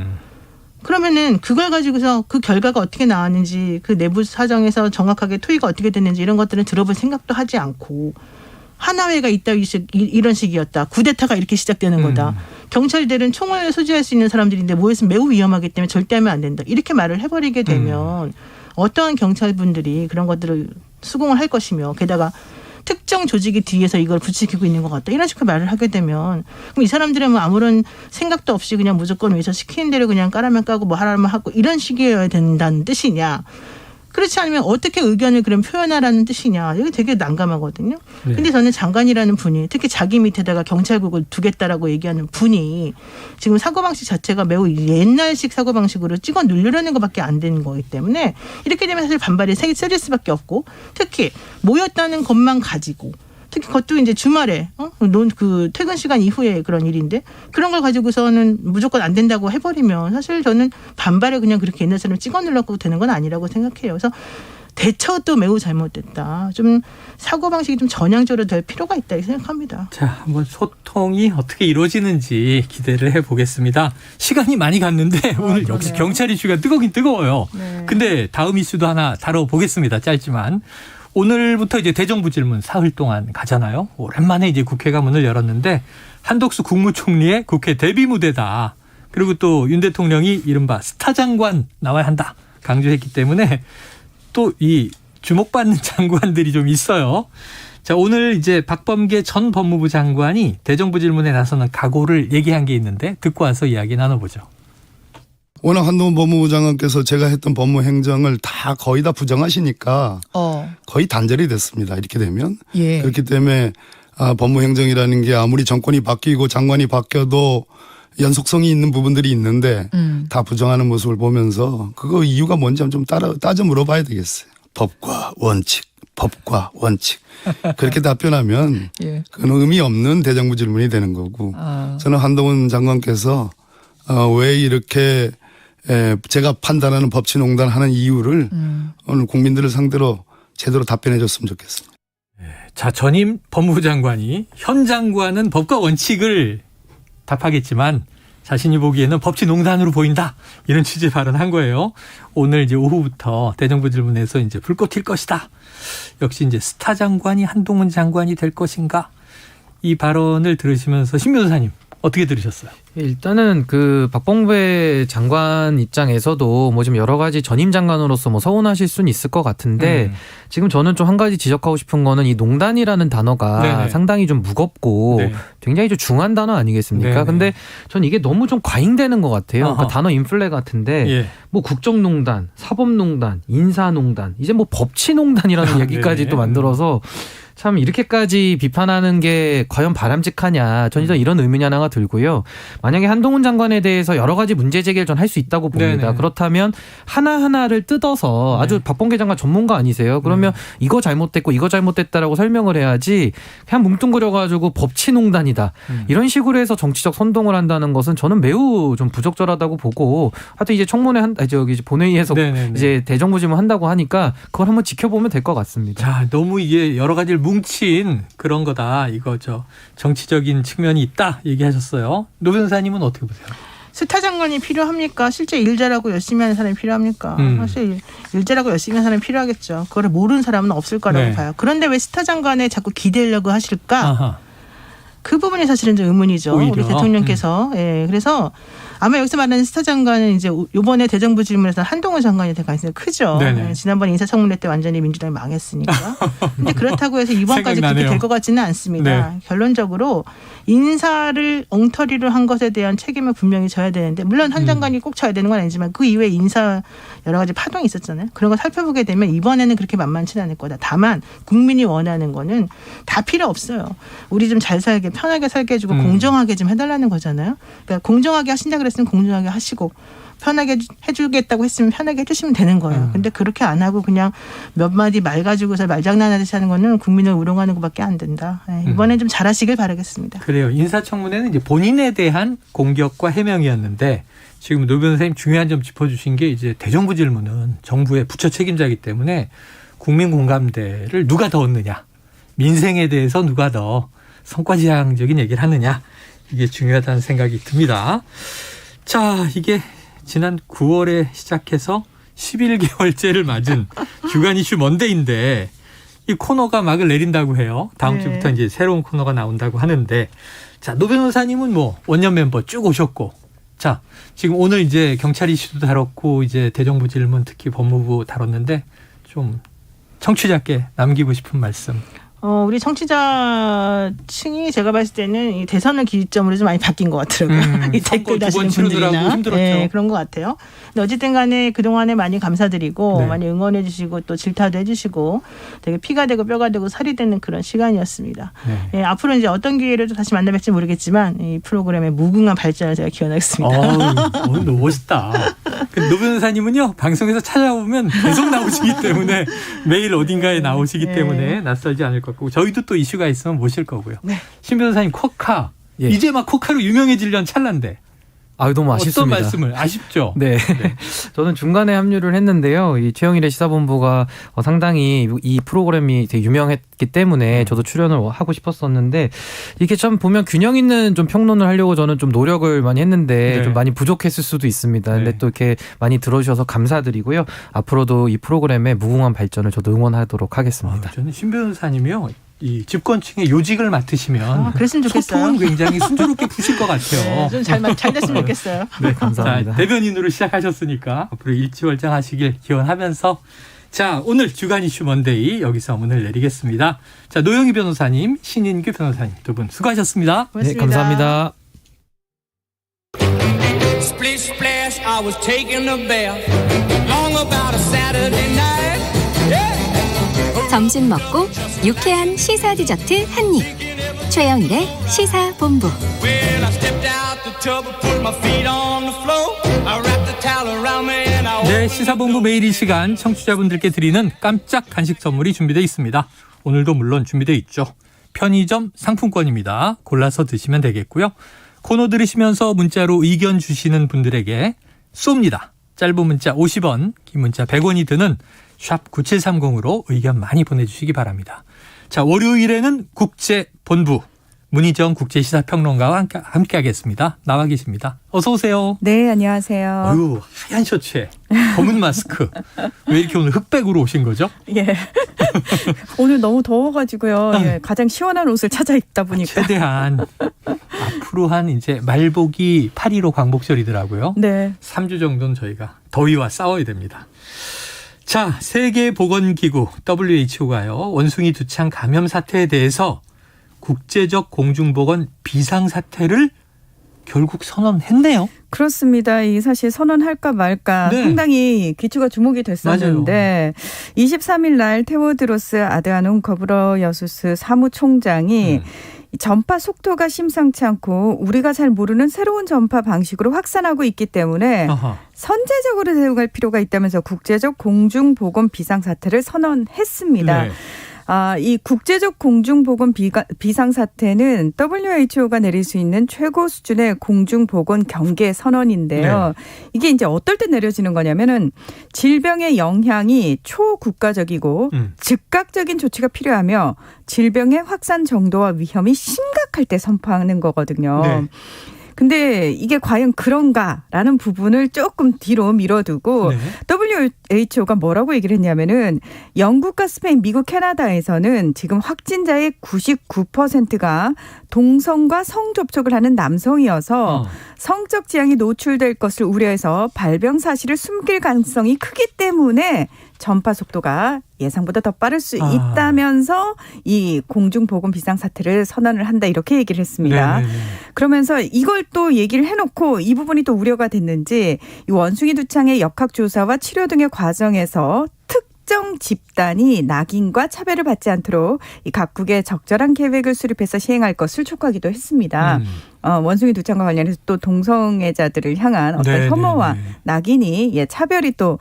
그러면은 그걸 가지고서 그 결과가 어떻게 나왔는지 그 내부 사정에서 정확하게 토의가 어떻게 됐는지 이런 것들은 들어볼 생각도 하지 않고 하나회가 있다 이런 식이었다. 쿠데타가 이렇게 시작되는 거다. 경찰들은 총을 소지할 수 있는 사람들인데 모였으면 매우 위험하기 때문에 절대 하면 안 된다. 이렇게 말을 해버리게 되면 어떠한 경찰분들이 그런 것들을 수긍을 할 것이며 게다가 특정 조직이 뒤에서 이걸 부추기고 있는 것 같다. 이런 식으로 말을 하게 되면 그럼 이 사람들은 뭐 아무런 생각도 없이 그냥 무조건 위에서 시키는 대로 그냥 까라면 까고 뭐 하라면 하고 이런 식이어야 된다는 뜻이냐. 그렇지 않으면 어떻게 의견을 그럼 표현하라는 뜻이냐. 이게 되게 난감하거든요. 근데 저는 장관이라는 분이 특히 자기 밑에다가 경찰국을 두겠다라고 얘기하는 분이 지금 사고방식 자체가 매우 옛날식 사고방식으로 찍어 누르려는 것밖에 안 되는 거기 때문에 이렇게 되면 사실 반발이 세질 수밖에 없고 특히 모였다는 것만 가지고 특히 그것도 이제 주말에 그 퇴근 시간 이후에 그런 일인데 그런 걸 가지고서는 무조건 안 된다고 해버리면 사실 저는 반발을 그냥 그렇게 옛날처럼 찍어 눌러고 되는 건 아니라고 생각해요. 그래서 대처도 매우 잘못됐다. 좀 사고방식이 좀 전향적으로 될 필요가 있다 이렇게 생각합니다. 자, 한번 소통이 어떻게 이루어지는지 기대를 해보겠습니다. 시간이 많이 갔는데 오늘 역시 경찰 이슈가 뜨겁긴 뜨거워요. 근데 다음 이슈도 하나 다뤄보겠습니다. 짧지만. 오늘부터 이제 대정부 질문 사흘 동안 가잖아요. 오랜만에 이제 국회가 문을 열었는데 한덕수 국무총리의 국회 데뷔 무대다. 그리고 또 윤 대통령이 이른바 스타 장관 나와야 한다 강조했기 때문에 또 이 주목받는 장관들이 좀 있어요. 자, 오늘 이제 박범계 전 법무부 장관이 대정부 질문에 나서는 각오를 얘기한 게 있는데 듣고 와서 이야기 나눠보죠. 워낙 한동훈 법무부 장관께서 제가 했던 법무 행정을 다 거의 다 부정하시니까 거의 단절이 됐습니다. 이렇게 되면. 그렇기 때문에 법무 행정이라는 게 아무리 정권이 바뀌고 장관이 바뀌어도 연속성이 있는 부분들이 있는데 다 부정하는 모습을 보면서 그거 이유가 뭔지 좀 따져 물어봐야 되겠어요. 법과 원칙. 그렇게 답변하면 그건 의미 없는 대정부 질문이 되는 거고 저는 한동훈 장관께서 왜 이렇게 제가 판단하는 법치농단하는 이유를 오늘 국민들을 상대로 제대로 답변해 줬으면 좋겠습니다. 자, 전임 법무부 장관이 현 장관은 법과 원칙을 답하겠지만 자신이 보기에는 법치농단으로 보인다. 이런 취지의 발언한 거예요. 오늘 이제 오후부터 대정부 질문에서 이제 불꽃 튈 것이다. 역시 이제 스타 장관이 한동훈 장관이 될 것인가? 이 발언을 들으시면서 신 변호사님 어떻게 들으셨어요? 일단은 그 박범계 장관 입장에서도 뭐 좀 여러 가지 전임 장관으로서 뭐 서운하실 수는 있을 것 같은데 지금 저는 좀 한 가지 지적하고 싶은 거는 이 농단이라는 단어가 네네. 상당히 좀 무겁고 네. 굉장히 좀 중한 단어 아니겠습니까? 네네. 근데 전 이게 너무 좀 과잉되는 것 같아요. 그러니까 단어 인플레 같은데 예. 뭐 국정농단, 사법농단, 인사농단, 이제 뭐 법치농단이라는 얘기까지 또 만들어서 참 이렇게까지 비판하는 게 과연 바람직하냐. 전 일단 이런 의문이 하나가 들고요. 만약에 한동훈 장관에 대해서 여러 가지 문제 제기를 전 할 수 있다고 봅니다. 네네. 그렇다면 하나하나를 뜯어서 아주 박범계 장관 전문가 아니세요? 그러면 이거 잘못됐고 이거 잘못됐다라고 설명을 해야지 그냥 뭉뚱그려가지고 법치농단이다. 이런 식으로 해서 정치적 선동을 한다는 것은 저는 매우 좀 부적절하다고 보고 하여튼 이제 청문회 본회의에서 네네네. 이제 대정부 질문 한다고 하니까 그걸 한번 지켜보면 될 것 같습니다. 자, 너무 이게 여러 가지를 뭉친 그런 거다. 이거죠. 정치적인 측면이 있다 얘기하셨어요. 노 변호사님은 어떻게 보세요? 스타 장관이 필요합니까? 실제 일 잘하고 열심히 하는 사람이 필요합니까? 사실 일 잘하고 열심히 하는 사람이 필요하겠죠. 그걸 모르는 사람은 없을 거라고 네. 봐요. 그런데 왜 스타 장관에 자꾸 기대려고 하실까? 아하. 그 부분이 사실은 좀 의문이죠. 오히려. 우리 대통령께서. 예, 그래서 아마 여기서 말하는 스타 장관은 이제 이번에 대정부 질문에서 한동훈 장관이 될 가능성이 크죠. 네네. 예, 지난번 인사청문회 때 완전히 민주당이 망했으니까. 근데 그렇다고 해서 이번까지 그렇게 생각나네요. 될 것 같지는 않습니다. 네. 결론적으로 인사를 엉터리로 한 것에 대한 책임을 분명히 져야 되는데 물론 한 장관이 꼭 져야 되는 건 아니지만 그 이외에 인사 여러 가지 파동이 있었잖아요. 그런 거 살펴보게 되면 이번에는 그렇게 만만치는 않을 거다. 다만 국민이 원하는 거는 다 필요 없어요. 우리 좀 잘 살게 편하게 살게 해주고 공정하게 좀 해달라는 거잖아요. 그러니까 공정하게 하신다 그랬으면 공정하게 하시고 편하게 해주겠다고 했으면 편하게 해주시면 되는 거예요. 근데 그렇게 안 하고 그냥 몇 마디 말 가지고서 말장난하듯이 하는 거는 국민을 우롱하는 것밖에 안 된다. 이번엔 좀 잘하시길 바라겠습니다. 그래요. 인사청문회는 이제 본인에 대한 공격과 해명이었는데 지금 노 변호사님 중요한 점 짚어주신 게 이제 대정부 질문은 정부의 부처 책임자이기 때문에 국민 공감대를 누가 더 얻느냐. 민생에 대해서 누가 더 성과지향적인 얘기를 하느냐. 이게 중요하다는 생각이 듭니다. 자, 이게 지난 9월에 시작해서 11개월째를 맞은 주간 이슈 먼데이인데 이 코너가 막을 내린다고 해요. 다음 네. 주부터 이제 새로운 코너가 나온다고 하는데 자, 노 변호사님은 뭐 원년 멤버 쭉 오셨고 자, 지금 오늘 이제 경찰 이슈도 다뤘고 이제 대정부 질문 특히 법무부 다뤘는데 좀 청취자께 남기고 싶은 말씀. 우리 청취자층이 제가 봤을 때는 이 대선을 기점으로 좀 많이 바뀐 것 같더라고요. 이 댓글 다시는 분들이나 네, 그런 것 같아요. 근데 어쨌든 간에 그동안에 많이 감사드리고 네. 많이 응원해 주시고 또 질타도 해 주시고 되게 피가 되고 뼈가 되고 살이 되는 그런 시간이었습니다. 네. 예, 앞으로 이제 어떤 기회를 또 다시 만나뵐지 모르겠지만 이 프로그램의 무궁한 발전을 제가 기원하겠습니다. 너무 멋있다. 노 변호사님은요 방송에서 찾아보면 계속 나오시기 때문에 매일 어딘가에 나오시기 네. 때문에 낯설지 않을 것 같고 저희도 또 이슈가 있으면 모실 거고요. 네. 신 변호사님 코카 이제 막 코카로 유명해지려는 찰나인데 너무 아쉽습니다. 어떤 말씀을 아쉽죠? 네. 저는 중간에 합류를 했는데요. 이 최영일의 시사본부가 상당히 이 프로그램이 되게 유명했기 때문에 저도 출연을 하고 싶었었는데 이게 참 보면 균형 있는 좀 평론을 하려고 저는 좀 노력을 많이 했는데 네. 좀 많이 부족했을 수도 있습니다. 근데 또 이렇게 많이 들어주셔서 감사드리고요. 앞으로도 이 프로그램의 무궁한 발전을 저도 응원하도록 하겠습니다. 저는 신 변호사님이요. 이 집권층의 요직을 맡으시면 그랬으면 좋겠어요. 소통은 굉장히 순조롭게 푸실 것 같아요. 좀 잘 됐으면 좋겠어요. 네, 감사합니다. 자, 대변인으로 시작하셨으니까 앞으로 일취월장하시길 기원하면서 자, 오늘 주간 이슈 먼데이 여기서 문을 내리겠습니다. 자, 노영희 변호사님, 신인규 변호사님 두 분 수고하셨습니다. 네, 감사합니다. Splish splash, I was taking a bath. Long about a Saturday night. 점심 먹고 유쾌한 시사 디저트 한 입. 최영일의 시사본부. Well, I stepped out the tub and put my feet on the floor. I wrapped the towel around me and I 네, 시사본부 매일 이 시간 청취자분들께 드리는 깜짝 간식 선물이 준비되어 있습니다. 오늘도 물론 준비되어 있죠. 편의점 상품권입니다. 골라서 드시면 되겠고요. 코너 들으시면서 문자로 의견 주시는 분들에게 쏩니다. 짧은 문자 50원, 긴 문자 100원이 드는 샵 9730으로 의견 많이 보내주시기 바랍니다. 자, 월요일에는 국제본부, 문희정 국제시사평론가와 함께하겠습니다. 나와 계십니다. 어서 오세요. 네, 안녕하세요. 어유 하얀 셔츠에 검은 마스크. 왜 이렇게 오늘 흑백으로 오신 거죠? 예. 오늘 너무 더워가지고요. 예, 가장 시원한 옷을 찾아 입다 보니까. 최대한 앞으로 한 이제 말복이 8.15 광복절이더라고요. 네. 3주 정도는 저희가 더위와 싸워야 됩니다. 자, 세계보건기구 WHO가요. 원숭이 두창 감염 사태에 대해서 국제적 공중보건 비상사태를 결국 선언했네요. 그렇습니다. 이 사실 선언할까 말까 네. 상당히 귀추가 주목이 됐었는데 23일 날 테오드로스 아드하놈 거브러여수스 사무총장이 전파 속도가 심상치 않고 우리가 잘 모르는 새로운 전파 방식으로 확산하고 있기 때문에 선제적으로 대응할 필요가 있다면서 국제적 공중보건 비상사태를 선언했습니다. 네. 이 국제적 공중보건 비상사태는 WHO가 내릴 수 있는 최고 수준의 공중보건 경계 선언인데요. 네. 이게 이제 어떨 때 내려지는 거냐면은 질병의 영향이 초국가적이고 즉각적인 조치가 필요하며 질병의 확산 정도와 위험이 심각할 때 선포하는 거거든요. 네. 근데 이게 과연 그런가라는 부분을 조금 뒤로 밀어두고 네. WHO가 뭐라고 얘기를 했냐면은 영국과 스페인, 미국, 캐나다에서는 지금 확진자의 99%가 동성과 성접촉을 하는 남성이어서 성적 지향이 노출될 것을 우려해서 발병 사실을 숨길 가능성이 크기 때문에 전파 속도가 예상보다 더 빠를 수 있다면서 이 공중보건 비상사태를 선언을 한다 이렇게 얘기를 했습니다. 네네네. 그러면서 이걸 또 얘기를 해놓고 이 부분이 또 우려가 됐는지 이 원숭이 두창의 역학조사와 치료 등의 과정에서 특정 집단이 낙인과 차별을 받지 않도록 이 각국의 적절한 계획을 수립해서 시행할 것을 촉구하기도 했습니다. 원숭이 두창과 관련해서 또 동성애자들을 향한 어떤 혐오와 낙인이 차별이 또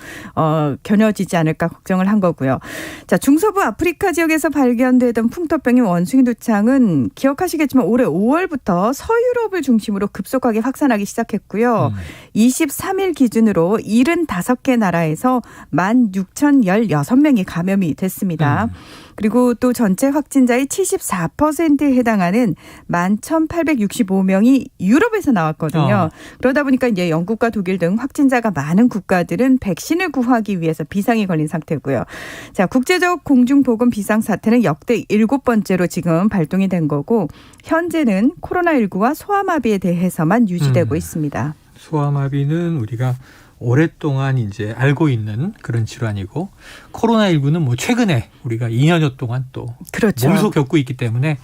겨녀지지 않을까 걱정을 한 거고요. 자, 중서부 아프리카 지역에서 발견되던 풍토병인 원숭이 두창은 기억하시겠지만 올해 5월부터 서유럽을 중심으로 급속하게 확산하기 시작했고요. 23일 기준으로 75개 나라에서 16,016명이 감염이 됐습니다. 그리고 또 전체 확진자의 74%에 해당하는 11,865명이 유럽에서 나왔거든요. 그러다 보니까 이제 영국과 독일 등 확진자가 많은 국가들은 백신을 구하기 위해서 비상이 걸린 상태고요. 자, 국제적 공중보건 비상사태는 역대 7번째로 지금 발동이 된 거고 현재는 코로나19와 소아마비에 대해서만 유지되고 있습니다. 소아마비는 우리가 오랫동안 이제 알고 있는 그런 질환이고 코로나19는 뭐 최근에 우리가 2년여 동안 또 그렇죠. 몸소 겪고 있기 때문에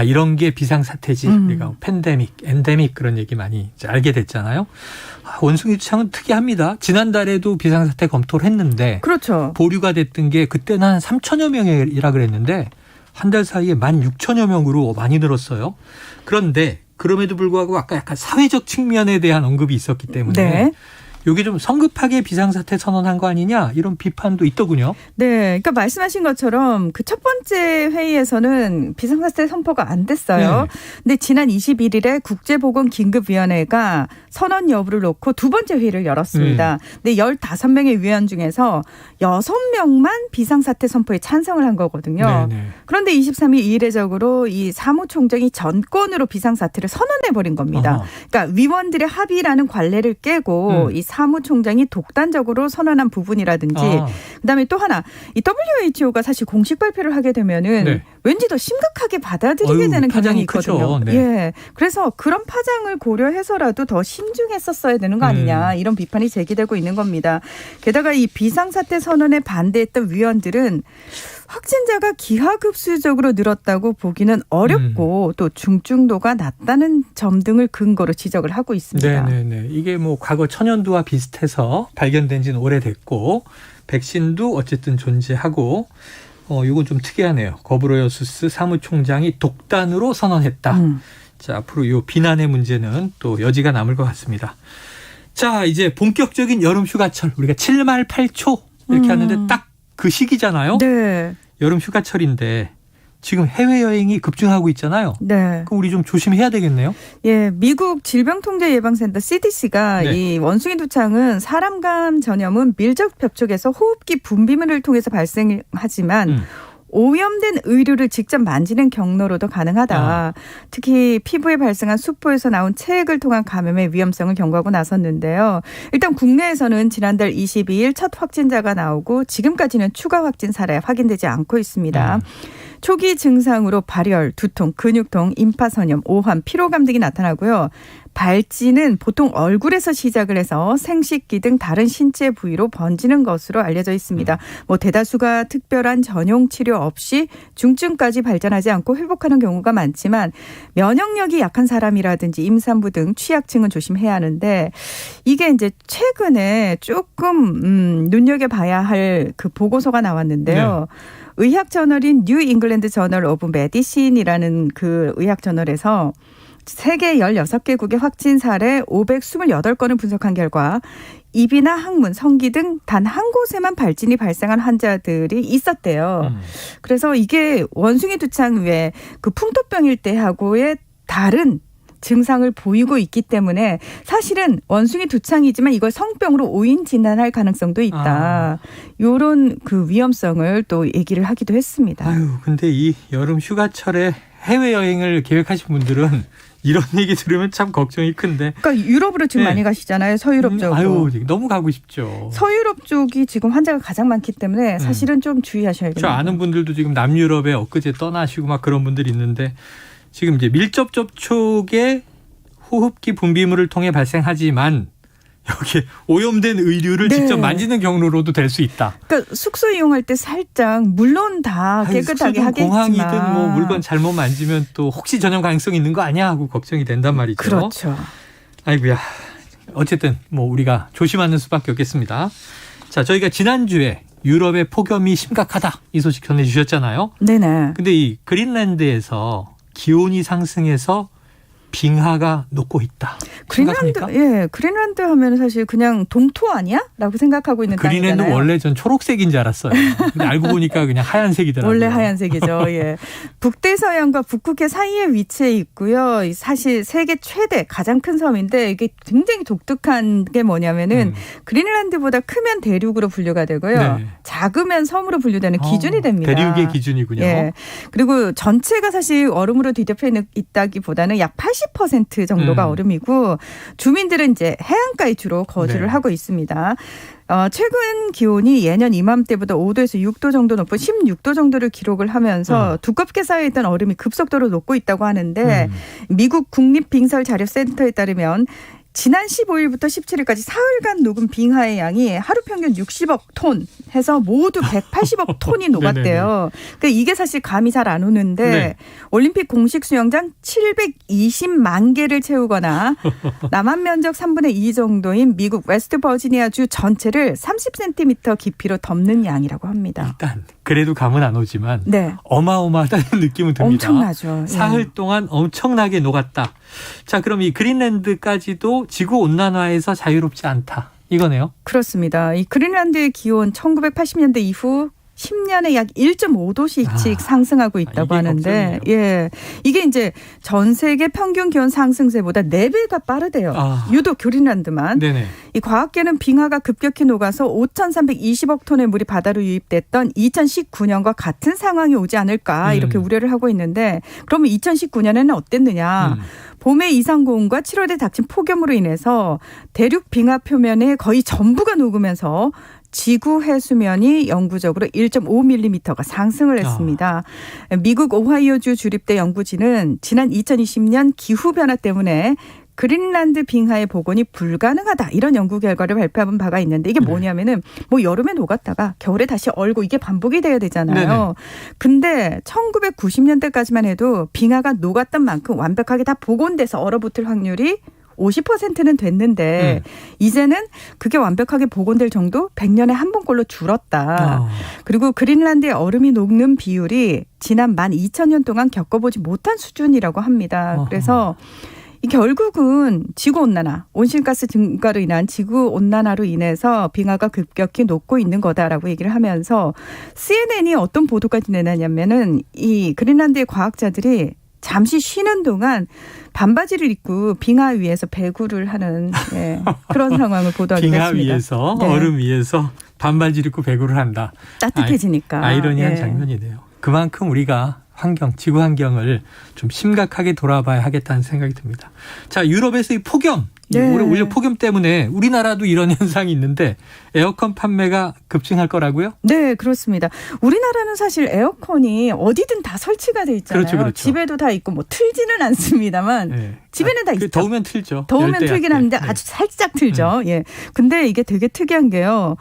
이런 게 비상사태지 우리가 팬데믹, 엔데믹 그런 얘기 많이 이제 알게 됐잖아요. 원숭이 두창은 특이합니다. 지난달에도 비상사태 검토를 했는데 그렇죠. 보류가 됐던 게 그때는 한 3천여 명이라 그랬는데 한 달 사이에 16,000여 명으로 많이 늘었어요. 그런데 그럼에도 불구하고 아까 약간 사회적 측면에 대한 언급이 있었기 때문에 네. 이게 좀 성급하게 비상사태 선언한 거 아니냐 이런 비판도 있더군요. 네, 그러니까 말씀하신 것처럼 그 첫 번째 회의에서는 비상사태 선포가 안 됐어요. 네. 근데 지난 21일에 국제보건긴급위원회가 선언 여부를 놓고 두 번째 회의를 열었습니다. 근데 15명의 위원 중에서 6명만 비상사태 선포에 찬성을 한 거거든요. 네네. 그런데 23일 이례적으로 이 사무총장이 전권으로 비상사태를 선언해버린 겁니다. 그러니까 위원들의 합의라는 관례를 깨고 이 사무총장이 독단적으로 선언한 부분이라든지 그다음에 또 하나 이 WHO가 사실 공식 발표를 하게 되면은 왠지 더 심각하게 받아들이게 되는 경향이 있거든요. 네. 예. 그래서 그런 파장을 고려해서라도 더 신중했었어야 되는 거 아니냐 이런 비판이 제기되고 있는 겁니다. 게다가 이 비상사태 선언에 반대했던 위원들은 확진자가 기하급수적으로 늘었다고 보기는 어렵고 또 중증도가 낮다는 점 등을 근거로 지적을 하고 있습니다. 네네네. 이게 뭐 과거 천연두와 비슷해서 발견된 지는 오래됐고 백신도 어쨌든 존재하고 이건 좀 특이하네요. 거브러여수스 사무총장이 독단으로 선언했다. 자, 앞으로 이 비난의 문제는 또 여지가 남을 것 같습니다. 자, 이제 본격적인 여름 휴가철 우리가 7말 8초 이렇게 하는데 딱 그 시기잖아요. 네. 여름 휴가철인데 지금 해외여행이 급증하고 있잖아요. 네. 그럼 우리 좀 조심해야 되겠네요. 예, 미국 질병통제예방센터 CDC가 이 원숭이 두창은 사람 간 전염은 밀접 접촉에서 호흡기 분비물을 통해서 발생하지만 오염된 의류를 직접 만지는 경로로도 가능하다. 특히 피부에 발생한 수포에서 나온 체액을 통한 감염의 위험성을 경고하고 나섰는데요. 일단 국내에서는 지난달 22일 첫 확진자가 나오고 지금까지는 추가 확진 사례 확인되지 않고 있습니다. 초기 증상으로 발열, 두통, 근육통, 임파선염, 오한, 피로감 등이 나타나고요. 발진은 보통 얼굴에서 시작을 해서 생식기 등 다른 신체 부위로 번지는 것으로 알려져 있습니다. 뭐 대다수가 특별한 전용 치료 없이 중증까지 발전하지 않고 회복하는 경우가 많지만 면역력이 약한 사람이라든지 임산부 등 취약층은 조심해야 하는데 이게 이제 최근에 조금 눈여겨봐야 할 그 보고서가 나왔는데요. 의학 저널인 뉴 잉글랜드 저널 오브 메디신이라는 그 의학 저널에서 세계 16개국의 확진 사례 528건을 분석한 결과 입이나 항문, 성기 등 단 한 곳에만 발진이 발생한 환자들이 있었대요. 그래서 이게 원숭이 두창 외에 그 풍토병일 때하고의 다른 증상을 보이고 있기 때문에 사실은 원숭이 두창이지만 이걸 성병으로 오인 진단할 가능성도 있다. 이런 그 위험성을 또 얘기를 하기도 했습니다. 아유, 근데 이 여름 휴가철에 해외여행을 계획하신 분들은 이런 얘기 들으면 참 걱정이 큰데. 그러니까 유럽으로 지금 많이 가시잖아요. 서유럽 쪽으로. 아유, 너무 가고 싶죠. 서유럽 쪽이 지금 환자가 가장 많기 때문에 사실은 좀 주의하셔야겠네요. 저 아는 분들도 지금 남유럽에 엊그제 떠나시고 막 그런 분들이 있는데 지금 이제 밀접 접촉에 호흡기 분비물을 통해 발생하지만 여기 오염된 의류를 직접 만지는 경로로도 될 수 있다. 그러니까 숙소 이용할 때 살짝 물론 다 깨끗하게 하겠지만 공항이든 뭐 물건 잘못 만지면 또 혹시 전염 가능성이 있는 거 아니야 하고 걱정이 된단 말이죠. 그렇죠. 아이고야. 어쨌든 뭐 우리가 조심하는 수밖에 없겠습니다. 자, 저희가 지난주에 유럽의 폭염이 심각하다 이 소식 전해주셨잖아요. 네네. 근데 이 그린란드에서 기온이 상승해서 빙하가 녹고 있다. 그린란드 하면 사실 그냥 동토 아니야?라고 생각하고 있는 땅이잖아요. 그린란드 원래 전 초록색인 줄 알았어요. 근데 알고 보니까 그냥 하얀색이더라고요. 원래 하얀색이죠. 예. 북대서양과 북극해 사이에 위치해 있고요. 사실 세계 최대 가장 큰 섬인데 이게 굉장히 독특한 게 뭐냐면은 그린란드보다 크면 대륙으로 분류가 되고요. 작으면 섬으로 분류되는 기준이 됩니다. 대륙의 기준이군요. 예. 그리고 전체가 사실 얼음으로 뒤덮여 있다기보다는 약 80% 정도가 얼음이고 주민들은 이제 해안가에 주로 거주를 하고 있습니다. 최근 기온이 예년 이맘때보다 5도에서 6도 정도 높은 16도 정도를 기록을 하면서 두껍게 쌓여있던 얼음이 급속도로 녹고 있다고 하는데 미국 국립빙설자료센터에 따르면 지난 15일부터 17일까지 사흘간 녹은 빙하의 양이 하루 평균 60억 톤 해서 모두 180억 톤이 녹았대요. 그러니까 이게 사실 감이 잘 안 오는데 올림픽 공식 수영장 720만 개를 채우거나 남한 면적 3분의 2 정도인 미국 웨스트 버지니아주 전체를 30cm 깊이로 덮는 양이라고 합니다. 일단 그래도 감은 안 오지만 어마어마하다는 느낌은 듭니다. 엄청나죠. 사흘 동안 엄청나게 녹았다. 자, 그럼 이 그린란드까지도 지구온난화에서 자유롭지 않다. 이거네요. 그렇습니다. 이 그린란드의 기온 1980년대 이후 10년에 약 1.5도씩 상승하고 있다고 하는데 이게 이제 전 세계 평균 기온 상승세보다 4배가 빠르대요. 유독 그린란드만. 이 과학계는 빙하가 급격히 녹아서 5,320억 톤의 물이 바다로 유입됐던 2019년과 같은 상황이 오지 않을까 이렇게 우려를 하고 있는데 그러면 2019년에는 어땠느냐. 봄의 이상고온과 7월에 닥친 폭염으로 인해서 대륙 빙하 표면의 거의 전부가 녹으면서 지구 해수면이 영구적으로 1.5mm가 상승을 했습니다. 미국 오하이오주 주립대 연구진은 지난 2020년 기후변화 때문에 그린란드 빙하의 복원이 불가능하다 이런 연구 결과를 발표한 바가 있는데 이게 뭐냐면은 뭐 여름에 녹았다가 겨울에 다시 얼고 이게 반복이 돼야 되잖아요. 근데 1990년대까지만 해도 빙하가 녹았던 만큼 완벽하게 다 복원돼서 얼어붙을 확률이 50%는 됐는데 이제는 그게 완벽하게 복원될 정도 100년에 한 번꼴로 줄었다. 그리고 그린란드의 얼음이 녹는 비율이 지난 12,000년 동안 겪어보지 못한 수준이라고 합니다. 그래서 이 결국은 지구온난화, 온실가스 증가로 인한 지구온난화로 인해서 빙하가 급격히 녹고 있는 거다라고 얘기를 하면서 CNN이 어떤 보도까지 내놨냐면은 이 그린란드의 과학자들이 잠시 쉬는 동안 반바지를 입고 빙하 위에서 배구를 하는 그런 상황을 보도하기도 했습니다. 빙하 위에서 얼음 위에서 반바지를 입고 배구를 한다. 따뜻해지니까. 아이러니한 장면이네요. 그만큼 우리가 지구 환경을 좀 심각하게 돌아봐야 하겠다는 생각이 듭니다. 자, 유럽에서 이 폭염, 오히려 폭염 때문에 우리나라도 이런 현상이 있는데 에어컨 판매가 급증할 거라고요? 네, 그렇습니다. 우리나라는 사실 에어컨이 어디든 다 설치가 돼 있잖아요. 그렇죠. 집에도 다 있고 뭐 틀지는 않습니다만 집에는 다 있죠. 더우면 틀죠. 더우면 틀긴 하는데 아주 살짝 틀죠. 예. 근데 이게 되게 특이한 게요.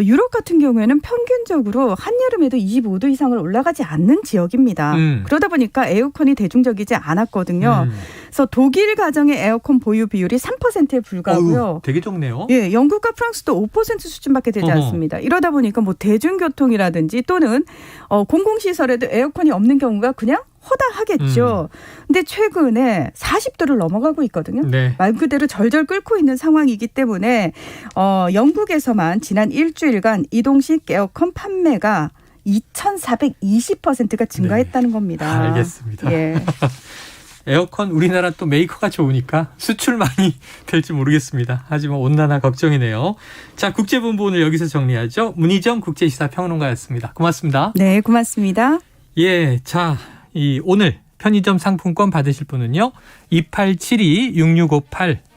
유럽 같은 경우에는 평균적으로 한여름에도 25도 이상을 올라가지 않는 지역입니다. 그러다 보니까 에어컨이 대중적이지 않았거든요. 그래서 독일 가정의 에어컨 보유 비율이 3%에 불과하고요. 되게 적네요. 예, 영국과 프랑스도 5% 수준밖에 되지 않습니다. 이러다 보니까 뭐 대중교통이라든지 또는 공공시설에도 에어컨이 없는 경우가 그냥 허다하겠죠. 근데 최근에 40도를 넘어가고 있거든요. 네. 말 그대로 절절 끓고 있는 상황이기 때문에 영국에서만 지난 일주일간 이동식 에어컨 판매가 2,420%가 증가했다는 겁니다. 알겠습니다. 예. 에어컨 우리나라 또 메이커가 좋으니까 수출 많이 될지 모르겠습니다. 하지만 온난화 걱정이네요. 자, 국제본부 오늘 여기서 정리하죠. 문희정 국제시사평론가였습니다. 고맙습니다. 네, 고맙습니다. 예, 자, 오늘 편의점 상품권 받으실 분은요. 2872-6658